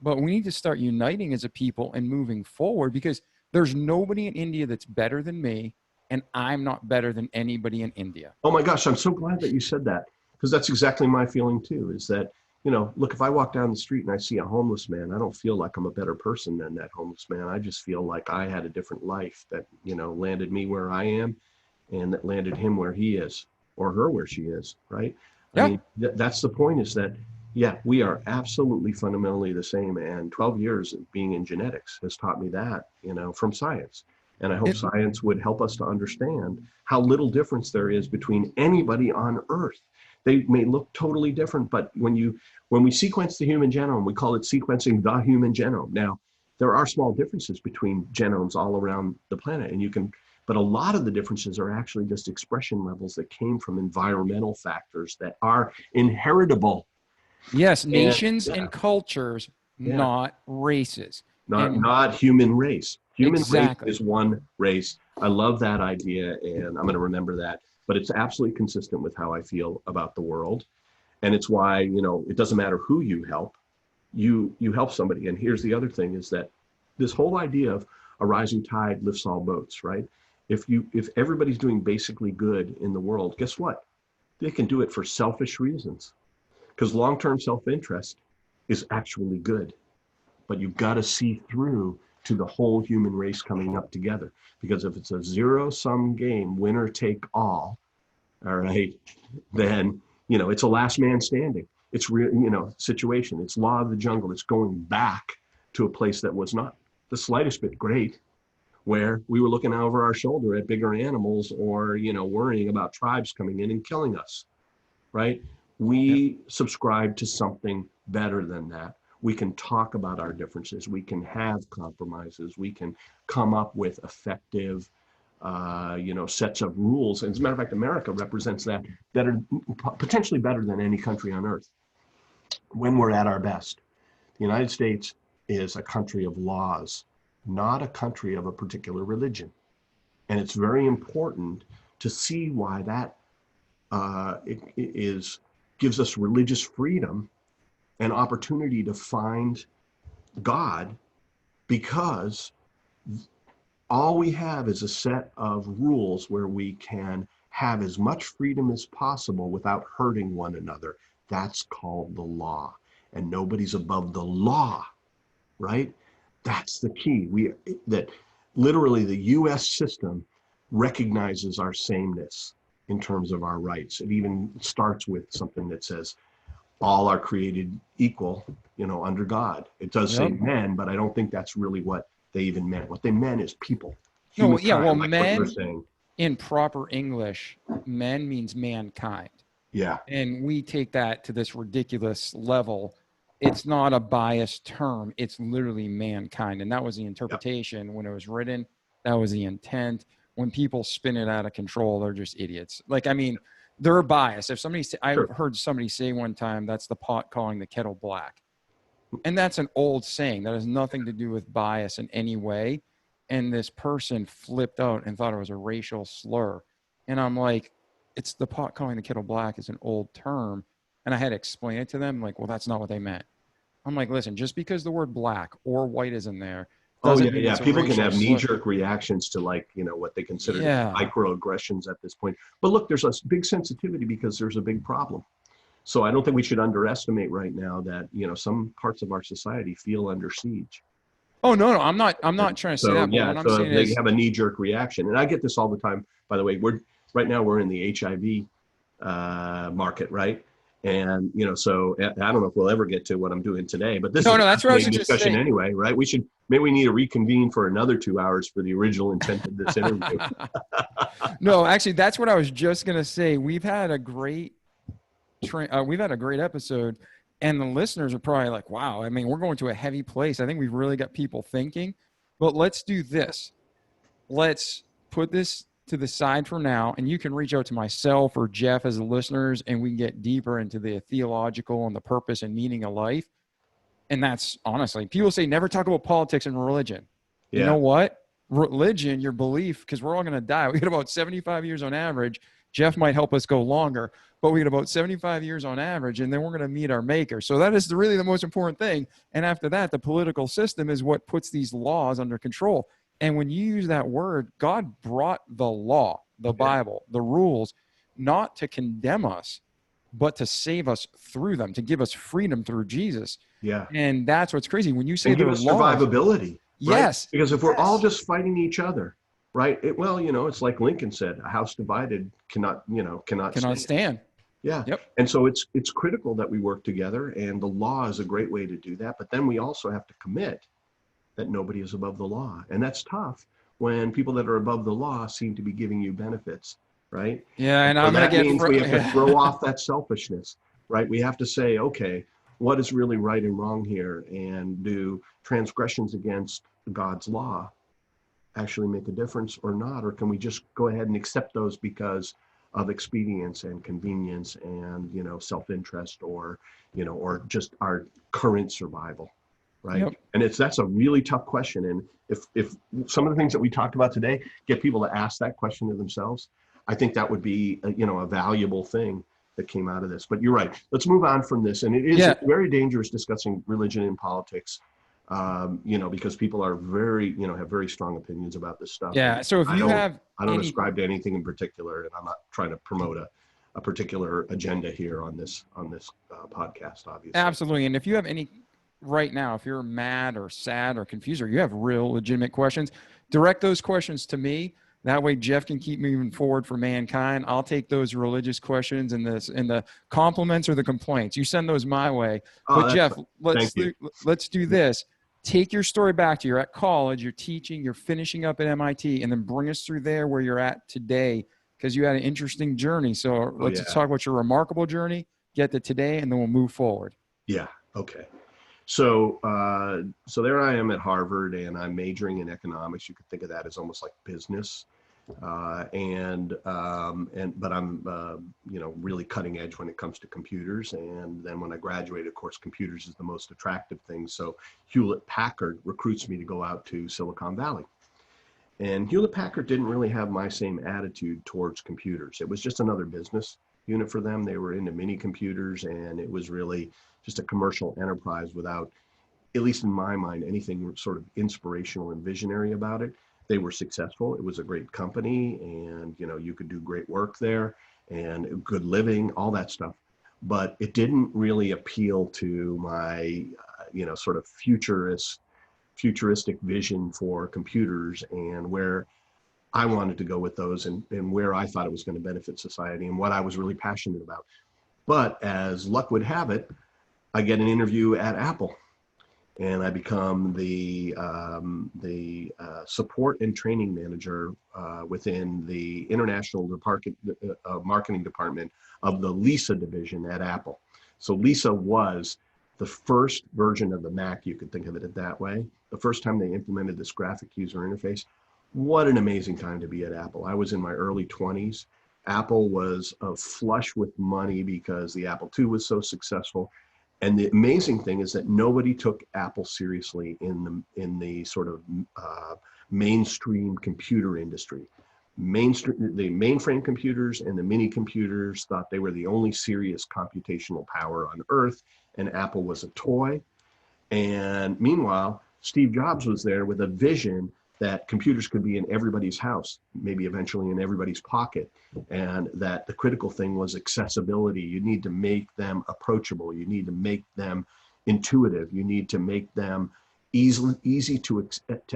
A: But we need to start uniting as a people and moving forward, because there's nobody in India that's better than me, and I'm not better than anybody in India.
B: Oh my gosh, I'm so glad that you said that, because that's exactly my feeling too, is that, look, if I walk down the street and I see a homeless man, I don't feel like I'm a better person than that homeless man. I just feel like I had a different life that, landed me where I am, and that landed him where he is, or her where she is, right? I
A: Yeah.
B: mean, that's the point, is that, yeah, we are absolutely fundamentally the same. And 12 years of being in genetics has taught me that, from science. And I hope science would help us to understand how little difference there is between anybody on Earth. They may look totally different, but when we sequence the human genome, we call it sequencing the human genome. Now, there are small differences between genomes all around the planet, but a lot of the differences are actually just expression levels that came from environmental factors that are inheritable.
A: Yes,
B: And
A: nations and cultures,
B: yeah,
A: not races.
B: not human race. Human race
A: Exactly.
B: is one race. I love that idea, and I'm going to remember that. But it's absolutely consistent with how I feel about the world, and it's why, it doesn't matter who you help. You help somebody. And here's the other thing: is that this whole idea of a rising tide lifts all boats, right? If everybody's doing basically good in the world, guess what? They can do it for selfish reasons, because long-term self-interest is actually good. But you've got to see through to the whole human race coming up together. Because if it's a zero-sum game, winner take all right, then, it's a last man standing. It's real, situation. It's law of the jungle. It's going back to a place that was not the slightest bit great, where we were looking over our shoulder at bigger animals, or, worrying about tribes coming in and killing us, right?
A: Yep.
B: We subscribe to something better than that. We can talk about our differences. We can have compromises. We can come up with effective, sets of rules. And as a matter of fact, America represents that are potentially better than any country on earth when we're at our best. The United States is a country of laws, not a country of a particular religion. And it's very important to see why that gives us religious freedom and opportunity to find God, because all we have is a set of rules where we can have as much freedom as possible without hurting one another. That's called the law, and nobody's above the law, right? That's the key. That literally the US system recognizes our sameness in terms of our rights. It even starts with something that says all are created equal, under God. It does say
A: Yep.
B: men, but I don't think that's really what they even meant. What they meant is people,
A: No, yeah, well,
B: humankind, like what you were
A: men
B: saying.
A: in proper English, men means mankind.
B: Yeah.
A: And we take that to this ridiculous level. It's not a biased term. It's literally mankind. And that was the
B: Yep.
A: interpretation when it was written. That was the intent. When people spin it out of control, they're just idiots. Like, I mean, they're biased. If somebody, I've
B: Sure.
A: heard somebody say one time, that's the pot calling the kettle black. And that's an old saying that has nothing to do with bias in any way. And this person flipped out and thought it was a racial slur. And I'm like, it's the pot calling the kettle black is an old term. And I had to explain it to them, like, well, that's not what they meant. I'm like, listen, just because the word black or white is in there
B: Oh yeah,
A: doesn't mean
B: yeah.
A: it's a
B: People can
A: racial
B: have
A: slur.
B: knee-jerk reactions to, like, what they consider to be
A: Yeah.
B: microaggressions at this point. But look, there's a big sensitivity because there's a big problem. So I don't think we should underestimate right now that, some parts of our society feel under siege.
A: Oh, no. I'm not trying to say
B: So
A: that. But
B: yeah,
A: what I'm
B: so
A: saying
B: they
A: is,
B: have a knee-jerk reaction, and I get this all the time. By the way, right now we're in the HIV market, right? And so I don't know if we'll ever get to what I'm doing today, but this is
A: no,
B: a
A: that's what I was
B: fascinating
A: going to
B: discussion
A: say.
B: anyway, right? Maybe we need to reconvene for another 2 hours for the original intent of this interview.
A: No, actually, that's what I was just going to say. We've had a great episode, and the listeners are probably like, wow, I mean, we're going to a heavy place. I think we've really got people thinking. But let's do this. Let's put this to the side for now, and you can reach out to myself or Jeff as the listeners, and we can get deeper into the theological and the purpose and meaning of life. And that's honestly, people say never talk about politics and religion. You know
B: Yeah.
A: what? Religion, your belief, because we're all going to die. We get about 75 years on average. Jeff might help us go longer, but we get about 75 years on average, and then we're going to meet our maker. So that is really the most important thing. And after that, the political system is what puts these laws under control. And when you use that word, God brought the law, the Bible, the rules, not to condemn us, but to save us through them, to give us freedom through Jesus.
B: Yeah.
A: And that's what's crazy. When you say
B: And give
A: they're
B: us
A: laws,
B: survivability, right?
A: yes,
B: Because if we're all
A: yes,
B: just fighting each other, right? Well, it's like Lincoln said, a house divided cannot
A: cannot stand.
B: Yeah.
A: Yep.
B: And so it's critical that we work together, and the law is a great way to do that. But then we also have to commit that nobody is above the law. And that's tough when people that are above the law seem to be giving you benefits, right?
A: Yeah, and
B: So
A: I'm going
B: that
A: to get
B: means we have to throw off that selfishness, right? We have to say, okay, what is really right and wrong here? And do transgressions against God's law actually make a difference or not? Or can we just go ahead and accept those because of expedience and convenience and, self-interest or just our current survival, right?
A: Yep.
B: And that's a really tough question. And if some of the things that we talked about today get people to ask that question to themselves, I think that would be a valuable thing that came out of this. But you're right. Let's move on from this. And it is very dangerous discussing religion and politics, because people are have very strong opinions about this stuff.
A: Yeah. So if you have
B: I don't ascribe to anything in particular, and I'm not trying to promote a particular agenda here on this podcast, obviously.
A: Absolutely. And if you have any right now, if you're mad or sad or confused, or you have real legitimate questions, direct those questions to me. That way Jeff can keep moving forward for mankind. I'll take those religious questions and the compliments or the complaints. You send those my way. But Jeff, let's do this. Take your story back to you're at college, you're teaching, you're finishing up at MIT, and then bring us through there where you're at today, because you had an interesting journey. So let's talk about your remarkable journey, get to today, and then we'll move forward.
B: Yeah. Okay. So there I am at Harvard, and I'm majoring in economics. You could think of that as almost like business, but I'm really cutting edge when it comes to computers. And then when I graduated, of course, computers is the most attractive thing. So Hewlett Packard recruits me to go out to Silicon Valley. And Hewlett Packard didn't really have my same attitude towards computers. It was just another business unit for them. They were into mini computers, and it was really just a commercial enterprise without, at least in my mind, anything sort of inspirational and visionary about it. They were successful. It was a great company, and you could do great work there and good living, all that stuff. But it didn't really appeal to my, sort of futuristic vision for computers and where I wanted to go with those and where I thought it was going to benefit society and what I was really passionate about. But as luck would have it, I get an interview at Apple, and I become the support and training manager within the international marketing department of the Lisa division at Apple. So Lisa was the first version of the Mac, you could think of it that way. The first time they implemented this graphic user interface. What an amazing time to be at Apple. I was in my early 20s. Apple was flush with money because the Apple II was so successful. And the amazing thing is that nobody took Apple seriously in the sort of mainstream computer industry. The mainframe computers and the mini computers thought they were the only serious computational power on earth, and Apple was a toy. And meanwhile, Steve Jobs was there with a vision that computers could be in everybody's house, maybe eventually in everybody's pocket, and that the critical thing was accessibility. You need to make them approachable. You need to make them intuitive. You need to make them easy to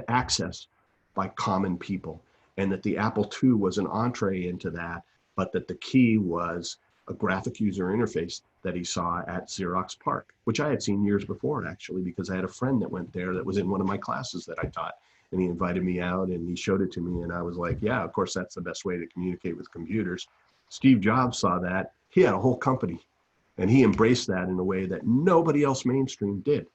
B: access by common people. And that the Apple II was an entree into that, but that the key was a graphic user interface that he saw at Xerox PARC, which I had seen years before, actually, because I had a friend that went there that was in one of my classes that I taught. And he invited me out and he showed it to me. And I was like, yeah, of course, that's the best way to communicate with computers. Steve Jobs saw that. He had a whole company and he embraced that in a way that nobody else mainstream did.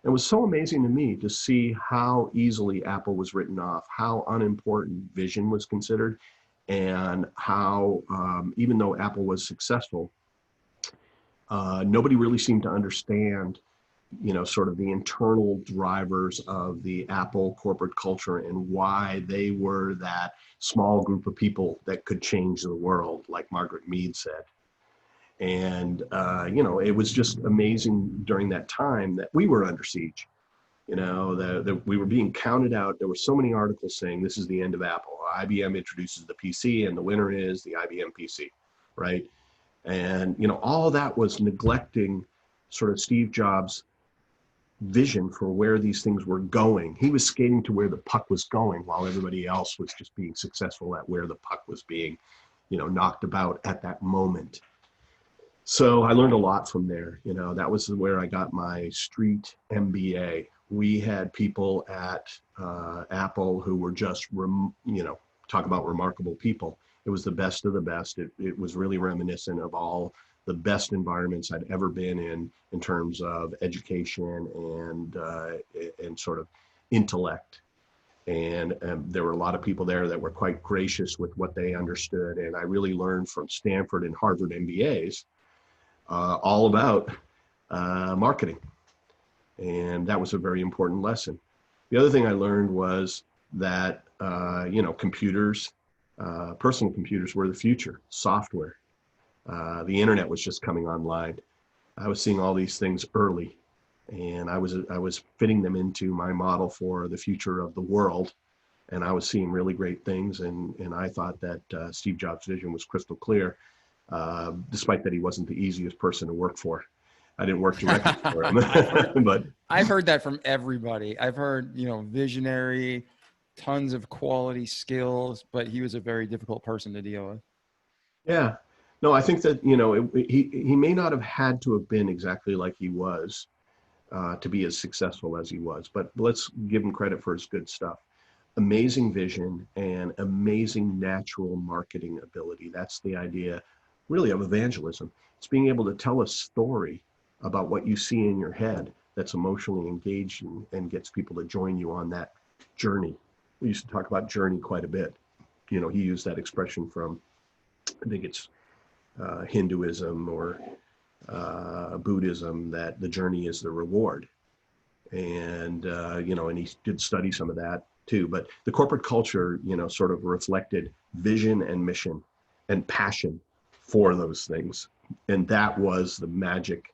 B: It was so amazing to me to see how easily Apple was written off, how unimportant vision was considered. and how even though Apple was successful, nobody really seemed to understand, sort of the internal drivers of the Apple corporate culture and why they were that small group of people that could change the world, like Margaret Mead said. And, it was just amazing during that time that we were under siege, that we were being counted out. There were so many articles saying this is the end of Apple. IBM introduces the PC and the winner is the IBM PC, right? And, all that was neglecting sort of Steve Jobs' vision for where these things were going. He was skating to where the puck was going while everybody else was just being successful at where the puck was being, knocked about at that moment. So I learned a lot from there. That was where I got my street MBA. We had people at Apple who were just, talk about remarkable people. It was the best of the best. It was really reminiscent of all the best environments I'd ever been in terms of education and sort of intellect. And there were a lot of people there that were quite gracious with what they understood. And I really learned from Stanford and Harvard MBAs all about marketing. And that was a very important lesson. The other thing I learned was that, computers, personal computers were the future, software. The internet was just coming online. I was seeing all these things early, and I was fitting them into my model for the future of the world. And I was seeing really great things. And I thought that Steve Jobs' vision was crystal clear, despite that he wasn't the easiest person to work for. I didn't work directly for him, but
A: I've heard that from everybody. I've heard, visionary, tons of quality skills, but he was a very difficult person to deal with.
B: yeah, no, I think that, he may not have had to have been exactly like he was to be as successful as he was, but let's give him credit for his good stuff. Amazing vision and amazing natural marketing ability. That's the idea really of evangelism. It's being able to tell a story about what you see in your head that's emotionally engaged and gets people to join you on that journey. We used to talk about journey quite a bit. He used that expression from, I think it's Hinduism or Buddhism, that the journey is the reward. And, and he did study some of that too. But the corporate culture, sort of reflected vision and mission and passion for those things. And that was the magic,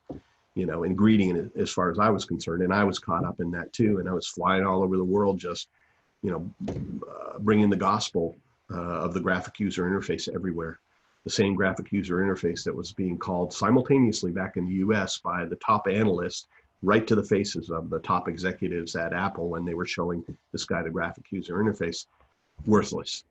B: ingredient as far as I was concerned. And I was caught up in that too. And I was flying all over the world, just, bringing the gospel of the graphic user interface everywhere. The same graphic user interface that was being called simultaneously back in the US by the top analysts right to the faces of the top executives at Apple when they were showing this guy the graphic user interface. Worthless.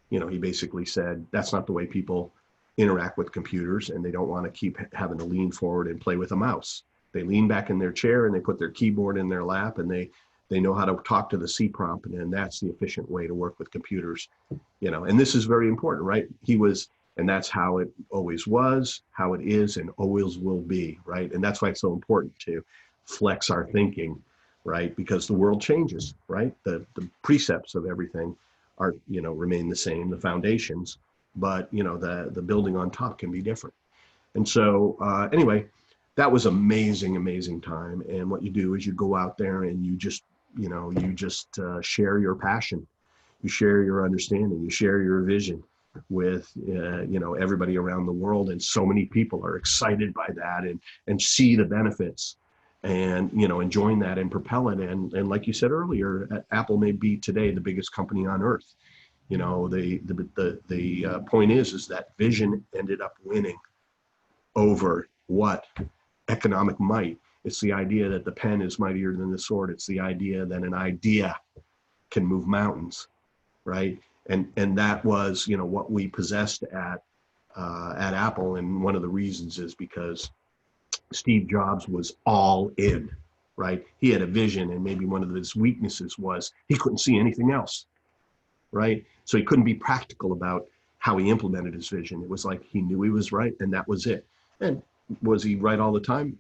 B: He basically said, that's not the way people interact with computers, and they don't want to keep having to lean forward and play with a mouse. They lean back in their chair and they put their keyboard in their lap, and they know how to talk to the C prompt, and that's the efficient way to work with computers. And this is very important, right? And that's how it always was, how it is, and always will be, right? And that's why it's so important to flex our thinking, right? Because the world changes, right? The precepts of everything are, remain the same, the foundations, but, the building on top can be different. And so anyway, that was amazing, amazing time. And what you do is you go out there and you just share your passion, you share your understanding, you share your vision with everybody around the world. And so many people are excited by that and see the benefits and enjoying that and propel it. And like you said earlier, Apple may be today the biggest company on earth. The point is that vision ended up winning over what? Economic might. It's the idea that the pen is mightier than the sword. It's the idea that an idea can move mountains, right? And that was, what we possessed at Apple. And one of the reasons is because Steve Jobs was all in, right? He had a vision, and maybe one of his weaknesses was he couldn't see anything else, right? So he couldn't be practical about how he implemented his vision. It was like he knew he was right, and that was it. And was he right all the time?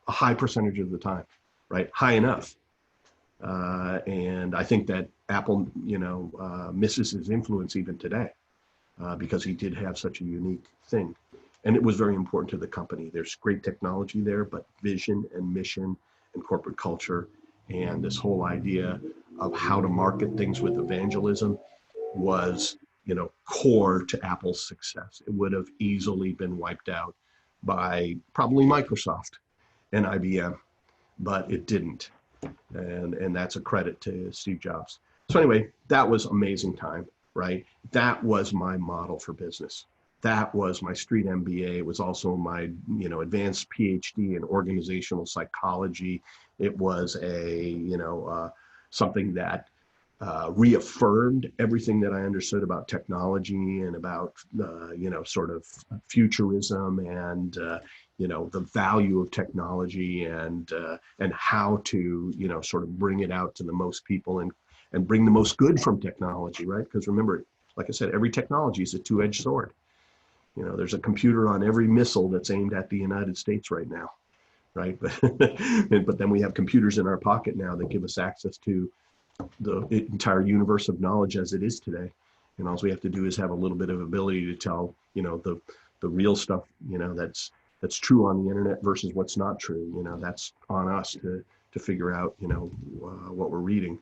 B: A high percentage of the time, right? High enough. And I think that Apple, misses his influence even today. because he did have such a unique thing. And it was very important to the company. There's great technology there, but vision and mission and corporate culture and this whole idea of how to market things with evangelism was, core to Apple's success. It would have easily been wiped out by probably Microsoft and IBM, but it didn't. And that's a credit to Steve Jobs. So anyway, that was amazing time, right? That was my model for business. That was my street MBA. It was also my, advanced PhD in organizational psychology. It was something that reaffirmed everything that I understood about technology and about, sort of futurism and, the value of technology and how to, sort of bring it out to the most people and bring the most good from technology, right? Because remember, like I said, every technology is a two-edged sword. There's a computer on every missile that's aimed at the United States right now, right? But then we have computers in our pocket now that give us access to the entire universe of knowledge as it is today. And all we have to do is have a little bit of ability to tell, the real stuff, that's true on the internet versus what's not true. That's on us to figure out, what we're reading.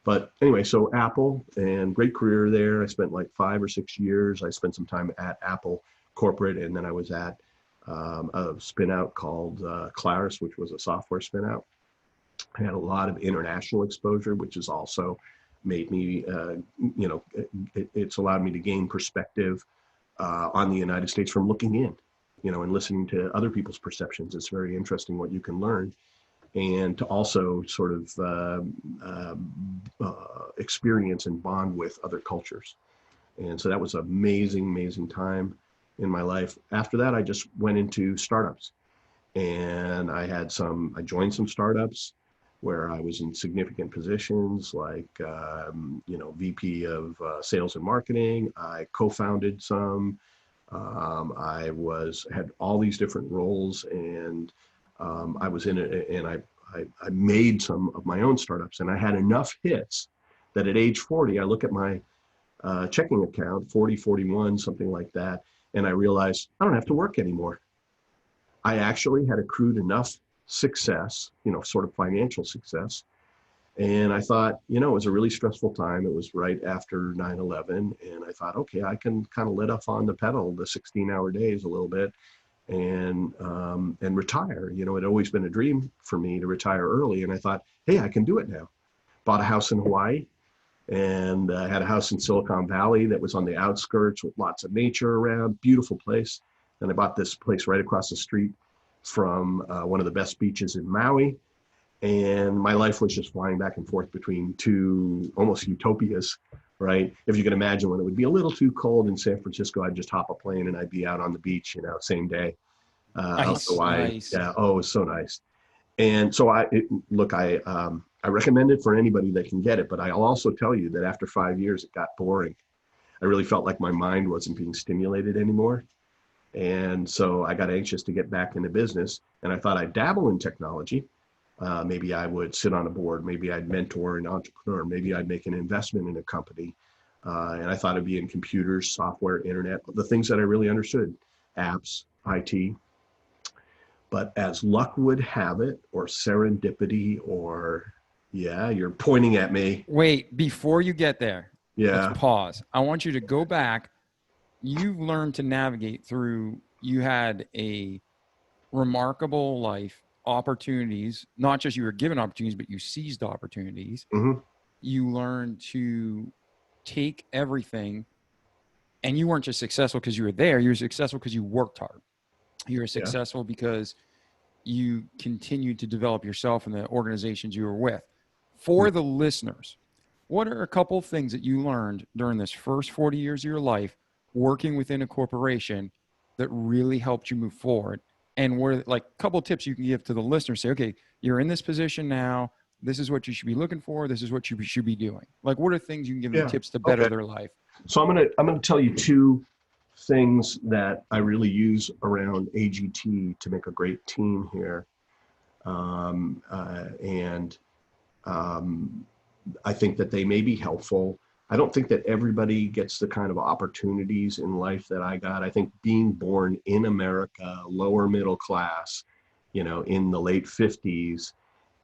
B: But anyway, so Apple, and great career there. I spent like 5 or 6 years. I spent some time at Apple corporate, and then I was at a spin out called Claris, which was a software spin out. I had a lot of international exposure, which has also made me, it's allowed me to gain perspective on the United States from looking in, and listening to other people's perceptions. It's very interesting what you can learn, and to also sort of experience and bond with other cultures. And so that was an amazing, amazing time in my life. After that, I just went into startups, and I joined some startups where I was in significant positions like, VP of sales and marketing. I co-founded some. I had all these different roles, and I was in it, and I made some of my own startups, and I had enough hits that at age 40, I look at my checking account, 40, 41, something like that, and I realized I don't have to work anymore. I actually had accrued enough success, sort of financial success. And I thought, it was a really stressful time. It was right after 9/11. And I thought, okay, I can kind of let off on the pedal, the 16-hour days a little bit, and retire. It had always been a dream for me to retire early. And I thought, hey, I can do it now. Bought a house in Hawaii, and had a house in Silicon Valley that was on the outskirts with lots of nature around, beautiful place. And I bought this place right across the street from one of the best beaches in Maui. And my life was just flying back and forth between two almost utopias, right? If you can imagine, when it would be a little too cold in San Francisco, I'd just hop a plane and I'd be out on the beach, same day.
A: Nice, nice.
B: Yeah, oh, it was so nice. And so I recommend it for anybody that can get it, but I'll also tell you that after 5 years, it got boring. I really felt like my mind wasn't being stimulated anymore. And so I got anxious to get back into business, and I thought I'd dabble in technology. Maybe I would sit on a board, maybe I'd mentor an entrepreneur, maybe I'd make an investment in a company. And I thought it'd be in computers, software, internet, the things that I really understood, apps, IT. But as luck would have it, or serendipity, or, yeah, you're pointing at me.
A: Wait, before you get there,
B: Yeah.
A: let's pause. I want you to go back. You've learned to navigate through, you had a remarkable life, opportunities, not just you were given opportunities, but you seized opportunities.
B: Mm-hmm.
A: You learned to take everything, and you weren't just successful because you were there. You were successful because you worked hard. You were successful because you continued to develop yourself and the organizations you were with. For the listeners, what are a couple of things that you learned during this first 40 years of your life working within a corporation that really helped you move forward? And what, like, a couple of tips you can give to the listeners? Say, okay, you're in this position now. This is what you should be looking for. This is what you should be doing. Like, what are things you can give them tips to better their life?
B: So I'm gonna tell you two things that I really use around AGT to make a great team here, and I think that they may be helpful. I don't think that everybody gets the kind of opportunities in life that I got. I think being born in America, lower middle class, in the late 50s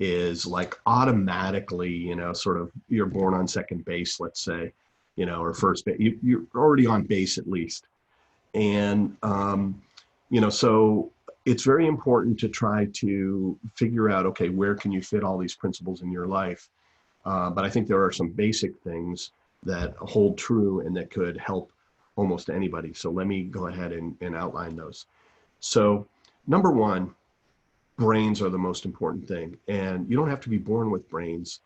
B: is like automatically, sort of you're born on second base, let's say, or first base. You're already on base at least. And, so it's very important to try to figure out, okay, where can you fit all these principles in your life? But I think there are some basic things that hold true and that could help almost anybody. So let me go ahead and outline those. So number one, brains are the most important thing. And you don't have to be born with brains,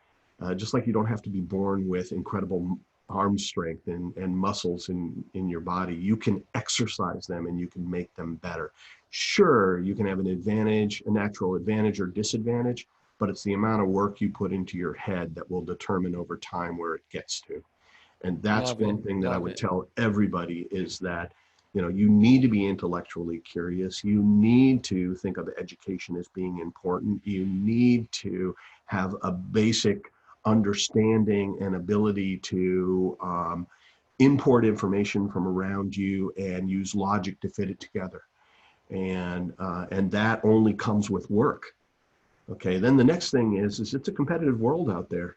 B: just like you don't have to be born with incredible arm strength and muscles in your body. You can exercise them and you can make them better. Sure, you can have an advantage, a natural advantage or disadvantage, but it's the amount of work you put into your head that will determine over time where it gets to. And that's one thing that I would tell everybody is that, you need to be intellectually curious. You need to think of education as being important. You need to have a basic understanding and ability to import information from around you and use logic to fit it together. And that only comes with work. Okay, then the next thing is it's a competitive world out there.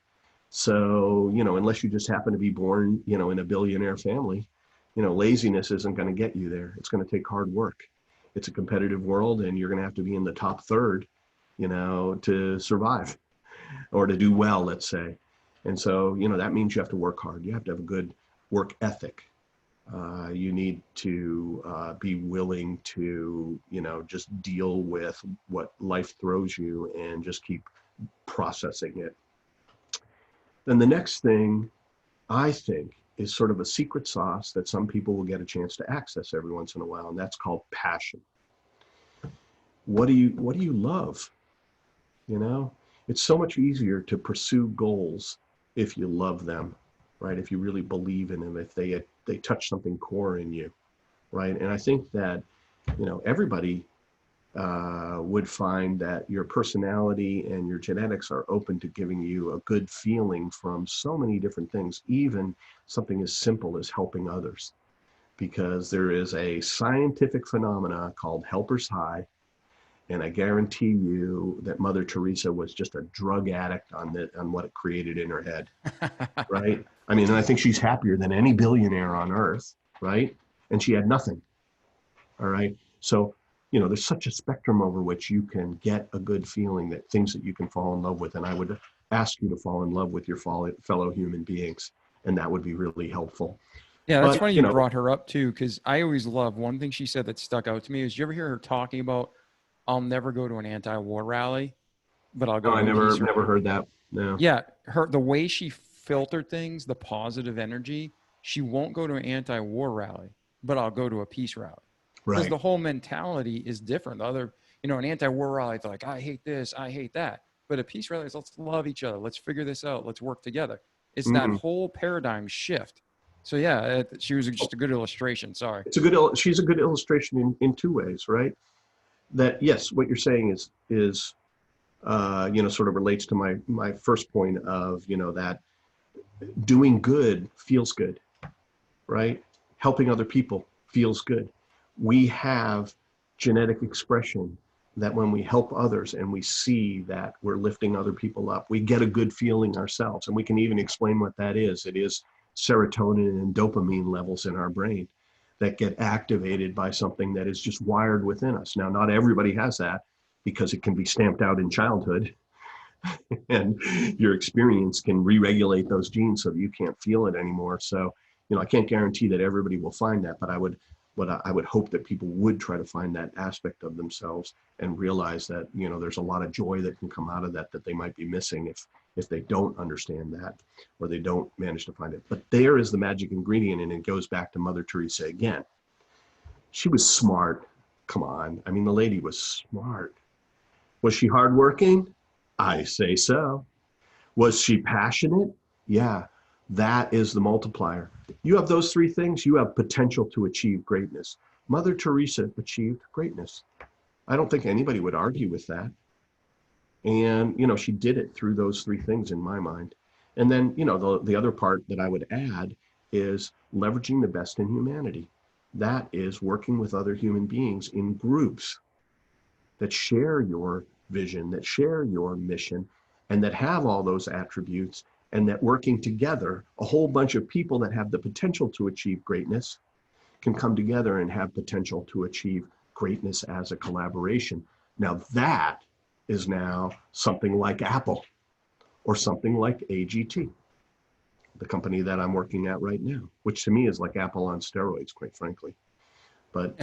B: So, unless you just happen to be born, in a billionaire family, laziness isn't going to get you there. It's going to take hard work. It's a competitive world and you're going to have to be in the top third, to survive or to do well, let's say. And so, that means you have to work hard. You have to have a good work ethic. You need to be willing to, just deal with what life throws you and just keep processing it. Then the next thing, I think, is sort of a secret sauce that some people will get a chance to access every once in a while, and that's called passion. What do you love? It's so much easier to pursue goals if you love them, right? If you really believe in them, if they touch something core in you, right? And I think that, everybody would find that your personality and your genetics are open to giving you a good feeling from so many different things, even something as simple as helping others. Because there is a scientific phenomena called helper's high. And I guarantee you that Mother Teresa was just a drug addict on what it created in her head, right? I mean, and I think she's happier than any billionaire on earth, right? And she had nothing, all right? So, there's such a spectrum over which you can get a good feeling, that things that you can fall in love with. And I would ask you to fall in love with your fellow human beings, and that would be really helpful.
A: Yeah, that's funny you brought her up too, because I always love one thing she said that stuck out to me is, you ever hear her talking about, I'll never go to an anti-war rally, but I'll go to a peace rally.
B: Never heard that. No.
A: Yeah, the way she filtered things, the positive energy, she won't go to an anti-war rally, but I'll go to a peace rally. Because the whole mentality is different. The other, an anti-war rally, it's like, I hate this, I hate that. But a peace rally is, let's love each other. Let's figure this out. Let's work together. It's that whole paradigm shift. So yeah, she was just a good illustration. Sorry.
B: She's a good illustration in two ways, right? That yes, what you're saying is sort of relates to my first point of, that doing good feels good, right? Helping other people feels good. We have genetic expression that when we help others and we see that we're lifting other people up, we get a good feeling ourselves. And we can even explain what that is. It is serotonin and dopamine levels in our brain that get activated by something that is just wired within us. Now, not everybody has that because it can be stamped out in childhood and your experience can re-regulate those genes so that you can't feel it anymore. So, I can't guarantee that everybody will find that, but I would hope that people would try to find that aspect of themselves and realize that, there's a lot of joy that can come out of that they might be missing if they don't understand that or they don't manage to find it. But there is the magic ingredient, and it goes back to Mother Teresa again. She was smart. Come on. I mean, the lady was smart. Was she hardworking? I say so. Was she passionate? Yeah, that is the multiplier. You have those three things, you have potential to achieve greatness. Mother Teresa achieved greatness. I don't think anybody would argue with that. And, she did it through those three things in my mind. And then, the other part that I would add is leveraging the best in humanity. That is working with other human beings in groups that share your vision, that share your mission, and that have all those attributes, and that working together, a whole bunch of people that have the potential to achieve greatness can come together and have potential to achieve greatness as a collaboration. Now that is now something like Apple or something like AGT, the company that I'm working at right now, which to me is like Apple on steroids, quite frankly. But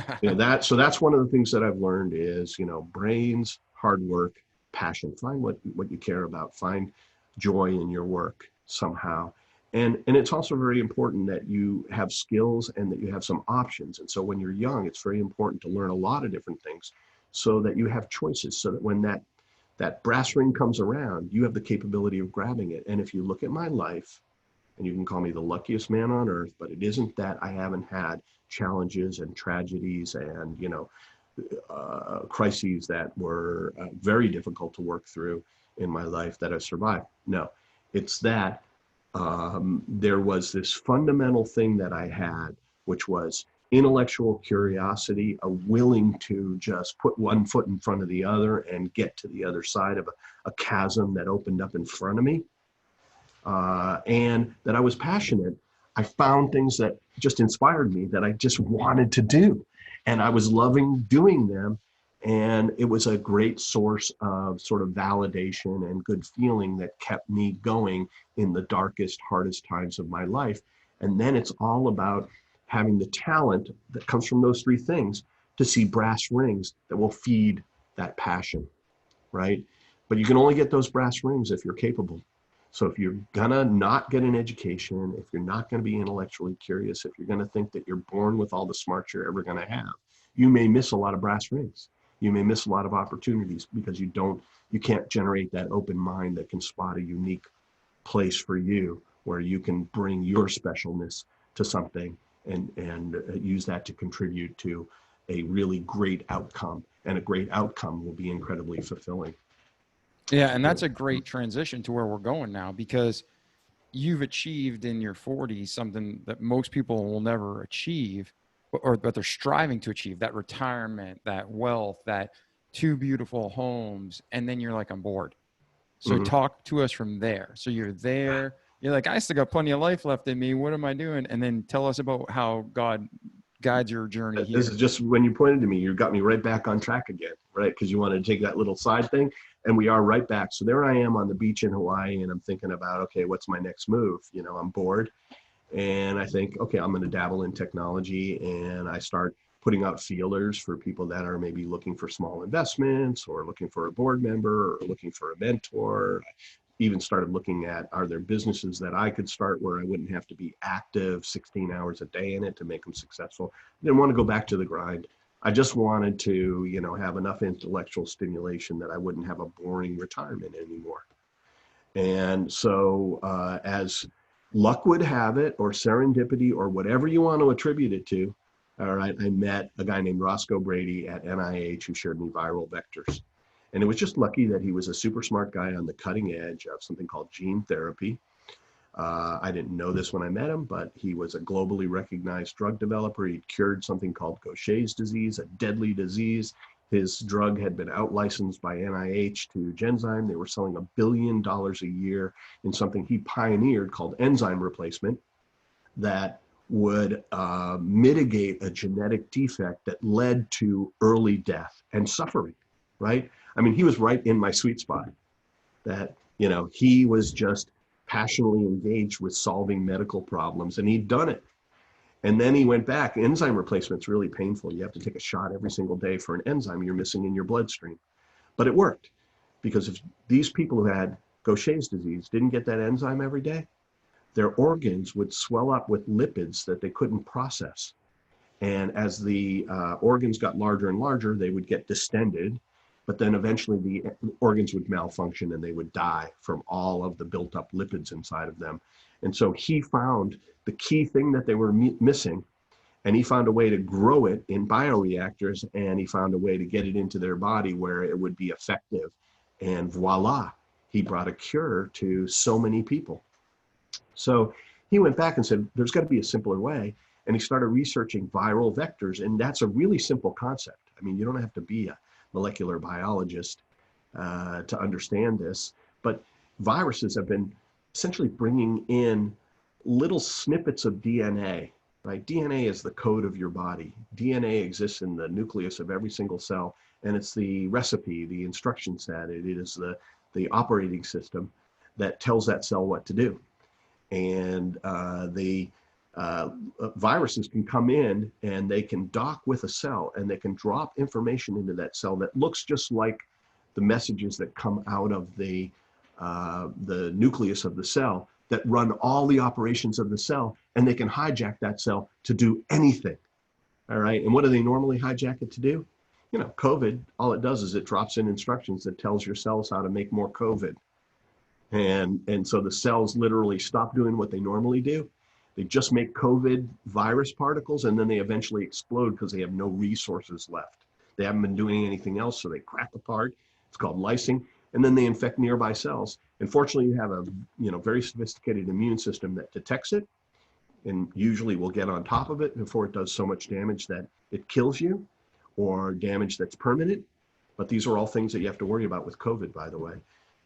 B: so that's one of the things that I've learned is, brains, hard work, passion. Find what you care about. Find joy in your work somehow. And it's also very important that you have skills and that you have some options. And so when you're young, it's very important to learn a lot of different things so that you have choices, so that when that brass ring comes around, you have the capability of grabbing it. And if you look at my life, and you can call me the luckiest man on earth, but it isn't that I haven't had challenges and tragedies and, crises that were very difficult to work through in my life that I've survived. No, it's that there was this fundamental thing that I had, which was intellectual curiosity, a willing to just put one foot in front of the other and get to the other side of a chasm that opened up in front of me. And that I was passionate. I found things that just inspired me that I just wanted to do. And I was loving doing them. And it was a great source of sort of validation and good feeling that kept me going in the darkest, hardest times of my life. And then it's all about having the talent that comes from those three things to see brass rings that will feed that passion, right? But you can only get those brass rings if you're capable. So if you're gonna not get an education, if you're not gonna be intellectually curious, if you're gonna think that you're born with all the smarts you're ever gonna have, you may miss a lot of brass rings. You may miss a lot of opportunities because you can't generate that open mind that can spot a unique place for you where you can bring your specialness to something and use that to contribute to a really great outcome. And a great outcome will be incredibly fulfilling.
A: Yeah, and that's a great transition to where we're going now, because you've achieved in your 40s something that most people will never achieve, but they're striving to achieve, that retirement, that wealth, that two beautiful homes, and then you're like, I'm bored. So talk to us from there. So you're there, you're like, I still got plenty of life left in me. What am I doing? And then tell us about how God guides your journey here.
B: This is just when you pointed to me, you got me right back on track again, right? Because you wanted to take that little side thing, and we are right back. So there I am on the beach in Hawaii, and I'm thinking about, okay, what's my next move? I'm bored, and I think, okay, I'm going to dabble in technology, and I start putting out feelers for people that are maybe looking for small investments or looking for a board member or looking for a mentor. Even started looking at, are there businesses that I could start where I wouldn't have to be active 16 hours a day in it to make them successful? I didn't want to go back to the grind. I just wanted to, have enough intellectual stimulation that I wouldn't have a boring retirement anymore. And so as luck would have it, or serendipity, or whatever you want to attribute it to, all right, I met a guy named Roscoe Brady at NIH who shared me viral vectors. And it was just lucky that he was a super smart guy on the cutting edge of something called gene therapy. I didn't know this when I met him, but he was a globally recognized drug developer. He'd cured something called Gaucher's disease, a deadly disease. His drug had been out-licensed by NIH to Genzyme. They were selling $1 billion a year in something he pioneered called enzyme replacement that would mitigate a genetic defect that led to early death and suffering, right? I mean, he was right in my sweet spot that, he was just passionately engaged with solving medical problems, and he'd done it. And then he went back. Enzyme replacement's really painful. You have to take a shot every single day for an enzyme you're missing in your bloodstream. But it worked, because if these people who had Gaucher's disease didn't get that enzyme every day, their organs would swell up with lipids that they couldn't process. And as the organs got larger and larger, they would get distended, but then eventually the organs would malfunction and they would die from all of the built up lipids inside of them. And so he found the key thing that they were missing, and he found a way to grow it in bioreactors, and he found a way to get it into their body where it would be effective. And voila, he brought a cure to so many people. So he went back and said, there's got to be a simpler way. And he started researching viral vectors. And that's a really simple concept. I mean, you don't have to be a molecular biologist to understand this, but viruses have been essentially bringing in little snippets of DNA, right? DNA is the code of your body. DNA exists in the nucleus of every single cell, and it's the recipe, the instruction set. It is the operating system that tells that cell what to do. And the viruses can come in and they can dock with a cell and they can drop information into that cell that looks just like the messages that come out of the nucleus of the cell that run all the operations of the cell, and they can hijack that cell to do anything. All right. And what do they normally hijack it to do? You know, COVID, all it does is it drops in instructions that tells your cells how to make more COVID. And so the cells literally stop doing what they normally do. They just make COVID virus particles, and then they eventually explode because they have no resources left. They haven't been doing anything else, so they crack apart. It's called lysing, and then they infect nearby cells. And fortunately, you have a very sophisticated immune system that detects it, and usually will get on top of it before it does so much damage that it kills you, or damage that's permanent. But these are all things that you have to worry about with COVID, by the way,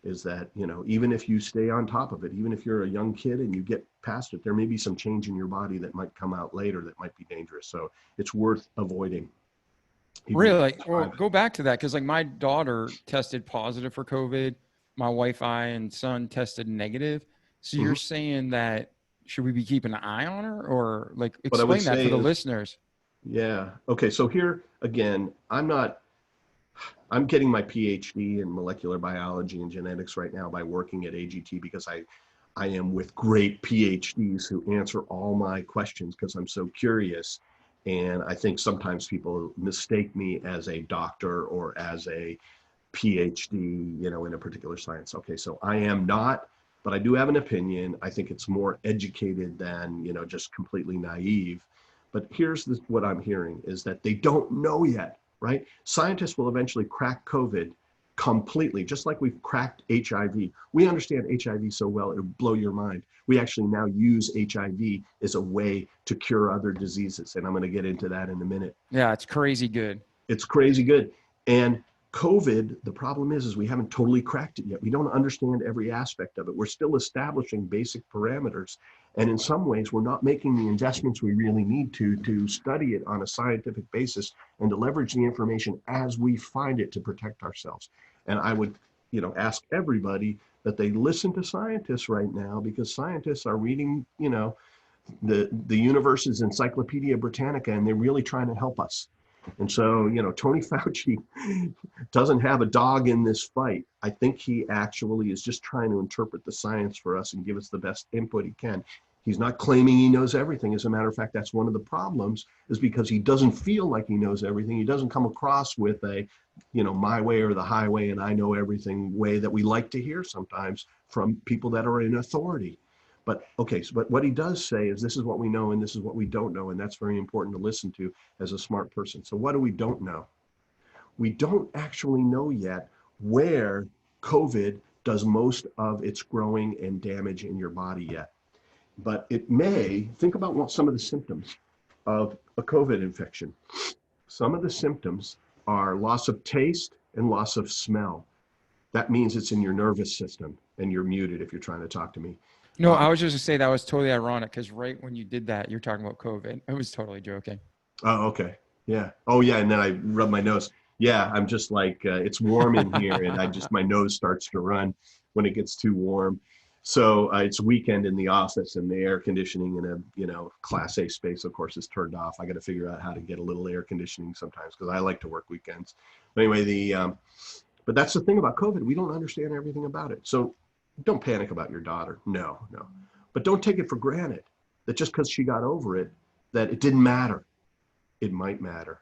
B: is that, even if you stay on top of it, even if you're a young kid and you get past it, there may be some change in your body that might come out later that might be dangerous. So it's worth avoiding.
A: Really? Well, go back to that, because like my daughter tested positive for COVID. My wife, I, and son tested negative. So you're saying that, should we be keeping an eye on her, or like explain that to the listeners?
B: Yeah. Okay. So here again, I'm getting my PhD in molecular biology and genetics right now by working at AGT, because I am with great PhDs who answer all my questions because I'm so curious. And I think sometimes people mistake me as a doctor or as a PhD, in a particular science. Okay, so I am not, but I do have an opinion. I think it's more educated than, just completely naive. But here's what I'm hearing is that they don't know yet, right? Scientists will eventually crack COVID completely, just like we've cracked HIV. We understand HIV so well, it'll blow your mind. We actually now use HIV as a way to cure other diseases. And I'm going to get into that in a minute.
A: Yeah, it's crazy good.
B: It's crazy good. And COVID, the problem is we haven't totally cracked it yet. We don't understand every aspect of it. We're still establishing basic parameters. And in some ways, we're not making the investments we really need to study it on a scientific basis and to leverage the information as we find it to protect ourselves. And I would, ask everybody that they listen to scientists right now, because scientists are reading, the universe's Encyclopedia Britannica, and they're really trying to help us. And so, Tony Fauci doesn't have a dog in this fight. I think he actually is just trying to interpret the science for us and give us the best input he can. He's not claiming he knows everything. As a matter of fact, that's one of the problems, is because he doesn't feel like he knows everything. He doesn't come across with a, my way or the highway and I know everything way that we like to hear sometimes from people that are in authority. But okay, but what he does say is this is what we know and this is what we don't know. And that's very important to listen to as a smart person. So what do we don't know? We don't actually know yet where COVID does most of its growing and damage in your body yet. But it may, think about what some of the symptoms of a COVID infection. Some of the symptoms are loss of taste and loss of smell. That means it's in your nervous system, and you're muted if you're trying to talk to me.
A: No, I was just going to say that was totally ironic, because right when you did that, you're talking about COVID. I was totally joking.
B: Oh, okay. Yeah. Oh, yeah. And then I rub my nose. Yeah. I'm just like, it's warm in here, and my nose starts to run when it gets too warm. So it's weekend in the office, and the air conditioning in a Class A space, of course, is turned off. I got to figure out how to get a little air conditioning sometimes, because I like to work weekends. But anyway, but that's the thing about COVID. We don't understand everything about it. So don't panic about your daughter. No. But don't take it for granted that just because she got over it, that it didn't matter. It might matter.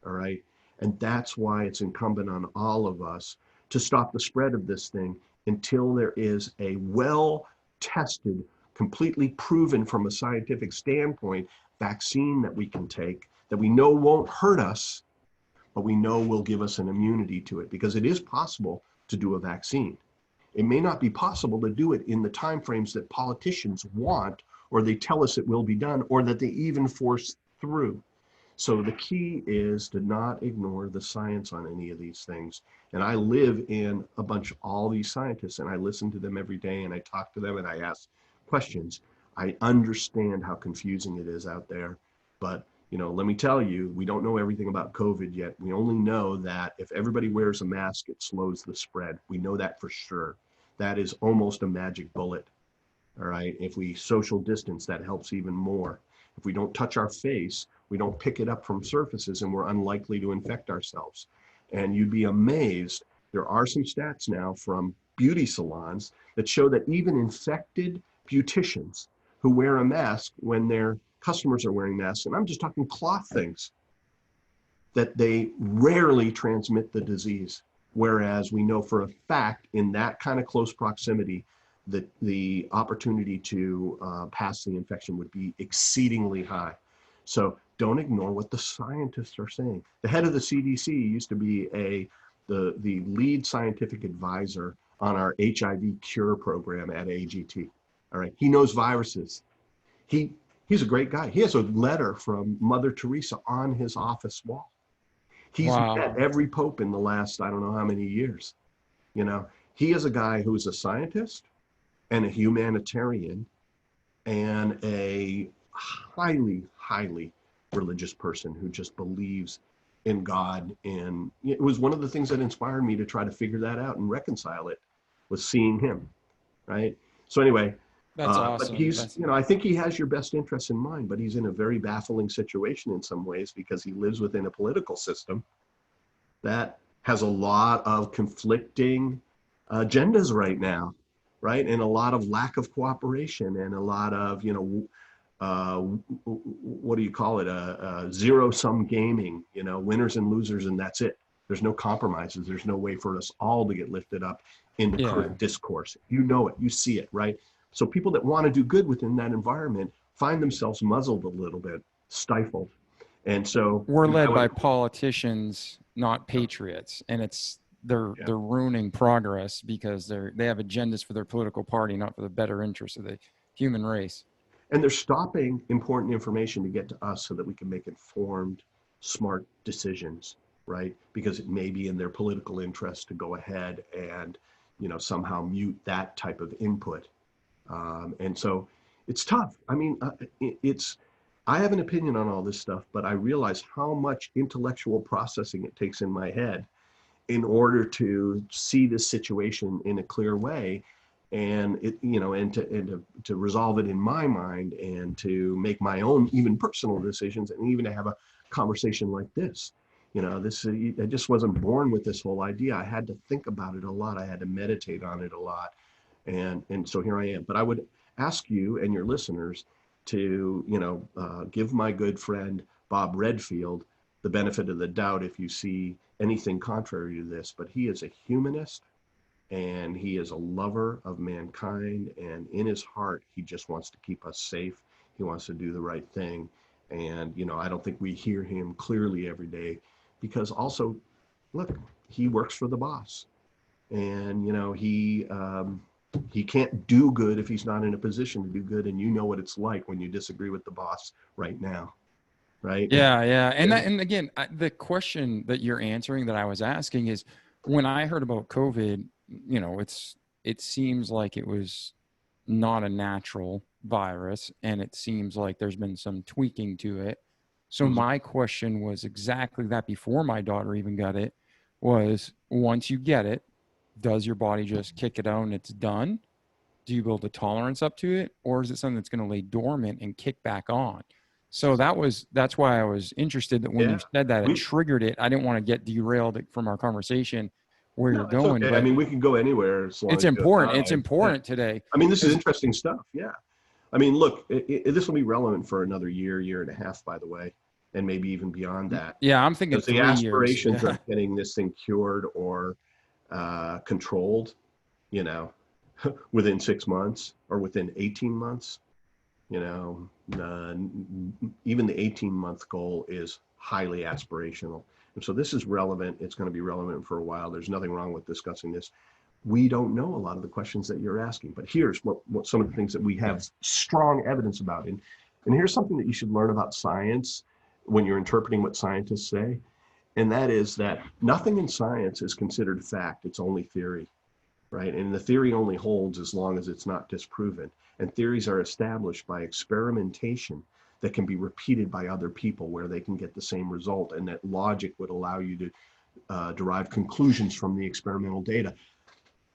B: All right. And that's why it's incumbent on all of us to stop the spread of this thing until there is a well-tested, completely proven from a scientific standpoint vaccine that we can take, that we know won't hurt us, but we know will give us an immunity to it, because it is possible to do a vaccine. It may not be possible to do it in the timeframes that politicians want, or they tell us it will be done, or that they even force through. So the key is to not ignore the science on any of these things. And I live in a bunch of all these scientists, and I listen to them every day, and I talk to them, and I ask questions. I understand how confusing it is out there, but let me tell you, we don't know everything about COVID yet. We only know that if everybody wears a mask, it slows the spread. We know that for sure. That is almost a magic bullet. All right. If we social distance, that helps even more. If we don't touch our face, we don't pick it up from surfaces, and we're unlikely to infect ourselves. And you'd be amazed. There are some stats now from beauty salons that show that even infected beauticians who wear a mask when their customers are wearing masks, and I'm just talking cloth things, that they rarely transmit the disease. Whereas we know for a fact in that kind of close proximity that the opportunity to pass the infection would be exceedingly high. So don't ignore what the scientists are saying. The head of the CDC used to be the lead scientific advisor on our HIV cure program at AGT. All right, he knows viruses. He's a great guy. He has a letter from Mother Teresa on his office wall. He's met every pope in the last, I don't know how many years. He is a guy who is a scientist and a humanitarian and a highly, highly religious person who just believes in God. And it was one of the things that inspired me to try to figure that out and reconcile it, was seeing him, right? So anyway,
A: That's awesome.
B: But he's, I think he has your best interests in mind, but he's in a very baffling situation in some ways because he lives within a political system that has a lot of conflicting agendas right now, right? And a lot of lack of cooperation and a lot of, what do you call it? Zero-sum gaming, winners and losers, and that's it. There's no compromises. There's no way for us all to get lifted up in the current discourse. You know it, you see it, right? So people that want to do good within that environment find themselves muzzled a little bit, stifled. And so
A: we're led by politicians, not patriots, and they're ruining progress because they have agendas for their political party, not for the better interests of the human race.
B: And they're stopping important information to get to us so that we can make informed, smart decisions, right? Because it may be in their political interest to go ahead and somehow mute that type of input. And so it's tough. I mean, I have an opinion on all this stuff, but I realize how much intellectual processing it takes in my head in order to see this situation in a clear way, and to resolve it in my mind, and to make my own even personal decisions, and even to have a conversation like this. I just wasn't born with this whole idea. I had to think about it a lot. I had to meditate on it a lot. And so here I am. But I would ask you and your listeners to, give my good friend Bob Redfield the benefit of the doubt if you see anything contrary to this. But he is a humanist, and he is a lover of mankind. And in his heart, he just wants to keep us safe. He wants to do the right thing. And, I don't think we hear him clearly every day, because also, look, he works for the boss. And, he can't do good if he's not in a position to do good. And you know what it's like when you disagree with the boss right now, right?
A: Yeah. And again, the question that you're answering that I was asking is, when I heard about COVID, it seems like it was not a natural virus, and it seems like there's been some tweaking to it. So my question was exactly that before my daughter even got it, was once you get it, does your body just kick it out and it's done? Do you build a tolerance up to it? Or is it something that's going to lay dormant and kick back on? So that's why I was interested, that when you said that, it triggered it. I didn't want to get derailed from our conversation where you're going.
B: Okay.
A: But
B: I mean, we can go anywhere.
A: It's important. It's important today.
B: I mean, this is interesting stuff. Yeah. I mean, look, this will be relevant for another year and a half, by the way, and maybe even beyond that.
A: Yeah, I'm thinking 3 years.
B: The aspirations of getting this thing cured or controlled, within 6 months or within 18 months, even the 18-month goal is highly aspirational. And so this is relevant. It's going to be relevant for a while. There's nothing wrong with discussing this. we don't know a lot of the questions that you're asking. But here's what some of the things that we have strong evidence about. And here's something that you should learn about science when you're interpreting what scientists say. And that is that nothing in science is considered fact. It's only theory, right? And the theory only holds as long as it's not disproven. And theories are established by experimentation that can be repeated by other people where they can get the same result. And that logic would allow you to derive conclusions from the experimental data.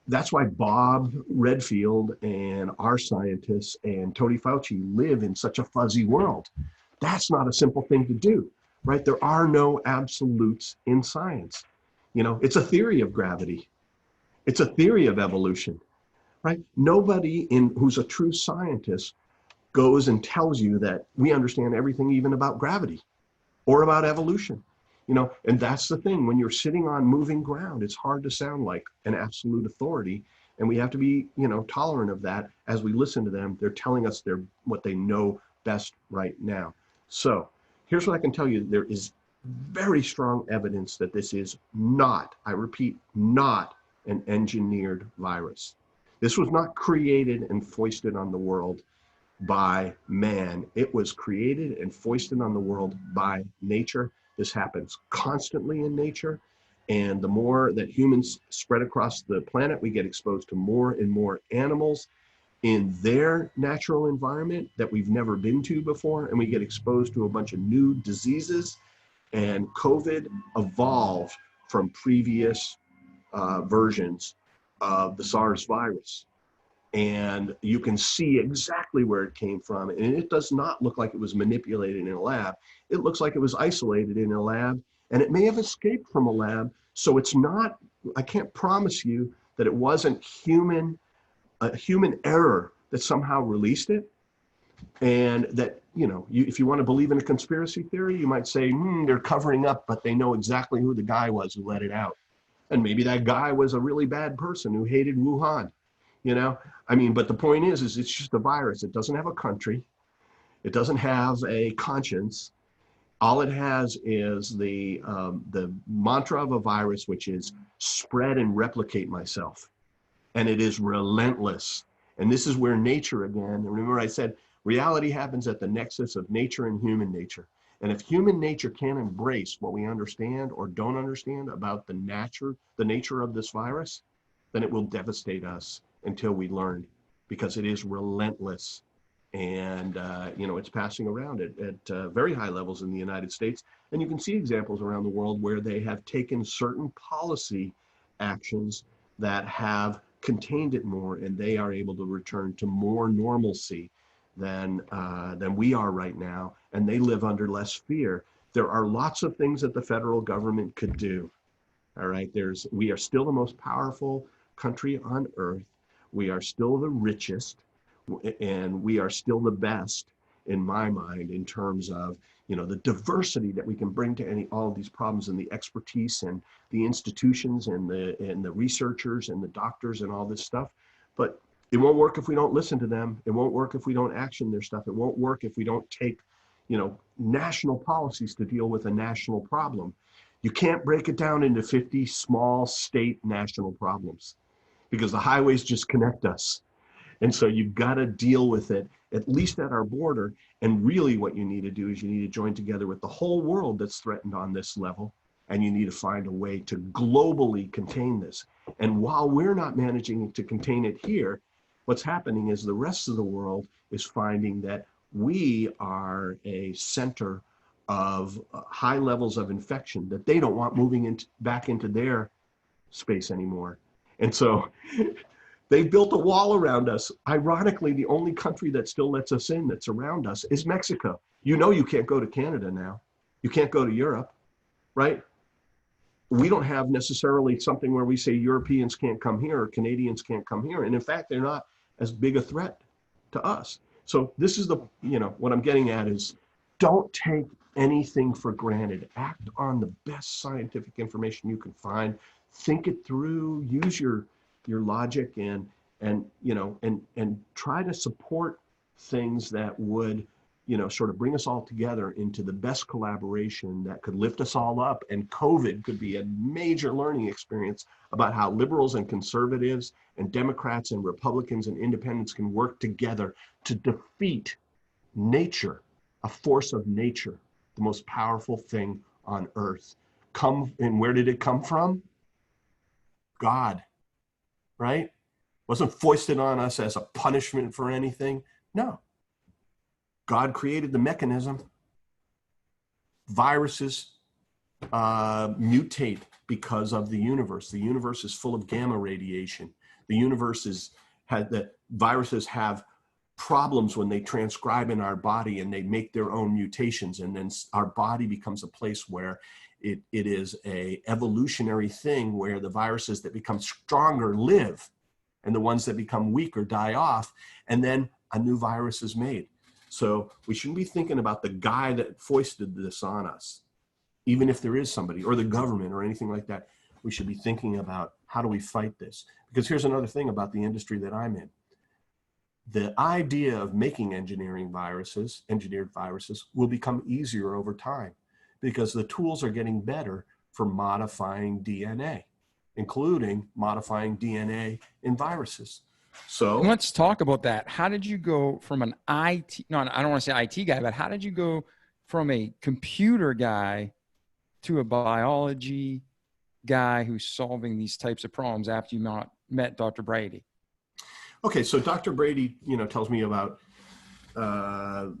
B: That's why Bob Redfield and our scientists and Tony Fauci live in such a fuzzy world. That's not a simple thing to do, right? There are no absolutes in science. You know, it's a theory of gravity. It's a theory of evolution, right? Nobody who's a true scientist goes and tells you that we understand everything even about gravity or about evolution. You know, and that's the thing. When you're sitting on moving ground, it's hard to sound like an absolute authority. And we have to be, you know, tolerant of that as we listen to them. They're telling us what they know best right now. So here's what I can tell you. There is very strong evidence that this is not, I repeat, not an engineered virus. This was not created and foisted on the world by man. It was created and foisted on the world by nature. This happens constantly in nature. And the more that humans spread across the planet, we get exposed to more and more animals in their natural environment that we've never been to before. And we get exposed to a bunch of new diseases. And COVID evolved from previous versions of the SARS virus. And you can see exactly where it came from. And it does not look like it was manipulated in a lab. It looks like it was isolated in a lab, and it may have escaped from a lab. So it's not, I can't promise you that it wasn't a human error that somehow released it. And that, you know, if you want to believe in a conspiracy theory, you might say, they're covering up, but they know exactly who the guy was who let it out. And maybe that guy was a really bad person who hated Wuhan. You know, I mean, but the point is it's just a virus. It doesn't have a country. It doesn't have a conscience. All it has is the mantra of a virus, which is spread and replicate myself. And it is relentless. And this is where nature again, remember I said, reality happens at the nexus of nature and human nature. And if human nature can't embrace what we understand or don't understand about the nature of this virus, then it will devastate us until we learn, because it is relentless. And, you know, it's passing around at very high levels in the United States. And you can see examples around the world where they have taken certain policy actions that have contained it more, and they are able to return to more normalcy than we are right now. And they live under less fear. There are lots of things that the federal government could do. All right. We are still the most powerful country on earth. We are still the richest, and we are still the best in my mind in terms of, you know, the diversity that we can bring to all of these problems, and the expertise and the institutions and the researchers and the doctors and all this stuff. But it won't work if we don't listen to them. It won't work if we don't action their stuff. It won't work if we don't take, you know, national policies to deal with a national problem. You can't break it down into 50 small state national problems, because the highways just connect us. And so you've got to deal with it, at least at our border. And really what you need to do is you need to join together with the whole world that's threatened on this level. And you need to find a way to globally contain this. And while we're not managing to contain it here, what's happening is the rest of the world is finding that we are a center of high levels of infection that they don't want moving back into their space anymore. And so they've built a wall around us. Ironically, the only country that still lets us in that's around us is Mexico. You know, you can't go to Canada now. You can't go to Europe, right? We don't have necessarily something where we say Europeans can't come here or Canadians can't come here. And in fact, they're not as big a threat to us. So this is what I'm getting at is, don't take anything for granted. Act on the best scientific information you can find. Think it through, use your logic and try to support things that would sort of bring us all together into the best collaboration that could lift us all up. And COVID could be a major learning experience about how liberals and conservatives and Democrats and Republicans and independents can work together to defeat nature, a force of nature, the most powerful thing on earth. And where did it come from? God, right? Wasn't foisted on us as a punishment for anything. No. God created the mechanism. Viruses mutate because of the universe. The universe is full of gamma radiation. The universe viruses have problems when they transcribe in our body and they make their own mutations, and then our body becomes a place where it is a evolutionary thing where the viruses that become stronger live and the ones that become weaker die off, and then a new virus is made. So we shouldn't be thinking about the guy that foisted this on us, even if there is somebody, or the government or anything like that. We should be thinking about, how do we fight this? Because here's another thing about the industry that I'm in. The idea of making engineered viruses will become easier over time because the tools are getting better for modifying DNA, including modifying DNA in viruses. So
A: let's talk about that. How did you go from an IT, no, I don't want to say IT guy, but how did you go from a computer guy to a biology guy who's solving these types of problems after you met Dr. Brady?
B: Okay, so Dr. Brady, tells me about viral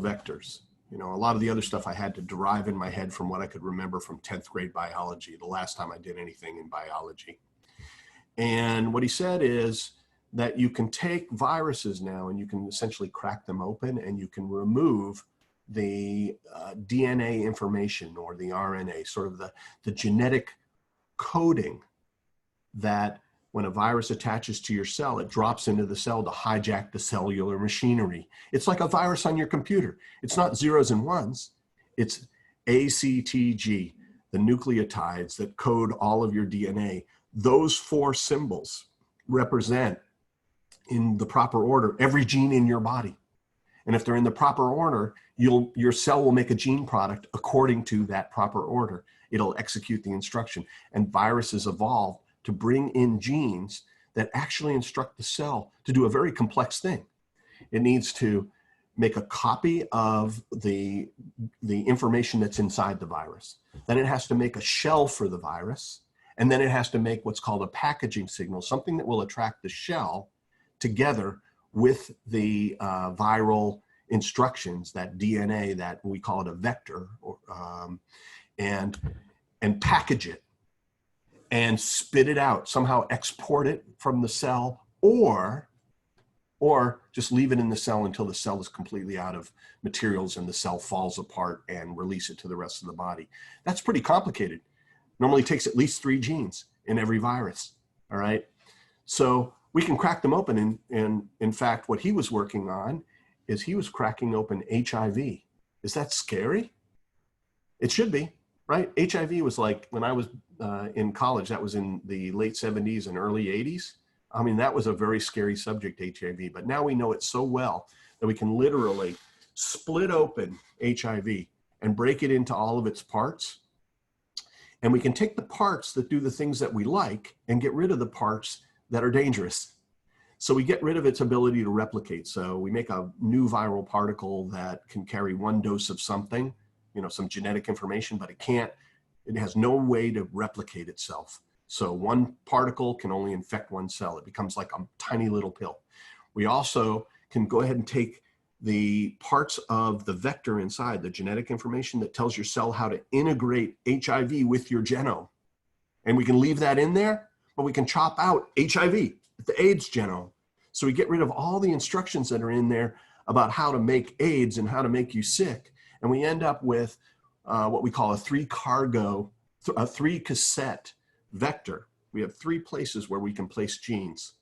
B: vectors. A lot of the other stuff I had to derive in my head from what I could remember from 10th grade biology, the last time I did anything in biology. And what he said is that you can take viruses now and you can essentially crack them open and you can remove the DNA information or the RNA, sort of the genetic coding that when a virus attaches to your cell, it drops into the cell to hijack the cellular machinery. It's like a virus on your computer. It's not zeros and ones. It's ACTG, the nucleotides that code all of your DNA. Those 4 symbols represent, in the proper order, every gene in your body. And if they're in the proper order, your cell will make a gene product according to that proper order. It'll execute the instruction. And viruses evolved to bring in genes that actually instruct the cell to do a very complex thing. It needs to make a copy of the information that's inside the virus. Then it has to make a shell for the virus. And then it has to make what's called a packaging signal, something that will attract the shell together with the viral instructions, that DNA, that we call it a vector, and package it and spit it out, somehow export it from the cell, or just leave it in the cell until the cell is completely out of materials and the cell falls apart and release it to the rest of the body. That's pretty complicated. Normally takes at least 3 genes in every virus, all right? So we can crack them open, and in fact, what he was working on is he was cracking open HIV. Is that scary? It should be, right? HIV was like, when I was in college, that was in the late 70s and early 80s. I mean, that was a very scary subject, HIV, but now we know it so well that we can literally split open HIV and break it into all of its parts. And we can take the parts that do the things that we like and get rid of the parts that are dangerous. So we get rid of its ability to replicate. So we make a new viral particle that can carry 1 dose of something, some genetic information, but it has no way to replicate itself. So 1 particle can only infect 1 cell. It becomes like a tiny little pill. We also can go ahead and take the parts of the vector inside, the genetic information that tells your cell how to integrate HIV with your genome. And we can leave that in there, but we can chop out HIV, the AIDS genome. So we get rid of all the instructions that are in there about how to make AIDS and how to make you sick. And we end up with what we call a 3 cassette vector. We have 3 places where we can place genes.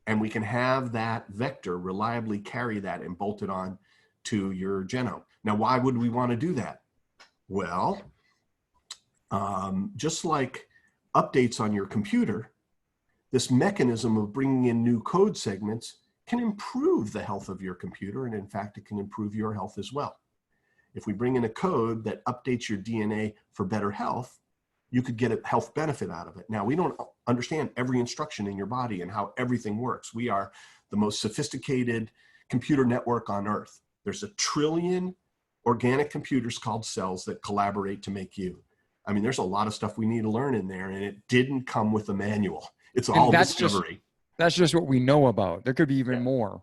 B: And we can have that vector reliably carry that and bolt it on to your genome. Now, why would we want to do that? Well, just like updates on your computer, this mechanism of bringing in new code segments
C: can improve the health of your computer. And in fact, it can improve your health as well. If we bring in a code that updates your DNA for better health, you could get a health benefit out of it. Now, we don't understand every instruction in your body and how everything works. We are the most sophisticated computer network on Earth. There's 1 trillion organic computers called cells that collaborate to make you. I mean, there's a lot of stuff we need to learn in there, and it didn't come with a manual. It's all discovery.
A: That's just what we know about. There could be even more.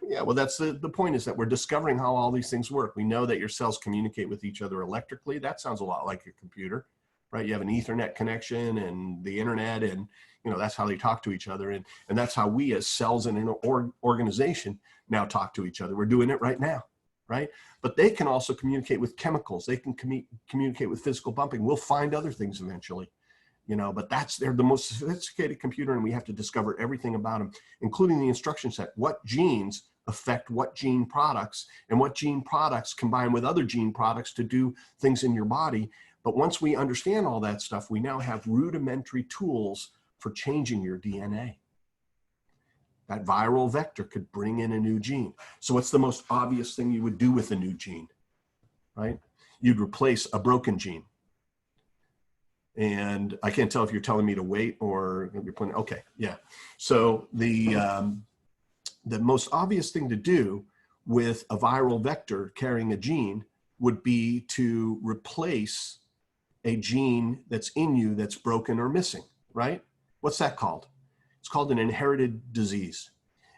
C: Yeah, well, that's the point, is that we're discovering how all these things work. We know that your cells communicate with each other electrically. That sounds a lot like your computer, right? You have an Ethernet connection and the internet, and that's how they talk to each other. And that's how we as cells in an organization now talk to each other. We're doing it right now, right? But they can also communicate with chemicals. They can communicate with physical bumping. We'll find other things eventually, but they're the most sophisticated computer, and we have to discover everything about them, including the instruction set. What genes affect what gene products, and what gene products combine with other gene products to do things in your body. But once we understand all that stuff, we now have rudimentary tools for changing your DNA. That viral vector could bring in a new gene. So what's the most obvious thing you would do with a new gene, right? You'd replace a broken gene. And I can't tell if you're telling me to wait or you're playing. Okay, yeah. So the most obvious thing to do with a viral vector carrying a gene would be to replace a gene that's in you that's broken or missing, right? What's that called? It's called an inherited disease.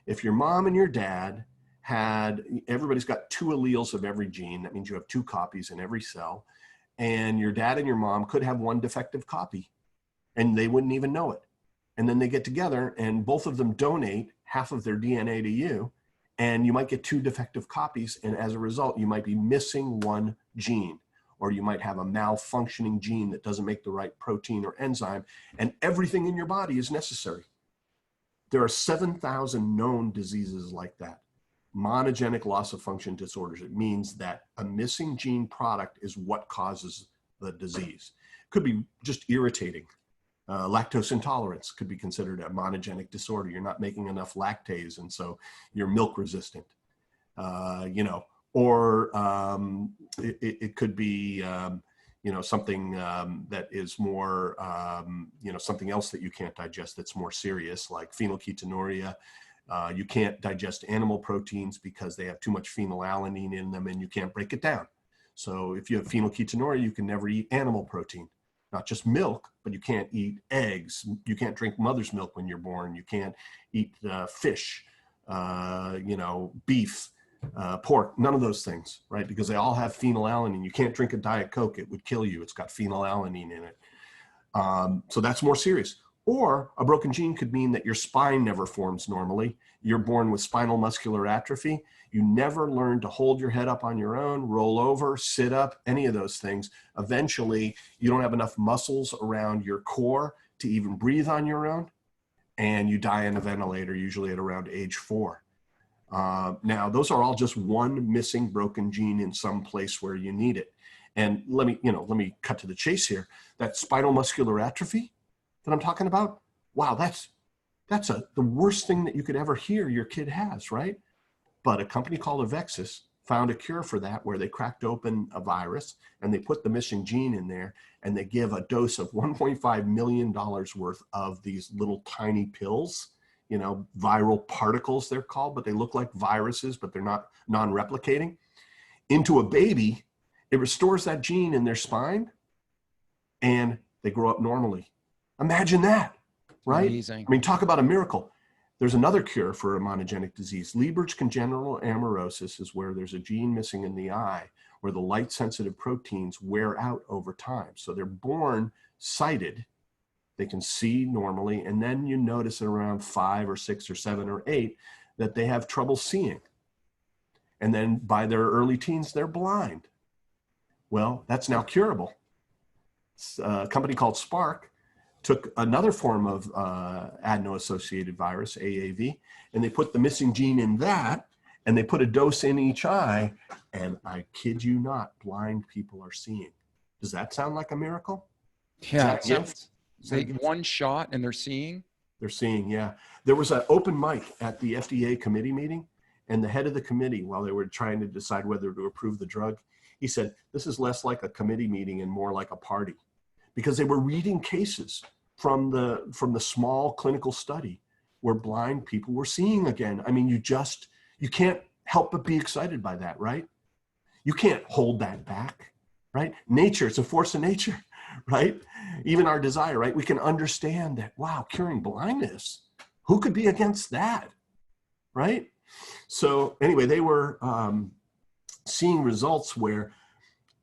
C: If your mom and your dad everybody's got 2 alleles of every gene. That means you have 2 copies in every cell. And your dad and your mom could have 1 defective copy, and they wouldn't even know it. And then they get together and both of them donate half of their DNA to you, and you might get 2 defective copies. And as a result, you might be missing 1 gene, or you might have a malfunctioning gene that doesn't make the right protein or enzyme, and everything in your body is necessary. There are 7,000 known diseases like that. Monogenic loss of function disorders. It means that a missing gene product is what causes the disease. Could be just irritating. Lactose intolerance could be considered a monogenic disorder. You're not making enough lactase, and so you're milk resistant. Or it could be something that is more something else that you can't digest that's more serious, like phenylketonuria. You can't digest animal proteins because they have too much phenylalanine in them, and you can't break it down. So if you have phenylketonuria, you can never eat animal protein. Not just milk, but you can't eat eggs. You can't drink mother's milk when you're born. You can't eat fish, beef, pork, none of those things, right? Because they all have phenylalanine. You can't drink a Diet Coke. It would kill you. It's got phenylalanine in it. So that's more serious. Or a broken gene could mean that your spine never forms normally. You're born with spinal muscular atrophy. You never learn to hold your head up on your own, roll over, sit up, any of those things. Eventually, you don't have enough muscles around your core to even breathe on your own, and you die in a ventilator, usually at around age 4. Now, those are all just 1 missing broken gene in some place where you need it. And let me cut to the chase here. That spinal muscular atrophy that I'm talking about, wow, that's the worst thing that you could ever hear your kid has, right? But a company called Avexis found a cure for that, where they cracked open a virus and they put the missing gene in there, and they give a dose of $1.5 million worth of these little tiny pills, viral particles they're called, but they look like viruses, but they're not non-replicating, into a baby. It restores that gene in their spine, and they grow up normally. Imagine that, right?
A: Amazing.
C: I mean, talk about a miracle. There's another cure for a monogenic disease. Leber's congenital amaurosis is where there's a gene missing in the eye, where the light-sensitive proteins wear out over time. So they're born sighted. They can see normally, and then you notice at around 5 or 6 or 7 or 8 that they have trouble seeing. And then by their early teens, they're blind. Well, that's now curable. A company called Spark took another form of adeno-associated virus, AAV, and they put the missing gene in that, and they put a dose in each eye, and I kid you not, blind people are seeing. Does that sound like a miracle?
A: Yeah,
C: Is that a gift?
A: they 1 shot and they're seeing.
C: They're seeing, yeah. There was an open mic at the FDA committee meeting, and the head of the committee, while they were trying to decide whether to approve the drug, he said, this is less like a committee meeting and more like a party, because they were reading cases from the small clinical study where blind people were seeing again. I mean, you can't help but be excited by that, right? You can't hold that back, right? Nature, it's a force of nature, right? Even our desire, right? We can understand that, wow, curing blindness, who could be against that, right? So anyway, they were seeing results where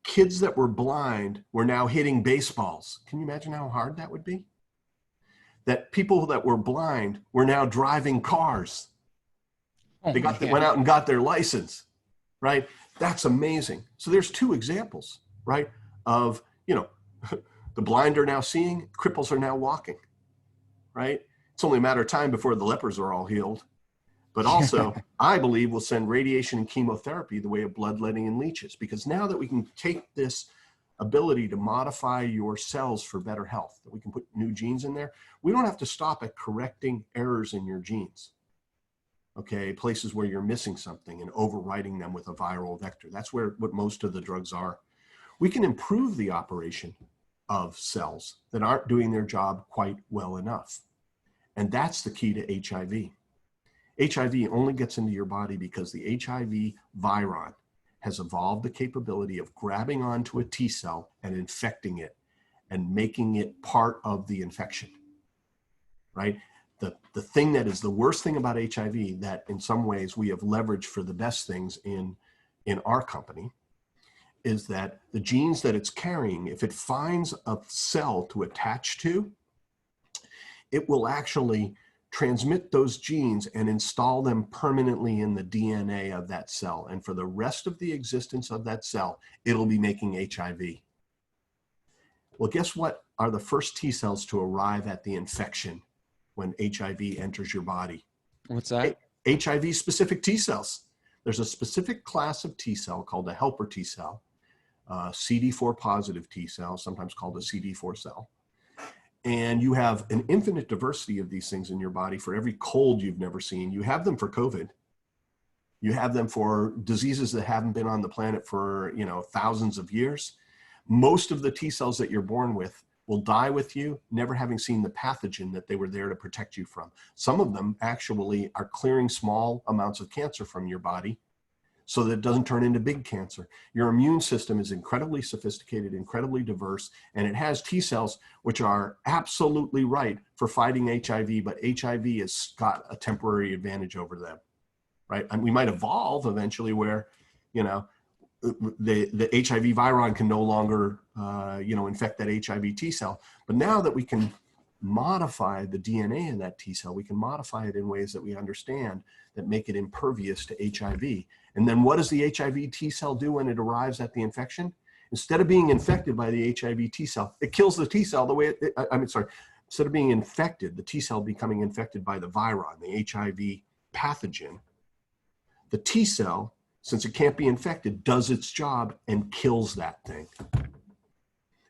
C: kids that were blind were now hitting baseballs. Can you imagine how hard that would be? That people that were blind were now driving cars.
A: Oh,
C: They went out and got their license, right? That's amazing. So there's two examples, right? Of, the blind are now seeing, cripples are now walking, right? It's only a matter of time before the lepers are all healed. But also, I believe we'll send radiation and chemotherapy the way of bloodletting and leeches, because now that we can take this ability to modify your cells for better health, that we can put new genes in there, we don't have to stop at correcting errors in your genes. Okay, places where you're missing something and overwriting them with a viral vector. That's what most of the drugs are. We can improve the operation of cells that aren't doing their job quite well enough. And that's the key to HIV. HIV only gets into your body because the HIV viron has evolved the capability of grabbing onto a T cell and infecting it and making it part of the infection, right? The thing that is the worst thing about HIV that in some ways we have leveraged for the best things in our company is that the genes that it's carrying, if it finds a cell to attach to, it will actually transmit those genes and install them permanently in the DNA of that cell. And for the rest of the existence of that cell, it'll be making HIV. Well, guess what are the first T cells to arrive at the infection when HIV enters your body?
A: What's that?
C: HIV specific T cells. There's a specific class of T cell called a helper T cell, CD4 positive T cell, sometimes called a CD4 cell. And you have an infinite diversity of these things in your body for every cold you've never seen. You have them for COVID. You have them for diseases that haven't been on the planet for, thousands of years. Most of the T cells that you're born with will die with you, never having seen the pathogen that they were there to protect you from. Some of them actually are clearing small amounts of cancer from your body so that it doesn't turn into big cancer. Your immune system is incredibly sophisticated, incredibly diverse, and it has T cells, which are absolutely right for fighting HIV, but HIV has got a temporary advantage over them, right? And we might evolve eventually where, the HIV viron can no longer, infect that HIV T cell. But now that we can modify the DNA in that T cell, we can modify it in ways that we understand that make it impervious to HIV. And then what does the HIV T cell do when it arrives at the infection? Instead of being infected by the HIV T cell, it kills the T cell the way instead of being infected, the T cell becoming infected by the viron, the HIV pathogen, the T cell, since it can't be infected, does its job and kills that thing.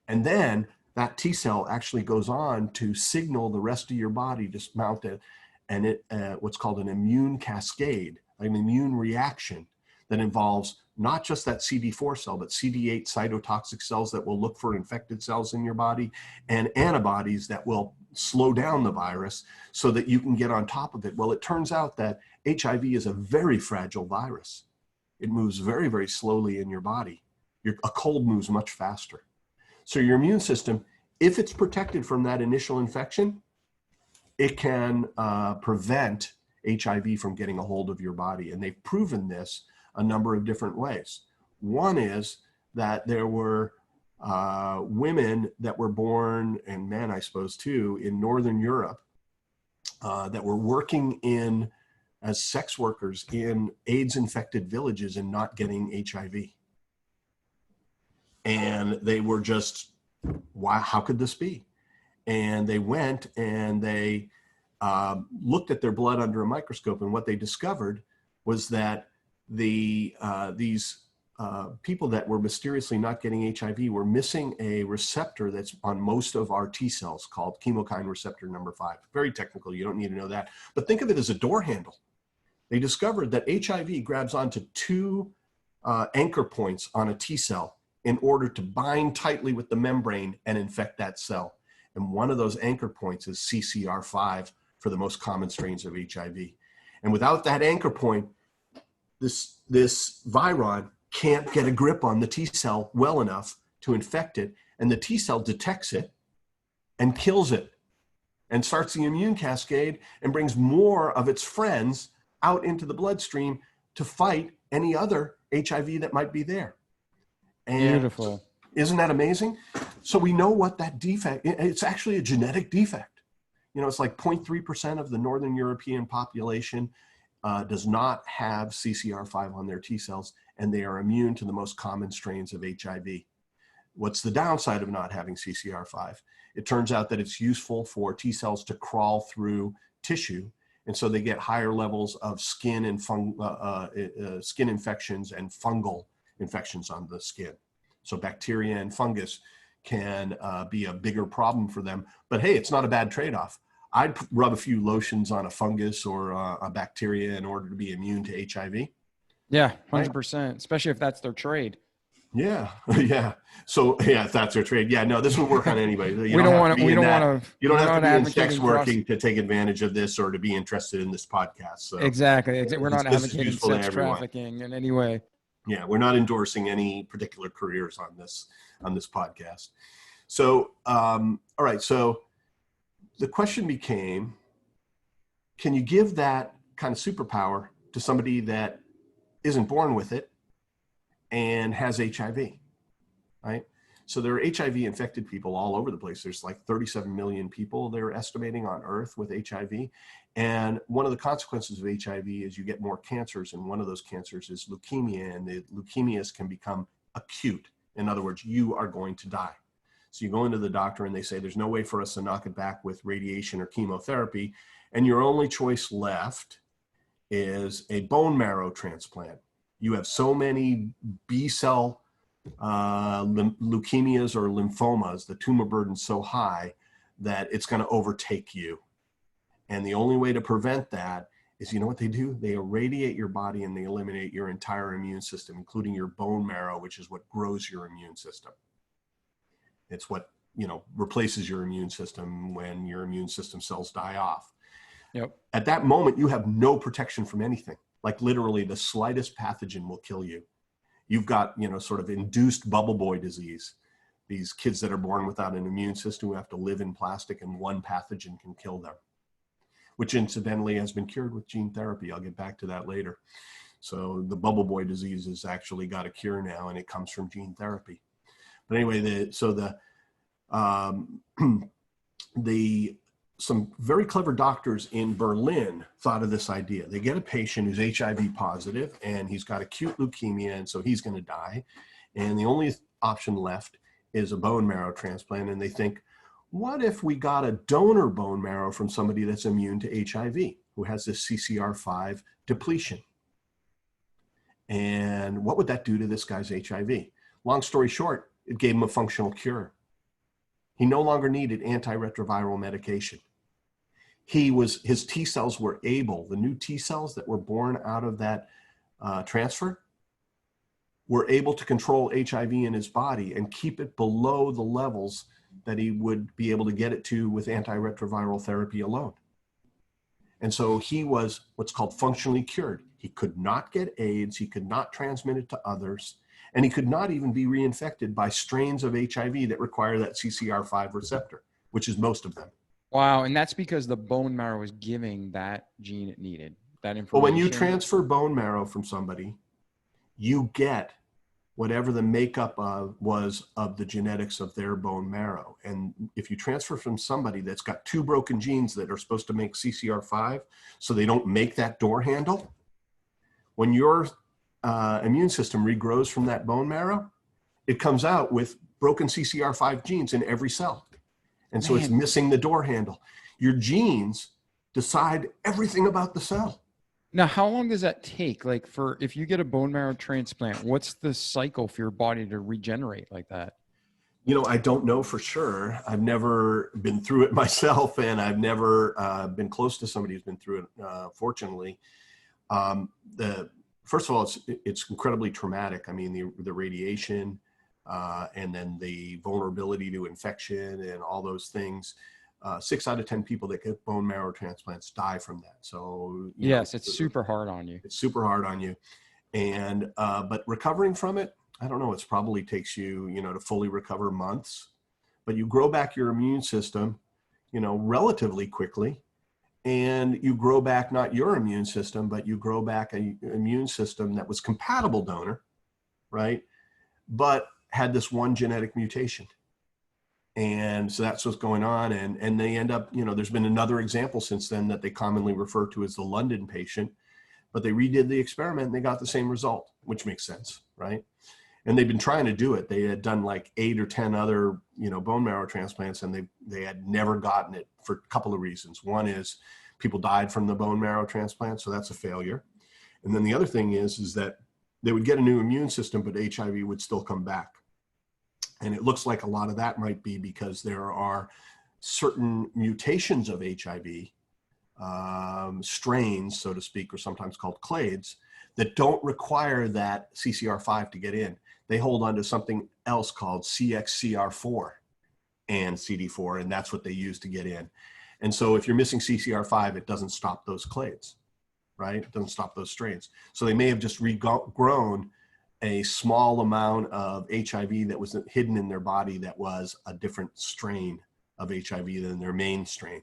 C: And then that T cell actually goes on to signal the rest of your body to mount what's called an immune cascade, an immune reaction that involves not just that CD4 cell, but CD8 cytotoxic cells that will look for infected cells in your body and antibodies that will slow down the virus so that you can get on top of it. Well, it turns out that HIV is a very fragile virus. It moves very, very slowly in your body. A cold moves much faster. So your immune system, if it's protected from that initial infection, it can prevent HIV from getting a hold of your body. And they've proven this a number of different ways. One is that there were women that were born, and men, I suppose, too, in Northern Europe that were working as sex workers in AIDS-infected villages and not getting HIV. And they were just, wow, how could this be? And they went and they looked at their blood under a microscope, and what they discovered was that these people that were mysteriously not getting HIV were missing a receptor that's on most of our T cells called chemokine receptor number 5. Very technical, you don't need to know that. But think of it as a door handle. They discovered that HIV grabs onto 2 anchor points on a T cell in order to bind tightly with the membrane and infect that cell. And one of those anchor points is CCR5 for the most common strains of HIV. And without that anchor point, this viron can't get a grip on the T cell well enough to infect it. And the T cell detects it and kills it and starts the immune cascade and brings more of its friends out into the bloodstream to fight any other HIV that might be there. And
A: beautiful.
C: Isn't that amazing? So we know what that defect, it's actually a genetic defect. You know, it's like 0.3% of the Northern European population does not have CCR5 on their T cells, and they are immune to the most common strains of HIV. What's the downside of not having CCR5? It turns out that it's useful for T cells to crawl through tissue, and so they get higher levels of skin and skin infections and fungal infections on the skin. So bacteria and fungus can be a bigger problem for them. But hey, it's not a bad trade-off. I'd rub a few lotions on a fungus or a bacteria in order to be immune to HIV.
A: Yeah, 100%, especially if that's their trade.
C: Yeah, yeah. So yeah, if that's their trade. Yeah, no, this would work on anybody.
A: We don't want to.
C: You don't have to be in
A: advocating
C: sex working to take advantage of this or to be interested in this podcast. So
A: exactly. We're not advocating sex
C: everyone.
A: trafficking in any way.
C: Yeah, we're not endorsing any particular careers on this podcast. So, all right. So the question became, can you give that kind of superpower to somebody that isn't born with it and has HIV, right? So there are HIV infected people all over the place. There's like 37 million people they're estimating on Earth with HIV. And one of the consequences of HIV is you get more cancers. And one of those cancers is leukemia, and the leukemias can become acute. In other words, you are going to die. So you go into the doctor and they say, there's no way for us to knock it back with radiation or chemotherapy. And your only choice left is a bone marrow transplant. You have so many B cell leukemias or lymphomas, the tumor burden's so high that it's going to overtake you. And the only way to prevent that is, you know what they do? They irradiate your body and they eliminate your entire immune system, including your bone marrow, which is what grows your immune system. It's what, you know, replaces your immune system when your immune system cells die off.
A: Yep.
C: At that moment, you have no protection from anything. Like literally the slightest pathogen will kill you. You've got, you know, sort of induced bubble boy disease. These kids that are born without an immune system who have to live in plastic, and one pathogen can kill them, which incidentally has been cured with gene therapy. I'll get back to that later. So the bubble boy disease has actually got a cure now, and it comes from gene therapy. But anyway, some very clever doctors in Berlin thought of this idea. They get a patient who's HIV positive and he's got acute leukemia, and so he's going to die. And the only option left is a bone marrow transplant. And they think, what if we got a donor bone marrow from somebody that's immune to HIV, who has this CCR5 depletion? And what would that do to this guy's HIV? Long story short, it gave him a functional cure. He no longer needed antiretroviral medication. His T cells were able, the new T cells that were born out of that transfer, were able to control HIV in his body and keep it below the levels that he would be able to get it to with antiretroviral therapy alone. And so he was what's called functionally cured. He could not get AIDS, he could not transmit it to others, and he could not even be reinfected by strains of HIV that require that CCR5 receptor, which is most of them.
A: Wow. And that's because the bone marrow was giving that gene it needed, that information.
C: Well, when you transfer bone marrow from somebody, you get whatever the makeup was of the genetics of their bone marrow. And if you transfer from somebody that's got 2 broken genes that are supposed to make CCR5, so they don't make that door handle, when your immune system regrows from that bone marrow, it comes out with broken CCR5 genes in every cell. And so it's missing the door handle. Your genes decide everything about the cell.
A: Now, how long does that take? Like for, if you get a bone marrow transplant, what's the cycle for your body to regenerate like that?
C: You know, I don't know for sure. I've never been through it myself, and I've never been close to somebody who's been through it, fortunately. The First of all, it's incredibly traumatic. I mean, the radiation, and then the vulnerability to infection and all those things. 6 out of 10 people that get bone marrow transplants die from that. So, you know,
A: Yes, it's super hard on you.
C: it's super hard on you. And, but recovering from it, I don't know, it's probably takes you, you know, to fully recover months, but you grow back your immune system, you know, relatively quickly. And you grow back not your immune system, but you grow back a immune system that was compatible donor, right? But had this one genetic mutation. And so that's what's going on. And they end up, you know, there's been another example since then that they commonly refer to as the London patient, but they redid the experiment and they got the same result, which makes sense, right? And they've been trying to do it. They had done like 8 or 10 other, you know, bone marrow transplants, and they had never gotten it for a couple of reasons. One is people died from the bone marrow transplant, so that's a failure. And then the other thing is that they would get a new immune system, but HIV would still come back. And it looks like a lot of that might be because there are certain mutations of HIV, strains, so to speak, or sometimes called clades, that don't require that CCR5 to get in. They hold on to something else called CXCR4 and CD4, and that's what they use to get in. And so if you're missing CCR5, it doesn't stop those clades, right? It doesn't stop those strains. So they may have just regrown a small amount of HIV that was hidden in their body that was a different strain of HIV than their main strain,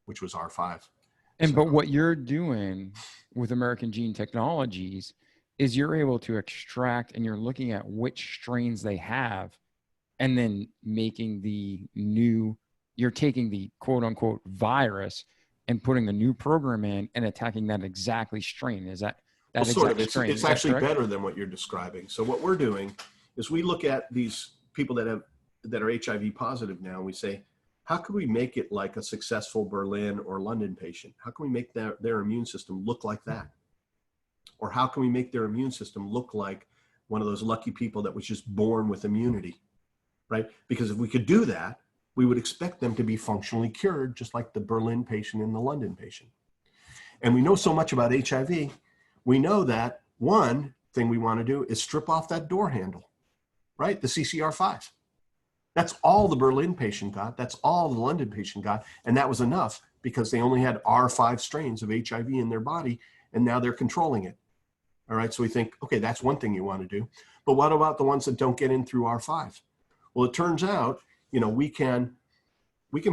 C: which was R5.
A: And but what you're doing with American Gene Technologies is you're able to extract, and you're looking at which strains they have, and then making the new, you're taking the quote unquote virus and putting the new program in and attacking that exactly strain. Is that
C: well, sort of.
A: strain?
C: It's actually better than what you're describing. So what we're doing is we look at these people that are HIV positive now, and we say, how can we make it like a successful Berlin or London patient? How can we make their immune system look like that? Or how can we make their immune system look like one of those lucky people that was just born with immunity, right? Because if we could do that, we would expect them to be functionally cured, just like the Berlin patient and the London patient. And we know so much about HIV. We know that one thing we want to do is strip off that door handle, right? The CCR5. That's all the Berlin patient got. That's all the London patient got. And that was enough because they only had R5 strains of HIV in their body, and now they're controlling it. All right. So we think, okay, that's one thing you want to do. But what about the ones that don't get in through R5? Well, it turns out, you know, we can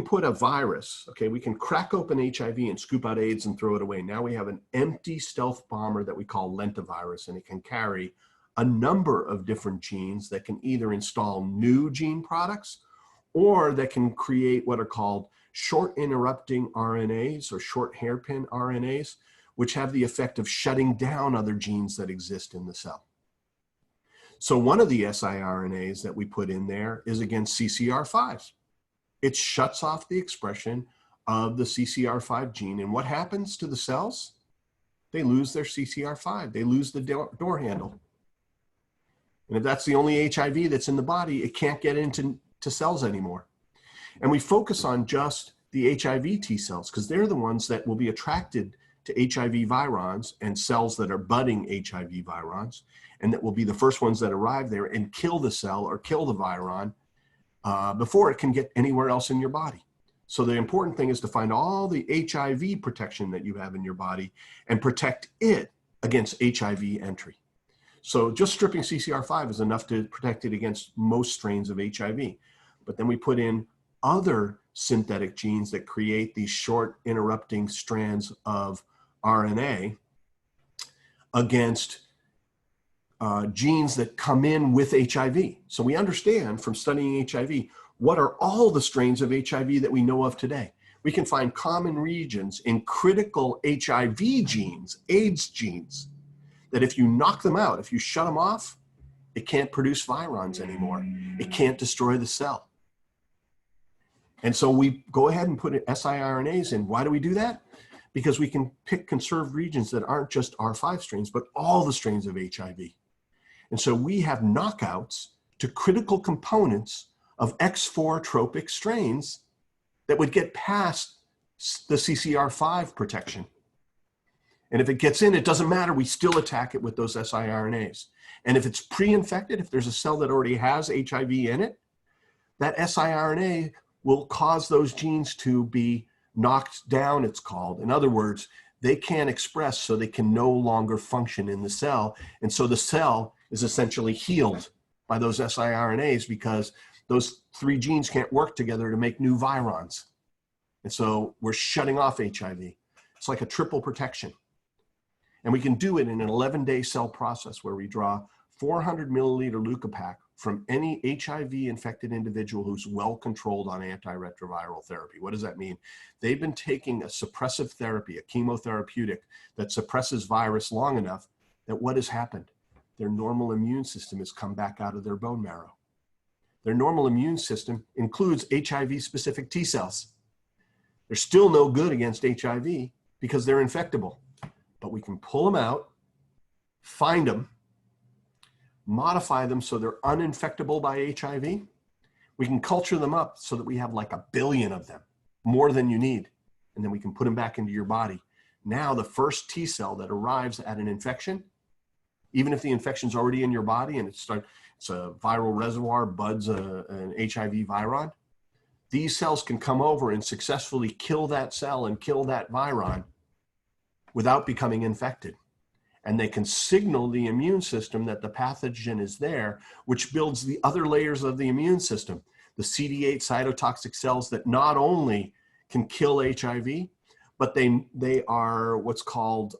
C: put a virus, okay, we can crack open HIV and scoop out AIDS and throw it away. Now we have an empty stealth bomber that we call lentivirus, and it can carry a number of different genes that can either install new gene products or that can create what are called short interrupting RNAs or short hairpin RNAs, which have the effect of shutting down other genes that exist in the cell. So one of the siRNAs that we put in there is against CCR5. It shuts off the expression of the CCR5 gene. And what happens to the cells? They lose their CCR5. They lose the door handle. And if that's the only HIV that's in the body, it can't get into cells anymore. And we focus on just the HIV T cells because they're the ones that will be attracted to HIV virons and cells that are budding HIV virons, and that will be the first ones that arrive there and kill the cell or kill the viron before it can get anywhere else in your body. So the important thing is to find all the HIV protection that you have in your body and protect it against HIV entry. So just stripping CCR5 is enough to protect it against most strains of HIV. But then we put in other synthetic genes that create these short interrupting strands of RNA against genes that come in with HIV. So we understand from studying HIV, what are all the strains of HIV that we know of today? We can find common regions in critical HIV genes, AIDS genes, that if you knock them out, if you shut them off, it can't produce virons anymore. It can't destroy the cell. And so we go ahead and put siRNAs in. Why do we do that? because we can pick conserved regions that aren't just R5 strains, but all the strains of HIV. And so we have knockouts to critical components of X4 tropic strains that would get past the CCR5 protection. And if it gets in, it doesn't matter. We still attack it with those siRNAs. And if it's pre-infected, if there's a cell that already has HIV in it, that siRNA will cause those genes to be knocked down, it's called. In other words, they can't express, so they can no longer function in the cell. And so the cell is essentially healed by those siRNAs because those 3 genes can't work together to make new virons. And so we're shutting off HIV. It's like a triple protection. And we can do it in an 11-day cell process where we draw 400 milliliter leukopak from any HIV-infected individual who's well controlled on antiretroviral therapy. What does that mean? They've been taking a suppressive therapy, a chemotherapeutic that suppresses virus long enough that what has happened? Their normal immune system has come back out of their bone marrow. Their normal immune system includes HIV-specific T cells. They're still no good against HIV because they're infectable. But we can pull them out, find them, modify them so they're uninfectable by HIV. We can culture them up so that we have like 1 billion of them, more than you need. And then we can put them back into your body. Now the first T cell that arrives at an infection, even if the infection's already in your body and it's a viral reservoir, buds an HIV viron, these cells can come over and successfully kill that cell and kill that viron without becoming infected. And they can signal the immune system that the pathogen is there, which builds the other layers of the immune system, the CD8 cytotoxic cells that not only can kill HIV, but they are what's called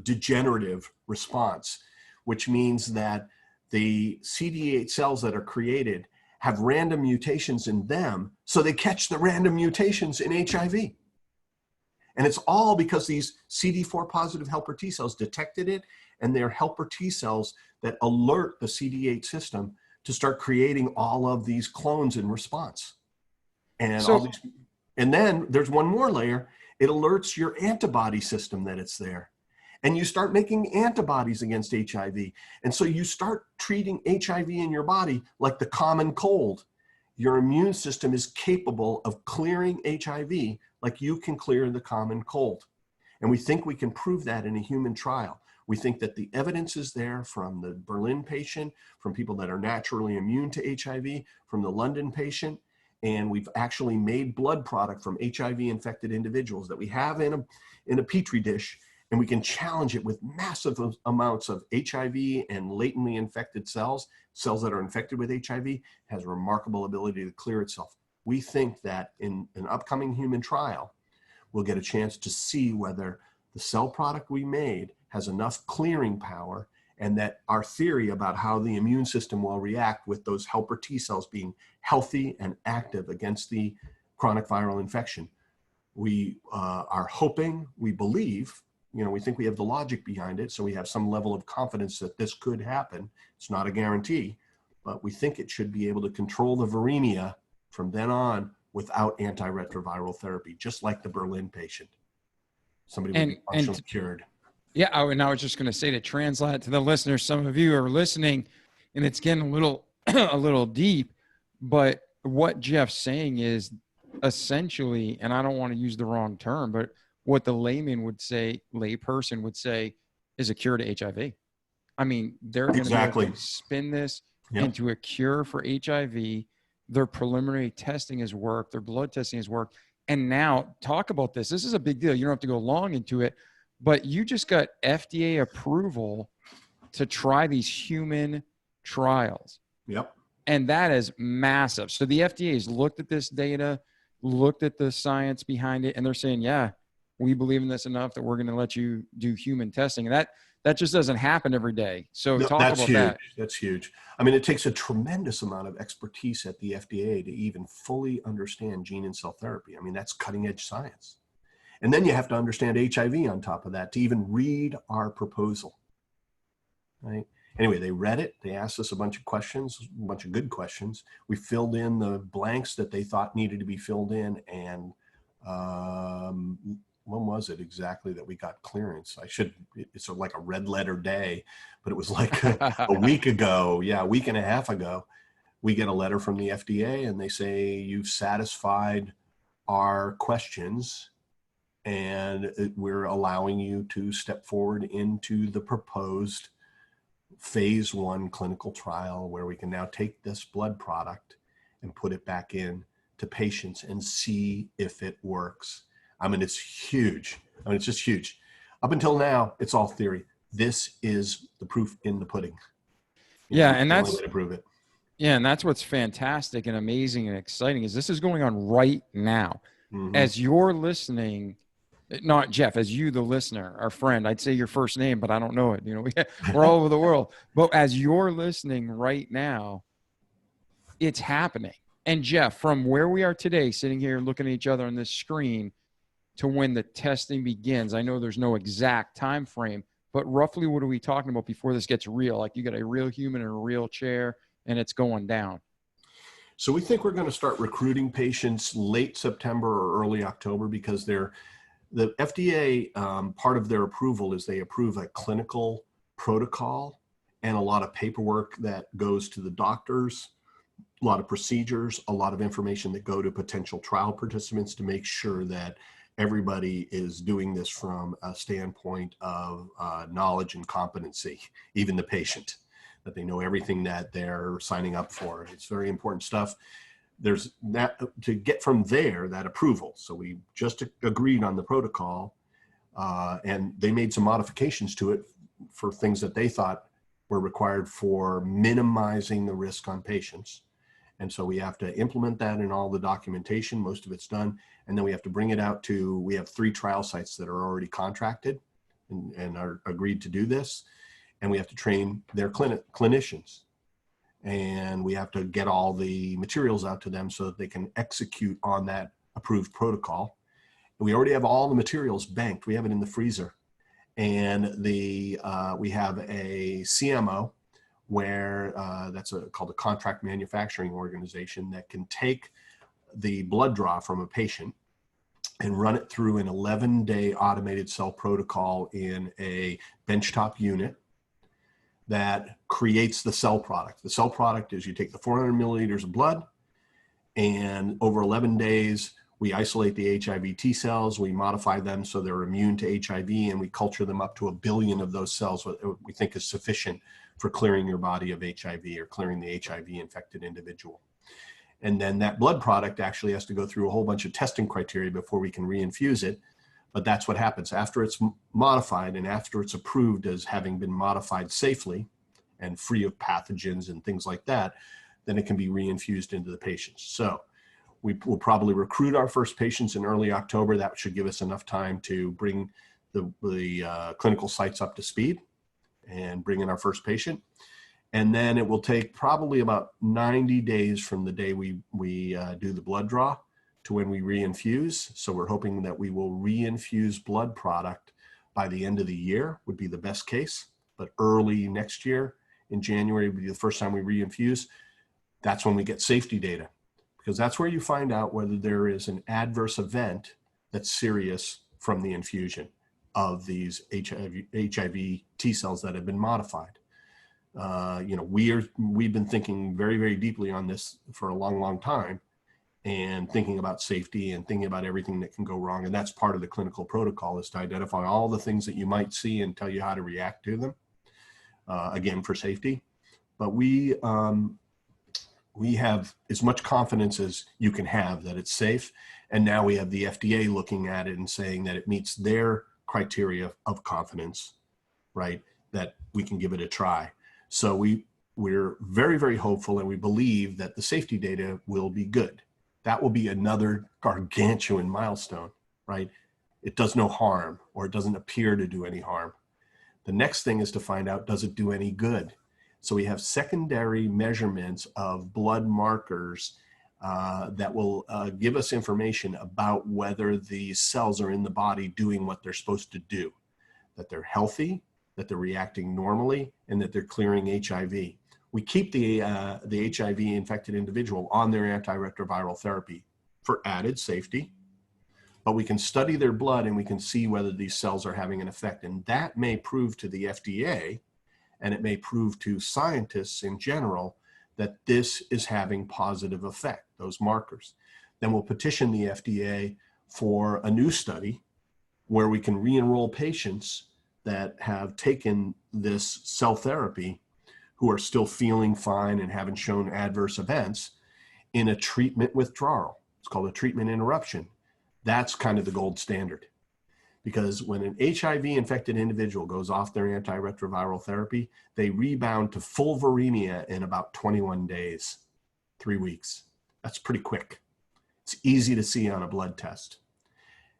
C: degenerative response, which means that the CD8 cells that are created have random mutations in them, so they catch the random mutations in HIV. And it's all because these CD4 positive helper T cells detected it, and they're helper T cells that alert the CD8 system to start creating all of these clones in response. And and then there's one more layer. It alerts your antibody system that it's there. And you start making antibodies against HIV. And so you start treating HIV in your body like the common cold. Your immune system is capable of clearing HIV like you can clear the common cold. And we think we can prove that in a human trial. We think that the evidence is there from the Berlin patient, from people that are naturally immune to HIV, from the London patient, and we've actually made blood product from HIV-infected individuals that we have in a petri dish, and we can challenge it with massive amounts of HIV and latently infected cells that are infected with HIV, has a remarkable ability to clear itself. We think that in an upcoming human trial, we'll get a chance to see whether the cell product we made has enough clearing power, and that our theory about how the immune system will react with those helper T cells being healthy and active against the chronic viral infection. We are hoping, we believe, we think we have the logic behind it, so we have some level of confidence that this could happen. It's not a guarantee, but we think it should be able to control the viremia from then on without antiretroviral therapy, just like the Berlin patient. Somebody would be functionally cured.
A: Yeah, and I was just going to say, to translate to the listeners, some of you are listening, and it's getting a little deep, but what Jeff's saying is essentially, and I don't want to use the wrong term, but what the layperson would say is a cure to HIV. I mean, they're going to be able to spin this into a cure for HIV. Their preliminary testing has worked. Their blood testing has worked. And now talk about this. This is a big deal. You don't have to go long into it, but you just got FDA approval to try these human trials.
C: Yep.
A: And that is massive. So the FDA has looked at this data, looked at the science behind it, and they're saying, yeah, we believe in this enough that we're going to let you do human testing. And that just doesn't happen every day. So talk about that.
C: That's huge. I mean, it takes a tremendous amount of expertise at the FDA to even fully understand gene and cell therapy. I mean, that's cutting edge science. And then you have to understand HIV on top of that to even read our proposal, right? Anyway, they read it. They asked us a bunch of questions, a bunch of good questions. We filled in the blanks that they thought needed to be filled in, and When was it exactly that we got clearance? It's like a red letter day, but it was like a week ago. Yeah, a week and a half ago, we get a letter from the FDA and they say, you've satisfied our questions and we're allowing you to step forward into the proposed phase 1 clinical trial where we can now take this blood product and put it back in to patients and see if it works. I mean, it's huge. I mean, it's just huge. Up until now, it's all theory. This is the proof in the pudding.
A: Yeah, and
C: the only
A: that's
C: way to prove it.
A: Yeah, and that's what's fantastic and amazing and exciting is this is going on right now.
C: Mhm.
A: As you're listening, not Jeff, as you, the listener, our friend, I'd say your first name, but I don't know it. You know, we're all over the world. But as you're listening right now, it's happening. And Jeff, from where we are today, sitting here looking at each other on this screen to when the testing begins, I know there's no exact time frame, but roughly what are we talking about before this gets real? Like you got a real human in a real chair and it's going down.
C: So we think we're going to start recruiting patients late September or early October because the FDA, part of their approval is they approve a clinical protocol and a lot of paperwork that goes to the doctors, a lot of procedures, a lot of information that go to potential trial participants to make sure that everybody is doing this from a standpoint of knowledge and competency, even the patient, that they know everything that they're signing up for. It's very important stuff. There's that to get from there, that approval. So we just agreed on the protocol and they made some modifications to it for things that they thought were required for minimizing the risk on patients. And so we have to implement that in all the documentation. Most of it's done. And then we have to bring it out we have 3 trial sites that are already contracted and are agreed to do this. And we have to train their clinicians. And we have to get all the materials out to them so that they can execute on that approved protocol. And we already have all the materials banked. We have it in the freezer. And we have a CMO where that's called a contract manufacturing organization that can take the blood draw from a patient and run it through an 11-day automated cell protocol in a benchtop unit that creates the cell product. The cell product is you take the 400 milliliters of blood and over 11 days, we isolate the HIV T cells, we modify them so they're immune to HIV, and we culture them up to 1 billion of those cells, what we think is sufficient for clearing your body of HIV or clearing the HIV infected individual. And then that blood product actually has to go through a whole bunch of testing criteria before we can reinfuse it. But that's what happens after it's modified and after it's approved as having been modified safely and free of pathogens and things like that, then it can be reinfused into the patients. So we will probably recruit our first patients in early October. That should give us enough time to bring the clinical sites up to speed and bring in our first patient. And then it will take probably about 90 days from the day we do the blood draw to when we reinfuse. So we're hoping that we will reinfuse blood product by the end of the year would be the best case, but early next year in January would be the first time we reinfuse. That's when we get safety data, because that's where you find out whether there is an adverse event that's serious from the infusion of these HIV T cells that have been modified. We've been thinking very, very deeply on this for a long, long time and thinking about safety and thinking about everything that can go wrong. And that's part of the clinical protocol, is to identify all the things that you might see and tell you how to react to them, again, for safety. But we have as much confidence as you can have that it's safe. And now we have the FDA looking at it and saying that it meets their criteria of confidence, right? That we can give it a try. So we're very, very hopeful, and we believe that the safety data will be good. That will be another gargantuan milestone, right? It does no harm, or it doesn't appear to do any harm. The next thing is to find out, does it do any good? So we have secondary measurements of blood markers that will give us information about whether these cells are in the body doing what they're supposed to do, that they're healthy, that they're reacting normally, and that they're clearing HIV. We keep the HIV infected individual on their antiretroviral therapy for added safety, but we can study their blood and we can see whether these cells are having an effect. And that may prove to the FDA, and it may prove to scientists in general, that this is having positive effect, those markers. Then we'll petition the FDA for a new study where we can re-enroll patients that have taken this cell therapy who are still feeling fine and haven't shown adverse events in a treatment withdrawal. It's called a treatment interruption. That's kind of the gold standard. Because when an HIV infected individual goes off their antiretroviral therapy, they rebound to full viremia in about 21 days, 3 weeks. That's pretty quick. It's easy to see on a blood test.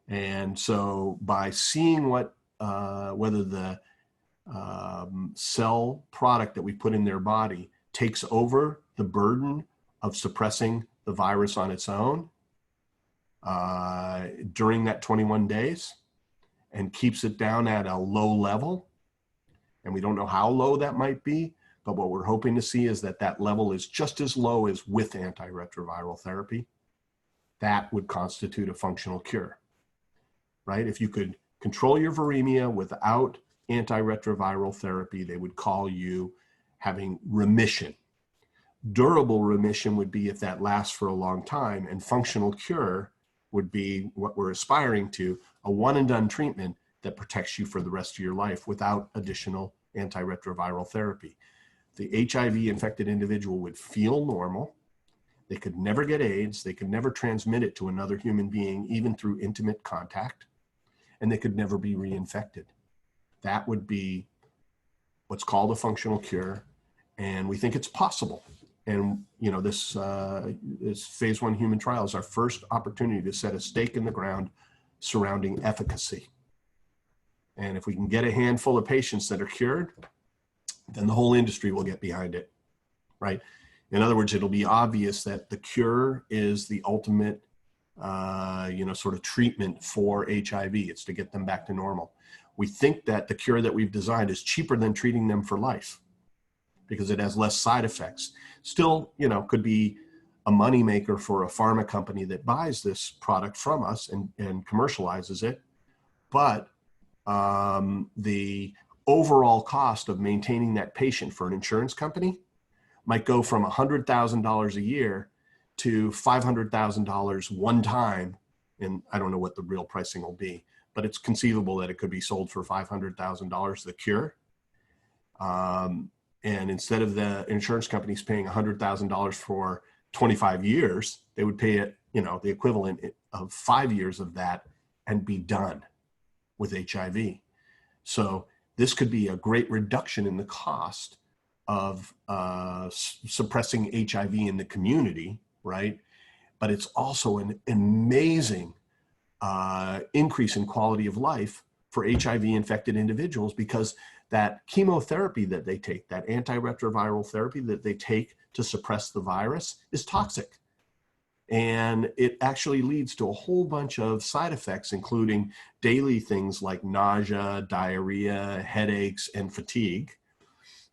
C: And so by seeing whether the cell product that we put in their body takes over the burden of suppressing the virus on its own during that 21 days and keeps it down at a low level, and we don't know how low that might be, but what we're hoping to see is that that level is just as low as with antiretroviral therapy, that would constitute a functional cure, right? If you could control your viremia without antiretroviral therapy, they would call you having remission. Durable remission would be if that lasts for a long time, and functional cure would be what we're aspiring to, a one and done treatment that protects you for the rest of your life without additional antiretroviral therapy. The HIV infected individual would feel normal. They could never get AIDS. They could never transmit it to another human being, even through intimate contact, and they could never be reinfected. That would be what's called a functional cure, and we think it's possible. And you know, this phase 1 human trial is our first opportunity to set a stake in the ground surrounding efficacy. And if we can get a handful of patients that are cured, then the whole industry will get behind it, right? In other words, it'll be obvious that the cure is the ultimate, sort of treatment for HIV. It's to get them back to normal. We think that the cure that we've designed is cheaper than treating them for life because it has less side effects. Still, could be a moneymaker for a pharma company that buys this product from us and commercializes it. But the overall cost of maintaining that patient for an insurance company might go from $100,000 a year to $500,000 one time. And I don't know what the real pricing will be, but it's conceivable that it could be sold for $500,000, the cure. And instead of the insurance companies paying $100,000 for 25 years, they would pay it, the equivalent of 5 years of that and be done with HIV. So this could be a great reduction in the cost of suppressing HIV in the community, right? But it's also an amazing increase in quality of life for HIV infected individuals, because that chemotherapy that they take, that antiretroviral therapy that they take to suppress the virus, is toxic. And it actually leads to a whole bunch of side effects, including daily things like nausea, diarrhea, headaches, and fatigue,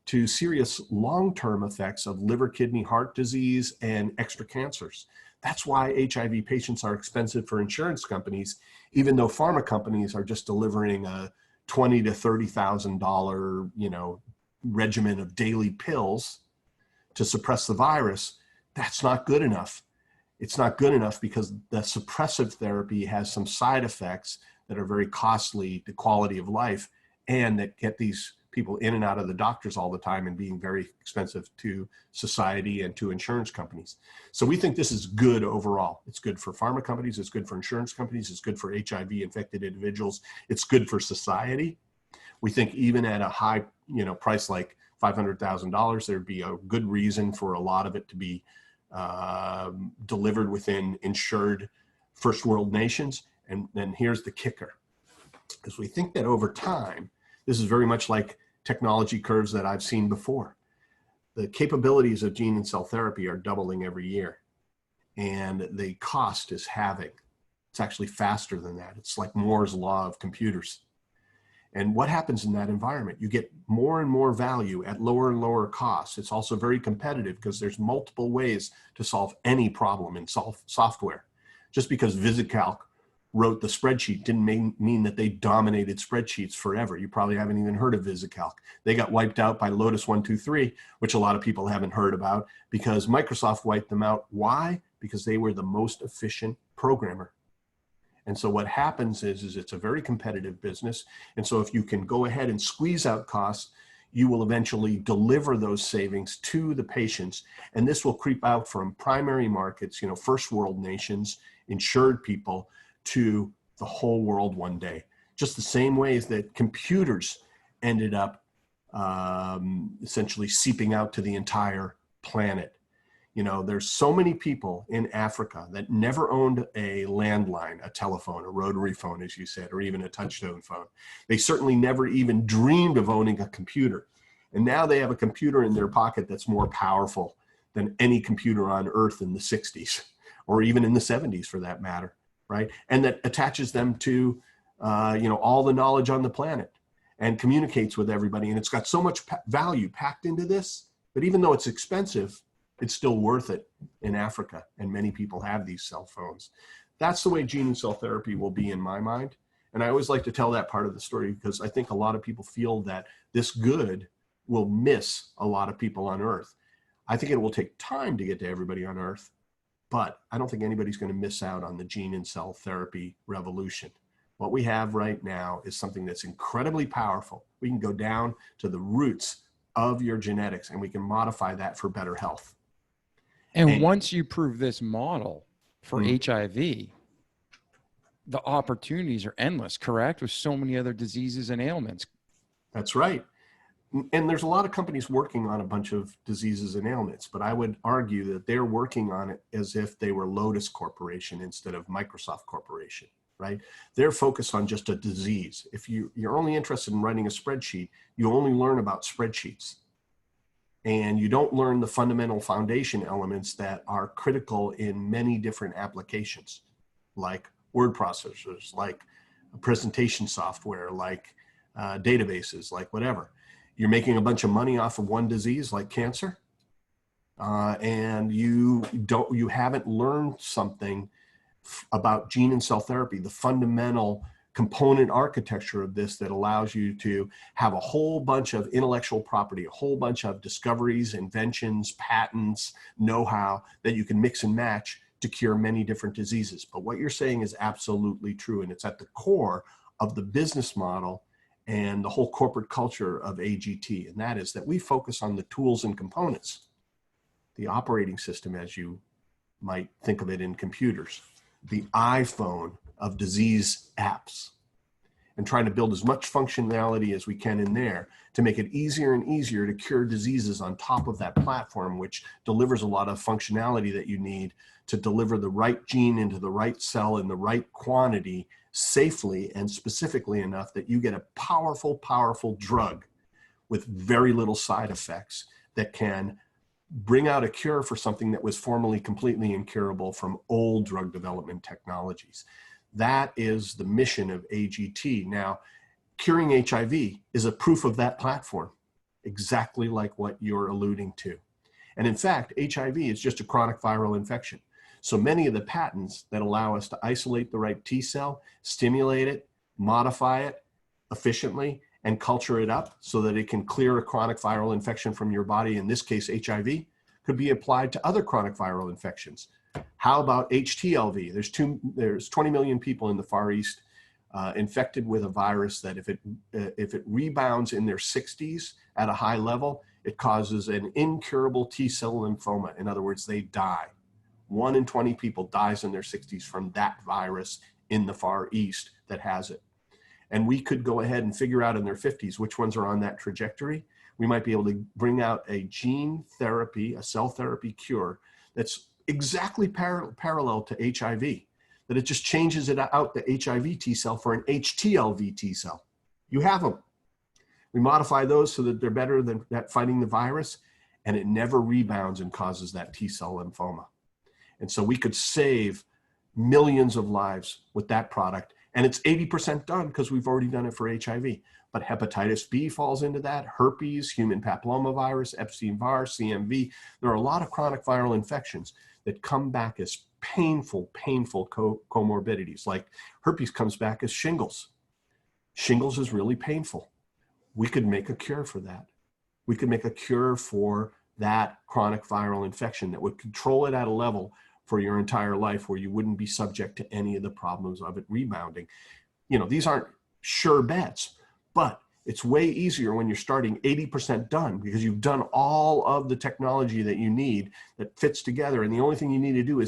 C: to serious long-term effects of liver, kidney, heart disease, and extra cancers. That's why HIV patients are expensive for insurance companies, even though pharma companies are just delivering a $20,000 to $30,000, regimen of daily pills to suppress the virus. That's not good enough. It's not good enough because the suppressive therapy has some side effects that are very costly to quality of life and that get these people in and out of the doctors all the time and being very expensive to society and to insurance companies. So we think this is good overall. It's good for pharma companies, it's good for insurance companies, it's good for HIV infected individuals, it's good for society. We think even at a high, price like $500,000, there'd be a good reason for a lot of it to be delivered within insured first world nations. And then here's the kicker, because we think that over time, this is very much like technology curves that I've seen before. The capabilities of gene and cell therapy are doubling every year, and the cost is halving. It's actually faster than that. It's like Moore's law of computers. And what happens in that environment? You get more and more value at lower and lower costs. It's also very competitive because there's multiple ways to solve any problem in software. Just because VisiCalc wrote the spreadsheet didn't mean that they dominated spreadsheets forever. You probably haven't even heard of VisiCalc. They got wiped out by Lotus 123, which a lot of people haven't heard about because Microsoft wiped them out. Why? Because they were the most efficient programmer. And so what happens is it's a very competitive business. And so if you can go ahead and squeeze out costs, you will eventually deliver those savings to the patients. And this will creep out from primary markets, you know, first world nations, insured people, to the whole world one day. Just the same ways that computers ended up essentially seeping out to the entire planet. You know, there's so many people in Africa that never owned a landline, a telephone, a rotary phone, as you said, or even a touchtone phone. They certainly never even dreamed of owning a computer. And now they have a computer in their pocket that's more powerful than any computer on earth in the 60s, or even in the 70s for that matter, right? And that attaches them to, you know, all the knowledge on the planet and communicates with everybody. And it's got so much value packed into this, but even though it's expensive, it's still worth it in Africa, and many people have these cell phones. That's the way gene and cell therapy will be in my mind. And I always like to tell that part of the story because I think a lot of people feel that this good will miss a lot of people on Earth. I think it will take time to get to everybody on Earth, but I don't think anybody's going to miss out on the gene and cell therapy revolution. What we have right now is something that's incredibly powerful. We can go down to the roots of your genetics and we can modify that for better health.
A: And once you prove this model for HIV, the opportunities are endless, correct? With so many other diseases and ailments.
C: That's right. And there's a lot of companies working on a bunch of diseases and ailments, but I would argue that they're working on it as if they were Lotus Corporation instead of Microsoft Corporation, right? They're focused on just a disease. If you're only interested in writing a spreadsheet, you only learn about spreadsheets. And you don't learn the fundamental foundation elements that are critical in many different applications, like word processors, like presentation software, like databases, like whatever. You're making a bunch of money off of one disease like cancer, and you haven't learned something about gene and cell therapy, the fundamental component architecture of this that allows you to have a whole bunch of intellectual property, a whole bunch of discoveries, inventions, patents, know-how that you can mix and match to cure many different diseases. But what you're saying is absolutely true, and it's at the core of the business model and the whole corporate culture of AGT, and that is that we focus on the tools and components, the operating system, as you might think of it in computers, the iPhone of disease apps, and trying to build as much functionality as we can in there to make it easier and easier to cure diseases on top of that platform, which delivers a lot of functionality that you need to deliver the right gene into the right cell in the right quantity safely and specifically enough that you get a powerful, powerful drug with very little side effects that can bring out a cure for something that was formerly completely incurable from old drug development technologies. That is the mission of AGT. Now, curing HIV is a proof of that platform, exactly like what you're alluding to. And in fact, HIV is just a chronic viral infection. So many of the patents that allow us to isolate the right T cell, stimulate it, modify it efficiently, and culture it up so that it can clear a chronic viral infection from your body, in this case HIV, could be applied to other chronic viral infections. How about HTLV? There's 20 million people in the Far East infected with a virus that if it rebounds in their 60s at a high level, it causes an incurable T cell lymphoma. In other words, they die. 1 in 20 people dies in their 60s from that virus in the Far East that has it. And we could go ahead and figure out in their 50s which ones are on that trajectory. We might be able to bring out a gene therapy, a cell therapy cure that's exactly parallel to HIV, that it just changes it out, the HIV T cell for an HTLV T cell. You have them. We modify those so that they're better than at fighting the virus, and it never rebounds and causes that T cell lymphoma. And so we could save millions of lives with that product. And it's 80% done because we've already done it for HIV. But hepatitis B falls into that, herpes, human papillomavirus, Epstein-Barr, CMV. There are a lot of chronic viral infections that come back as painful comorbidities. Like herpes comes back as shingles. Shingles is really painful. We could make a cure for that. We could make a cure for that chronic viral infection that would control it at a level for your entire life where you wouldn't be subject to any of the problems of it rebounding. You know, these aren't sure bets, but it's way easier when you're starting 80% done because you've done all of the technology that you need that fits together. And the only thing you need to do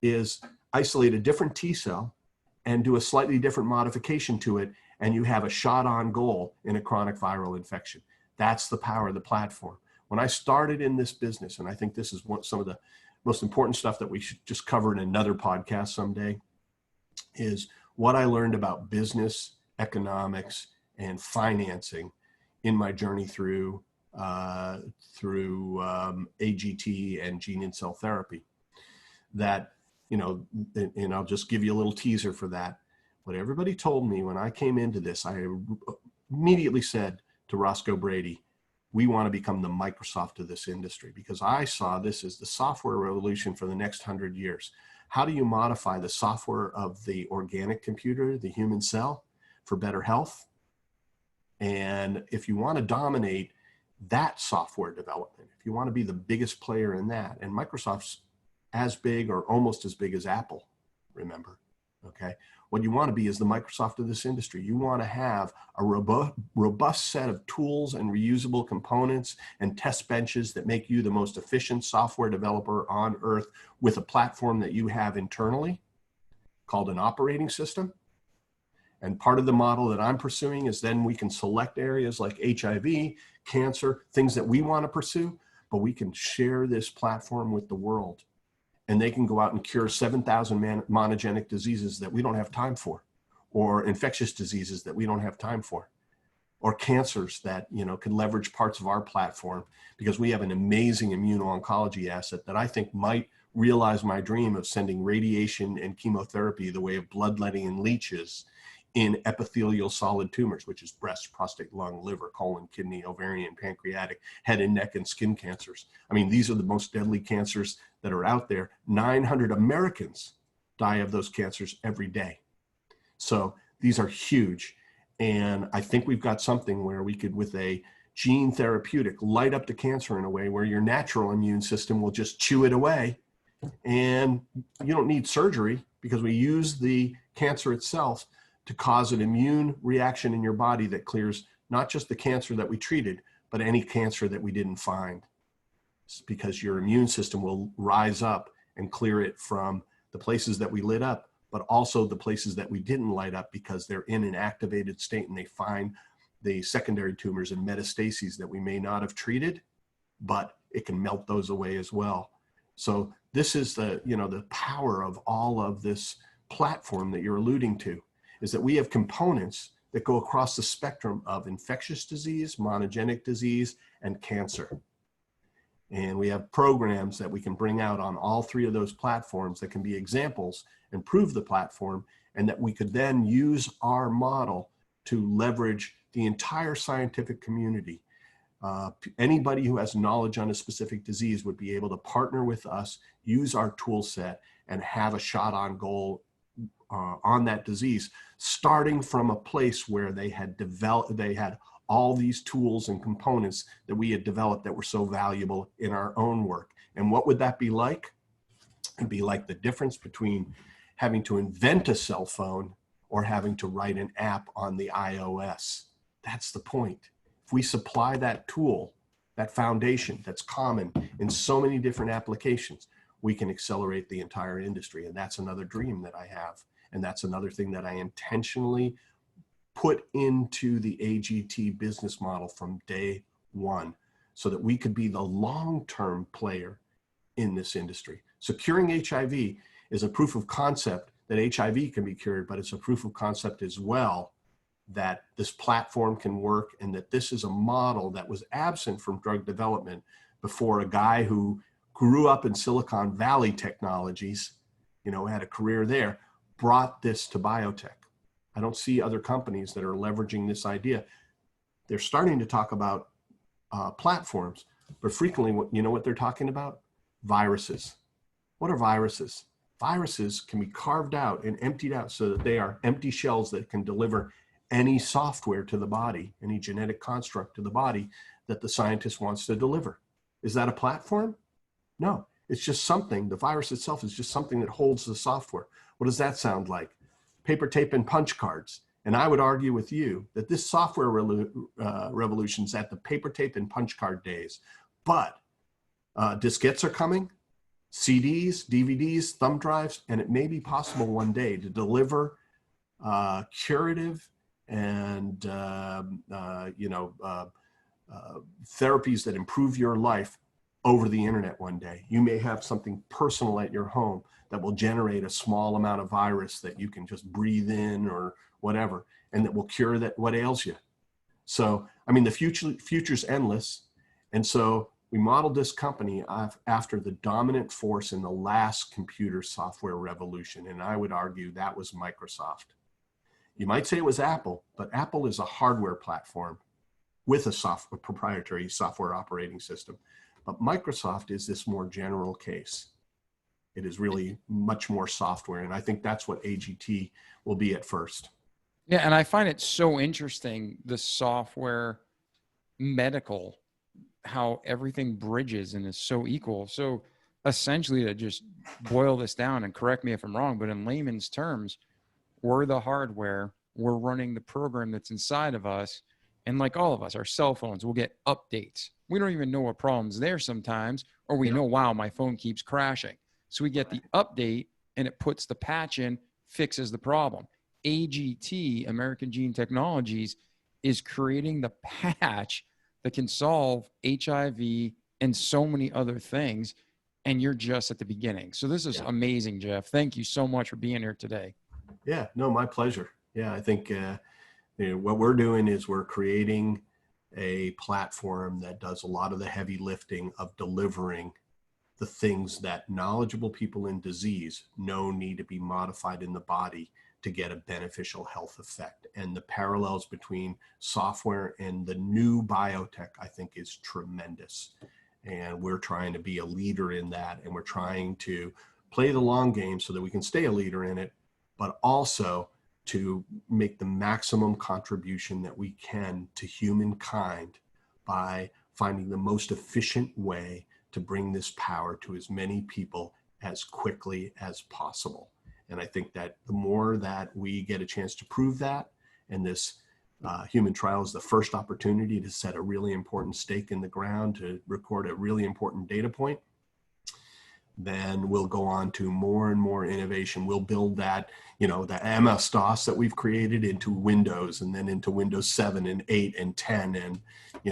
C: is isolate a different T cell and do a slightly different modification to it. And you have a shot on goal in a chronic viral infection. That's the power of the platform. When I started in this business, and I think this is some of the most important stuff that we should just cover in another podcast someday, is what I learned about business, economics, and financing in my journey through AGT and gene and cell therapy. That, you know, and I'll just give you a little teaser for that. What everybody told me when I came into this, I immediately said to Roscoe Brady, we want to become the Microsoft of this industry, because I saw this as the software revolution for the next 100 years. How do you modify the software of the organic computer, the human cell, for better health? And if you want to dominate that software development, if you want to be the biggest player in that, and Microsoft's as big or almost as big as Apple, remember, okay? What you want to be is the Microsoft of this industry. You want to have a robust set of tools and reusable components and test benches that make you the most efficient software developer on earth, with a platform that you have internally called an operating system. And part of the model that I'm pursuing is then we can select areas like HIV, cancer, things that we want to pursue, but we can share this platform with the world. And they can go out and cure 7,000 monogenic diseases that we don't have time for, or infectious diseases that we don't have time for, or cancers that, you know, can leverage parts of our platform, because we have an amazing immuno-oncology asset that I think might realize my dream of sending radiation and chemotherapy the way of bloodletting and leeches in epithelial solid tumors, which is breast, prostate, lung, liver, colon, kidney, ovarian, pancreatic, head and neck, and skin cancers. I mean, these are the most deadly cancers that are out there. 900 Americans die of those cancers every day. So these are huge. And I think we've got something where we could, with a gene therapeutic, light up the cancer in a way where your natural immune system will just chew it away. And you don't need surgery, because we use the cancer itself to cause an immune reaction in your body that clears not just the cancer that we treated, but any cancer that we didn't find. It's because your immune system will rise up and clear it from the places that we lit up, but also the places that we didn't light up, because they're in an activated state and they find the secondary tumors and metastases that we may not have treated, but it can melt those away as well. So this is the, you know, the power of all of this platform that you're alluding to, is that we have components that go across the spectrum of infectious disease, monogenic disease, and cancer. And we have programs that we can bring out on all three of those platforms that can be examples and prove the platform, and that we could then use our model to leverage the entire scientific community. Anybody who has knowledge on a specific disease would be able to partner with us, use our tool set, and have a shot on goal on that disease, starting from a place where they had all these tools and components that we had developed that were so valuable in our own work. And what would that be like? It'd be like the difference between having to invent a cell phone or having to write an app on the iOS. That's the point. If we supply that tool, that foundation that's common in so many different applications, we can accelerate the entire industry. And that's another dream that I have. And that's another thing that I intentionally put into the AGT business model from day one, so that we could be the long-term player in this industry. So curing HIV is a proof of concept that HIV can be cured, but it's a proof of concept as well that this platform can work, and that this is a model that was absent from drug development before a guy who grew up in Silicon Valley technologies, you know, had a career there, brought this to biotech. I don't see other companies that are leveraging this idea. They're starting to talk about platforms, but frequently, you know what they're talking about? Viruses. What are viruses? viruses can be carved out and emptied out so that they are empty shells that can deliver any software to the body, any genetic construct to the body that the scientist wants to deliver. Is that a platform? No, it's just something. The virus itself is just something that holds the software. What does that sound like? Paper, tape, and punch cards. And I would argue with you that this software revolution is at the paper, tape, and punch card days. But diskettes are coming, CDs, DVDs, thumb drives, and it may be possible one day to deliver curative and therapies that improve your life over the internet one day. You may have something personal at your home that will generate a small amount of virus that you can just breathe in or whatever, and that will cure that what ails you. So, I mean, the future's endless. And so we modeled this company after the dominant force in the last computer software revolution. And I would argue that was Microsoft. You might say it was Apple, but Apple is a hardware platform with a proprietary software operating system. But Microsoft is this more general case. It is really much more software. And I think that's what AGT will be at first.
A: Yeah. And I find it so interesting, the software medical, how everything bridges and is so equal. So essentially, to just boil this down, and correct me if I'm wrong, but in layman's terms, we're the hardware, we're running the program that's inside of us. And like all of us, our cell phones will get updates. We don't even know what problem's there sometimes, or we know, wow, my phone keeps crashing. So we get the update and it puts the patch in, fixes the problem. AGT, American Gene Technologies, is creating the patch that can solve HIV and so many other things. And you're just at the beginning. So this is amazing, Jeff. Thank you so much for being here today.
C: Yeah, no, my pleasure. Yeah, I think what we're doing is we're creating a platform that does a lot of the heavy lifting of delivering the things that knowledgeable people in disease know need to be modified in the body to get a beneficial health effect. And the parallels between software and the new biotech, I think, is tremendous. And we're trying to be a leader in that. And we're trying to play the long game so that we can stay a leader in it, but also to make the maximum contribution that we can to humankind by finding the most efficient way to bring this power to as many people as quickly as possible. And I think that the more that we get a chance to prove that, and this human trial is the first opportunity to set a really important stake in the ground, to record a really important data point, then we'll go on to more and more innovation. We'll build that, the MS-DOS that we've created into Windows, and then into Windows 7 and 8 and 10, and,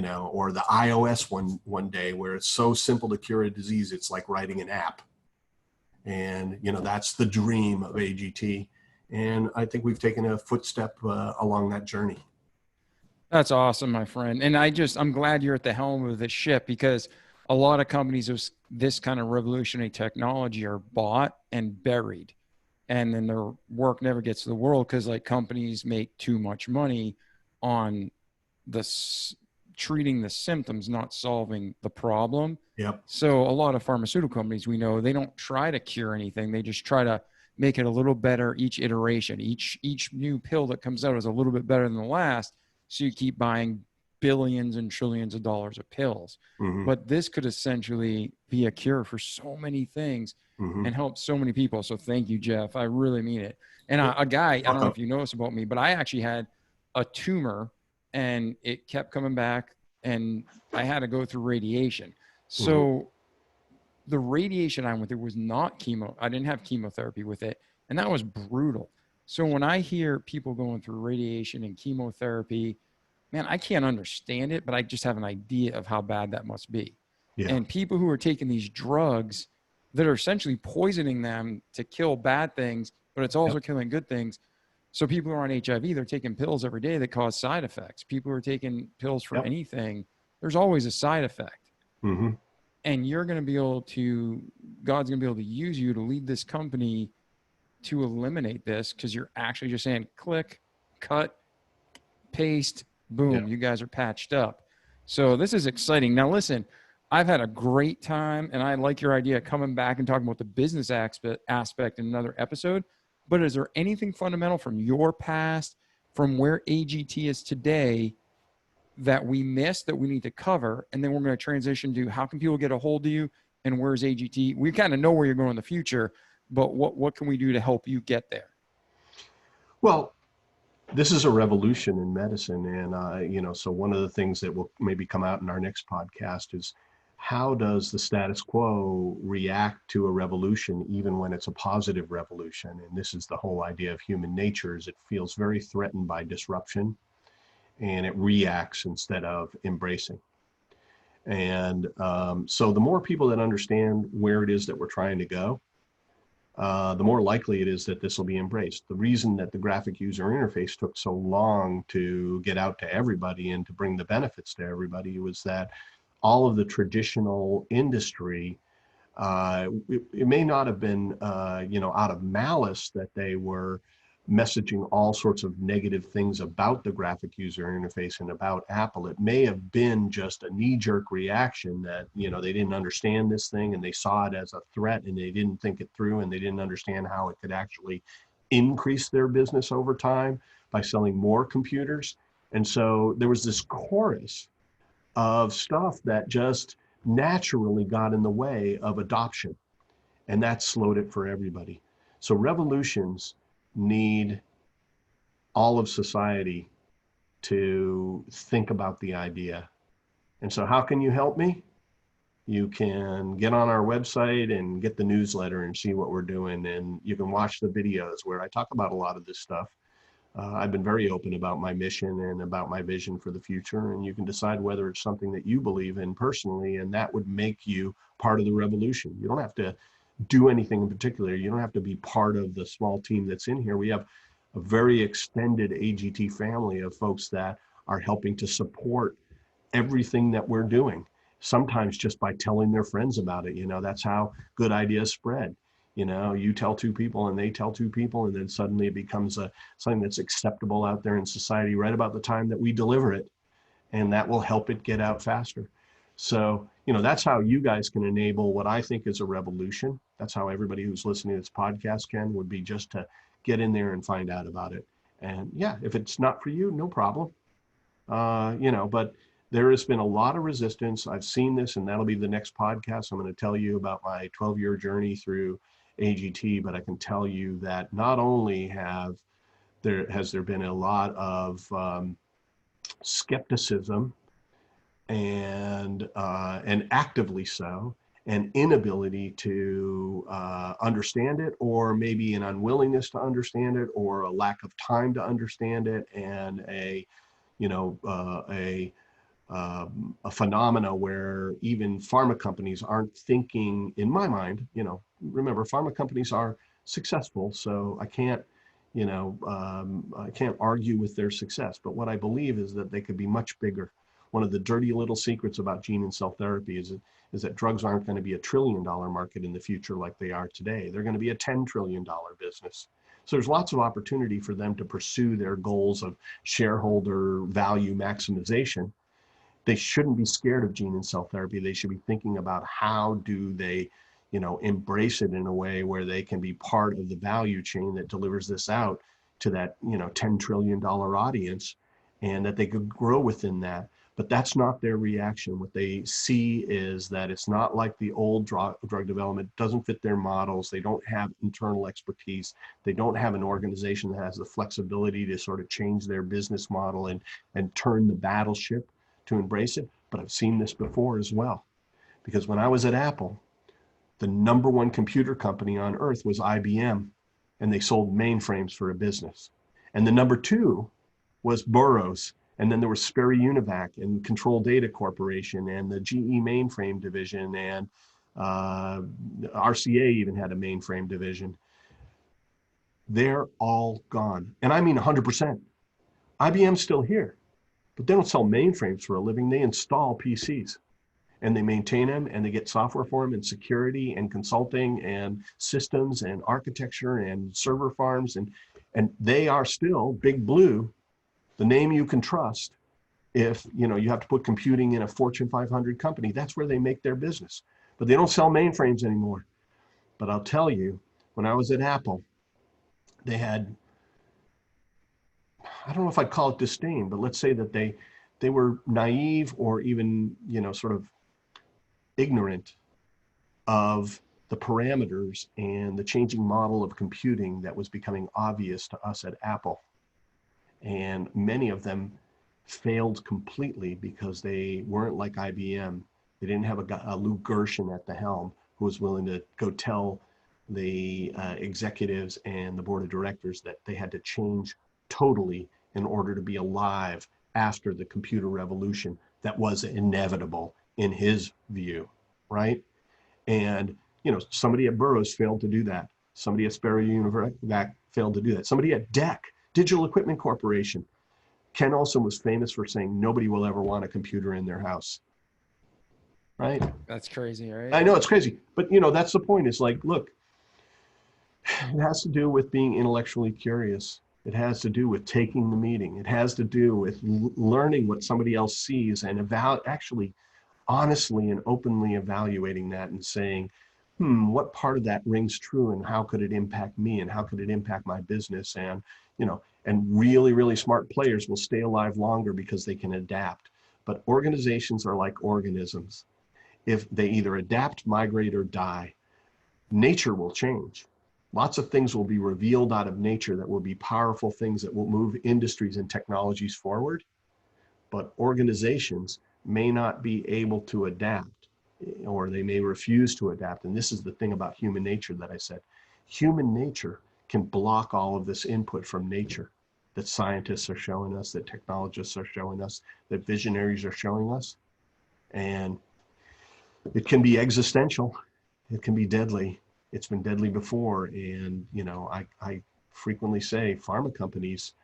C: or the iOS one day, where it's so simple to cure a disease, it's like writing an app. And, that's the dream of AGT. And I think we've taken a footstep along that journey.
A: That's awesome, my friend. And I'm glad you're at the helm of this ship, because a lot of companies with this kind of revolutionary technology are bought and buried, and then their work never gets to the world because companies make too much money on treating the symptoms, not solving the problem.
C: Yep.
A: So a lot of pharmaceutical companies, we know, they don't try to cure anything. They just try to make it a little better each iteration. Each new pill that comes out is a little bit better than the last. So you keep buying billions and trillions of dollars of pills. Mm-hmm. But this could essentially be a cure for so many things, mm-hmm. and help so many people. So thank you, Jeff. I really mean it. And a guy, I don't know if you know this about me, but I actually had a tumor and it kept coming back, and I had to go through radiation. So mm-hmm. the radiation I went through was not chemo. I didn't have chemotherapy with it. And that was brutal. So when I hear people going through radiation and chemotherapy, man, I can't understand it, but I just have an idea of how bad that must be. Yeah. And people who are taking these drugs that are essentially poisoning them to kill bad things, but it's also killing good things. So people who are on HIV, they're taking pills every day that cause side effects. People who are taking pills for anything, there's always a side effect. Mm-hmm. And you're going to be able to, God's going to be able to use you to lead this company to eliminate this, because you're actually just saying click, cut, paste, boom, you guys are patched up. So this is exciting. Now listen, I've had a great time, and I like your idea of coming back and talking about the business aspect in another episode. But is there anything fundamental from your past, from where AGT is today, that we missed that we need to cover? And then we're going to transition to how can people get a hold of you and where's AGT? We kind of know where you're going in the future, but what can we do to help you get there?
C: Well, this is a revolution in medicine. And, so one of the things that will maybe come out in our next podcast is how does the status quo react to a revolution, even when it's a positive revolution? And this is the whole idea of human nature, is it feels very threatened by disruption and it reacts instead of embracing. And so the more people that understand where it is that we're trying to go, the more likely it is that this will be embraced. The reason that the graphic user interface took so long to get out to everybody and to bring the benefits to everybody was that all of the traditional industry, it may not have been, out of malice that they were messaging all sorts of negative things about the graphic user interface and about Apple. It may have been just a knee-jerk reaction that, they didn't understand this thing and they saw it as a threat and they didn't think it through and they didn't understand how it could actually increase their business over time by selling more computers. And so there was this chorus of stuff that just naturally got in the way of adoption, and that slowed it for everybody. So revolutions need all of society to think about the idea. And so how can you help me? You can get on our website and get the newsletter and see what we're doing. And you can watch the videos where I talk about a lot of this stuff. I've been very open about my mission and about my vision for the future. And you can decide whether it's something that you believe in personally, and that would make you part of the revolution. You don't have to do anything in particular. You don't have to be part of the small team that's in here. We have a very extended AGT family of folks that are helping to support everything that we're doing. Sometimes just by telling their friends about it, that's how good ideas spread. You tell two people and they tell two people, and then suddenly it becomes something that's acceptable out there in society right about the time that we deliver it, and that will help it get out faster. So, that's how you guys can enable what I think is a revolution. That's how everybody who's listening to this podcast would be just to get in there and find out about it. And yeah, if it's not for you, no problem. But there has been a lot of resistance. I've seen this, and that'll be the next podcast. I'm going to tell you about my 12-year journey through AGT, but I can tell you that not only has there been a lot of skepticism and actively so, an inability to understand it, or maybe an unwillingness to understand it, or a lack of time to understand it, and a phenomena where even pharma companies aren't thinking, in my mind, remember, pharma companies are successful, so I can't argue with their success. But what I believe is that they could be much bigger. One of the dirty little secrets about gene and cell therapy is that drugs aren't going to be $1 trillion market in the future like they are today. They're going to be a $10 trillion business. So there's lots of opportunity for them to pursue their goals of shareholder value maximization. They shouldn't be scared of gene and cell therapy. They should be thinking about how do they, embrace it in a way where they can be part of the value chain that delivers this out to that, $10 trillion audience, and that they could grow within that. But that's not their reaction. What they see is that it's not like the old drug development, doesn't fit their models. They don't have internal expertise. They don't have an organization that has the flexibility to sort of change their business model and turn the battleship to embrace it. But I've seen this before as well, because when I was at Apple, the number one computer company on earth was IBM, and they sold mainframes for a business. And the number two was Burroughs. And then there was Sperry Univac and Control Data Corporation and the GE mainframe division, and RCA even had a mainframe division. They're all gone. And I mean 100%. IBM's still here, but they don't sell mainframes for a living. They install PCs and they maintain them, and they get software for them, and security and consulting and systems and architecture and server farms. And they are still Big Blue, the name you can trust, if, you know, you have to put computing in a Fortune 500 company. That's where they make their business. But they don't sell mainframes anymore. But I'll tell you, when I was at Apple, they had, I don't know if I'd call it disdain, but let's say that they were naive or even, you know, sort of ignorant of the parameters and the changing model of computing that was becoming obvious to us at Apple. And many of them failed completely because they weren't like IBM. They didn't have a Lou Gershon at the helm who was willing to go tell the executives and the board of directors that they had to change totally in order to be alive after the computer revolution that was inevitable in his view, right? And, you know, somebody at Burroughs failed to do that. Somebody at Sparrow University failed to do that. Somebody at DEC, Digital Equipment Corporation. Ken Olsen was famous for saying nobody will ever want a computer in their house, right?
A: That's crazy, right?
C: I know it's crazy, but you know, that's the point. It's like, look, it has to do with being intellectually curious. It has to do with taking the meeting. It has to do with learning what somebody else sees and actually honestly and openly evaluating that and saying, what part of that rings true and how could it impact me and how could it impact my business? And, you know, and really, really smart players will stay alive longer because they can adapt. But organizations are like organisms. If they either adapt, migrate, or die, nature will change. Lots of things will be revealed out of nature that will be powerful things that will move industries and technologies forward. But organizations may not be able to adapt, or they may refuse to adapt. And this is the thing about human nature that I said. Human nature can block all of this input from nature that scientists are showing us, that technologists are showing us, that visionaries are showing us. And it can be existential. It can be deadly. It's been deadly before. And, you know, I frequently say pharma companies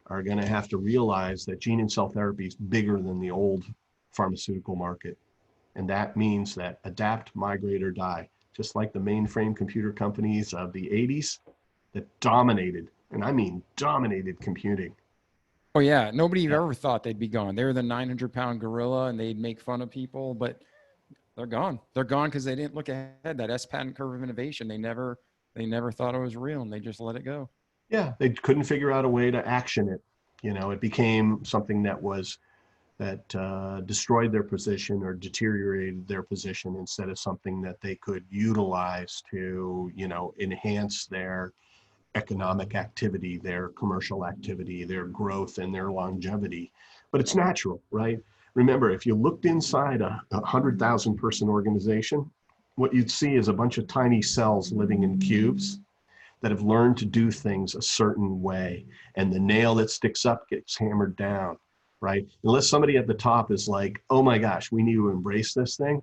C: are going to have to realize that gene and cell therapy is bigger than the old pharmaceutical market. And that means that adapt, migrate, or die. Just like the mainframe computer companies of the 80s that dominated, and I mean dominated computing.
A: Oh yeah, nobody
C: Yeah.
A: ever thought they'd be gone. They were the 900-pound gorilla, and they'd make fun of people, but they're gone. They're gone because they didn't look ahead. That S patent curve of innovation, they never thought it was real, and they just let it go.
C: Yeah, they couldn't figure out a way to action it. You know, it became something that destroyed their position or deteriorated their position instead of something that they could utilize to, you know, enhance their economic activity, their commercial activity, their growth, and their longevity. But it's natural, right? Remember, if you looked inside a 100,000 person organization, what you'd see is a bunch of tiny cells living in cubes that have learned to do things a certain way. And the nail that sticks up gets hammered down, right? Unless somebody at the top is like, oh my gosh, we need to embrace this thing,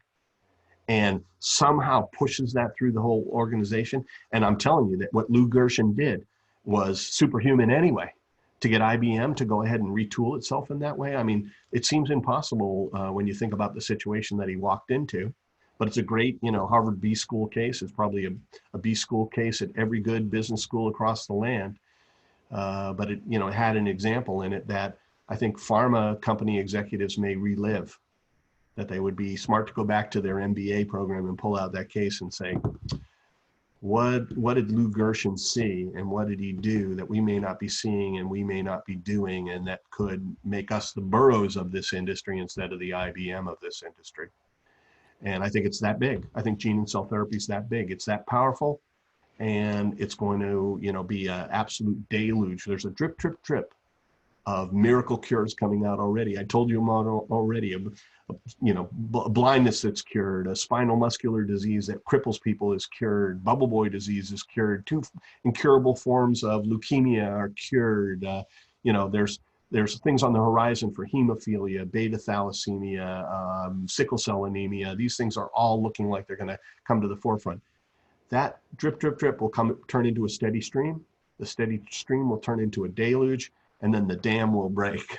C: and somehow pushes that through the whole organization. And I'm telling you that what Lou Gershon did was superhuman anyway, to get IBM to go ahead and retool itself in that way. I mean, it seems impossible when you think about the situation that he walked into, but it's a great, you know, Harvard B school case. It's probably a B school case at every good business school across the land. But it, you know, it had an example in it that I think pharma company executives may relive, that they would be smart to go back to their MBA program and pull out that case and say, what did Lou Gershon see and what did he do that we may not be seeing and we may not be doing, and that could make us the Burroughs of this industry instead of the IBM of this industry? And I think it's that big. I think gene and cell therapy is that big. It's that powerful, and it's going to, you know, be an absolute deluge. There's a drip, drip, drip of miracle cures coming out already. I told you about already, you know, blindness that's cured, a spinal muscular disease that cripples people is cured, bubble boy disease is cured, 2 incurable forms of leukemia are cured. You know, there's things on the horizon for hemophilia, beta thalassemia, sickle cell anemia. These things are all looking like they're going to come to the forefront. That drip, drip, drip will turn into a steady stream. The steady stream will turn into a deluge, and then the dam will break.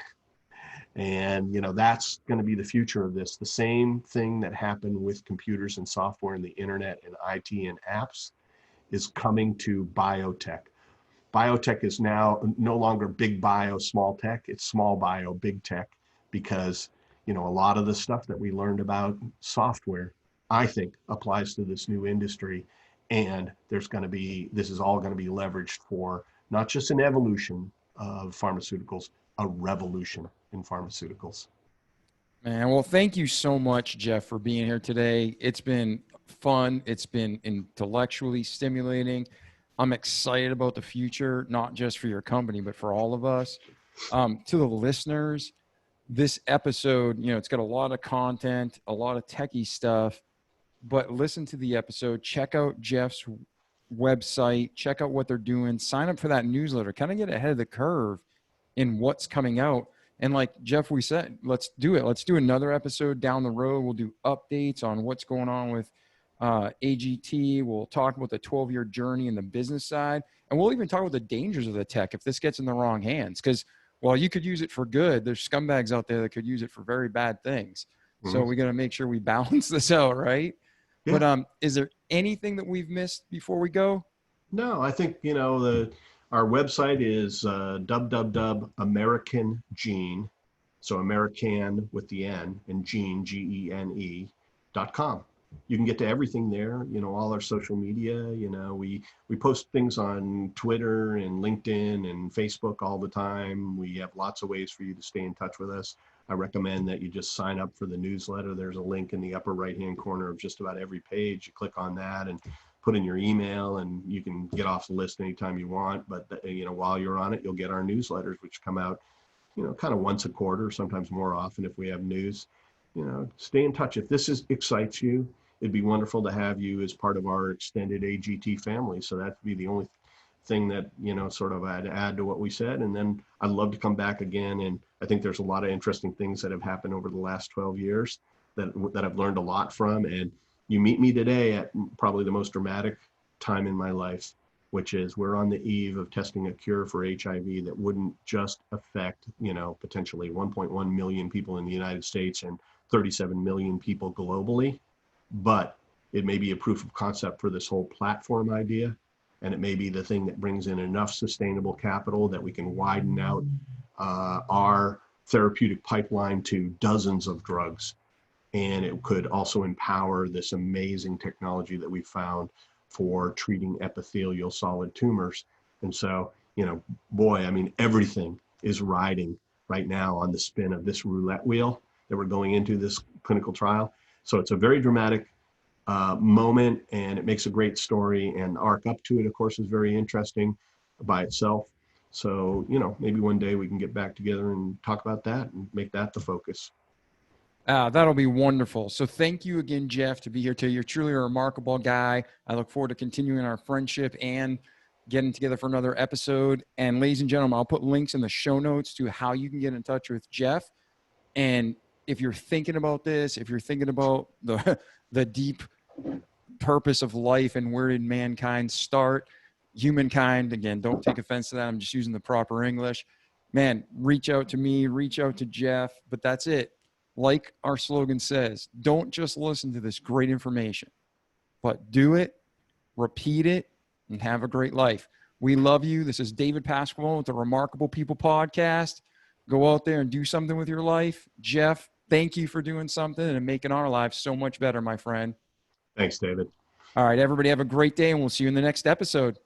C: And, you know, that's going to be the future of this. The same thing that happened with computers and software and the internet and IT and apps is coming to biotech. Biotech is now no longer big bio, small tech. It's small bio, big tech. because, a lot of the stuff that we learned about software, I think, applies to this new industry. And this is all going to be leveraged for not just an evolution of pharmaceuticals, a revolution in pharmaceuticals.
A: Man, well, thank you so much, Jeff, for being here today. It's been fun. It's been intellectually stimulating. I'm excited about the future, not just for your company, but for all of us. To the listeners, this episode, it's got a lot of content, a lot of techie stuff, but listen to the episode, check out Jeff's website, check out what they're doing, sign up for that newsletter, kind of get ahead of the curve in what's coming out. And like Jeff, we said, let's do it. Let's do another episode down the road. We'll do updates on what's going on with AGT. We'll talk about the 12-year journey in the business side. And we'll even talk about the dangers of the tech if this gets in the wrong hands. Because while you could use it for good, there's scumbags out there that could use it for very bad things. Mm-hmm. So we got to make sure we balance this out, right? Yeah. But is there anything that we've missed before we go?
C: No, I think, our website is www.americangene, so American with the N, and gene, GENE.com. You can get to everything there, all our social media, we post things on Twitter and LinkedIn and Facebook all the time. We have lots of ways for you to stay in touch with us. I recommend that you just sign up for the newsletter. There's a link in the upper right-hand corner of just about every page. You click on that and put in your email, and you can get off the list anytime you want. But, while you're on it, you'll get our newsletters, which come out, kind of once a quarter, sometimes more often if we have news. Stay in touch. If this excites you, it'd be wonderful to have you as part of our extended AGT family. So that'd be the only thing that, sort of I'd add to what we said. And then I'd love to come back again. And I think there's a lot of interesting things that have happened over the last 12 years that I've learned a lot from. And you meet me today at probably the most dramatic time in my life, which is we're on the eve of testing a cure for HIV that wouldn't just affect, potentially 1.1 million people in the United States and 37 million people globally, but it may be a proof of concept for this whole platform idea. And it may be the thing that brings in enough sustainable capital that we can widen out our therapeutic pipeline to dozens of drugs. And it could also empower this amazing technology that we found for treating epithelial solid tumors. And so, everything is riding right now on the spin of this roulette wheel that we're going into this clinical trial. So it's a very dramatic moment, and it makes a great story, and the arc up to it, of course, is very interesting by itself. So, maybe one day we can get back together and talk about that and make that the focus.
A: That'll be wonderful. So thank you again, Jeff, to be here today. You're truly a remarkable guy. I look forward to continuing our friendship and getting together for another episode. And ladies and gentlemen, I'll put links in the show notes to how you can get in touch with Jeff. And if you're thinking about this, if you're thinking about the deep purpose of life and where did mankind start, humankind, again, don't take offense to that. I'm just using the proper English. Man, reach out to me, reach out to Jeff, but that's it. Like our slogan says, don't just listen to this great information, but do it, repeat it, and have a great life. We love you. This is David Pasquale with the Remarkable People Podcast. Go out there and do something with your life. Jeff, thank you for doing something and making our lives so much better, my friend.
C: Thanks, David.
A: All right, everybody have a great day, and we'll see you in the next episode.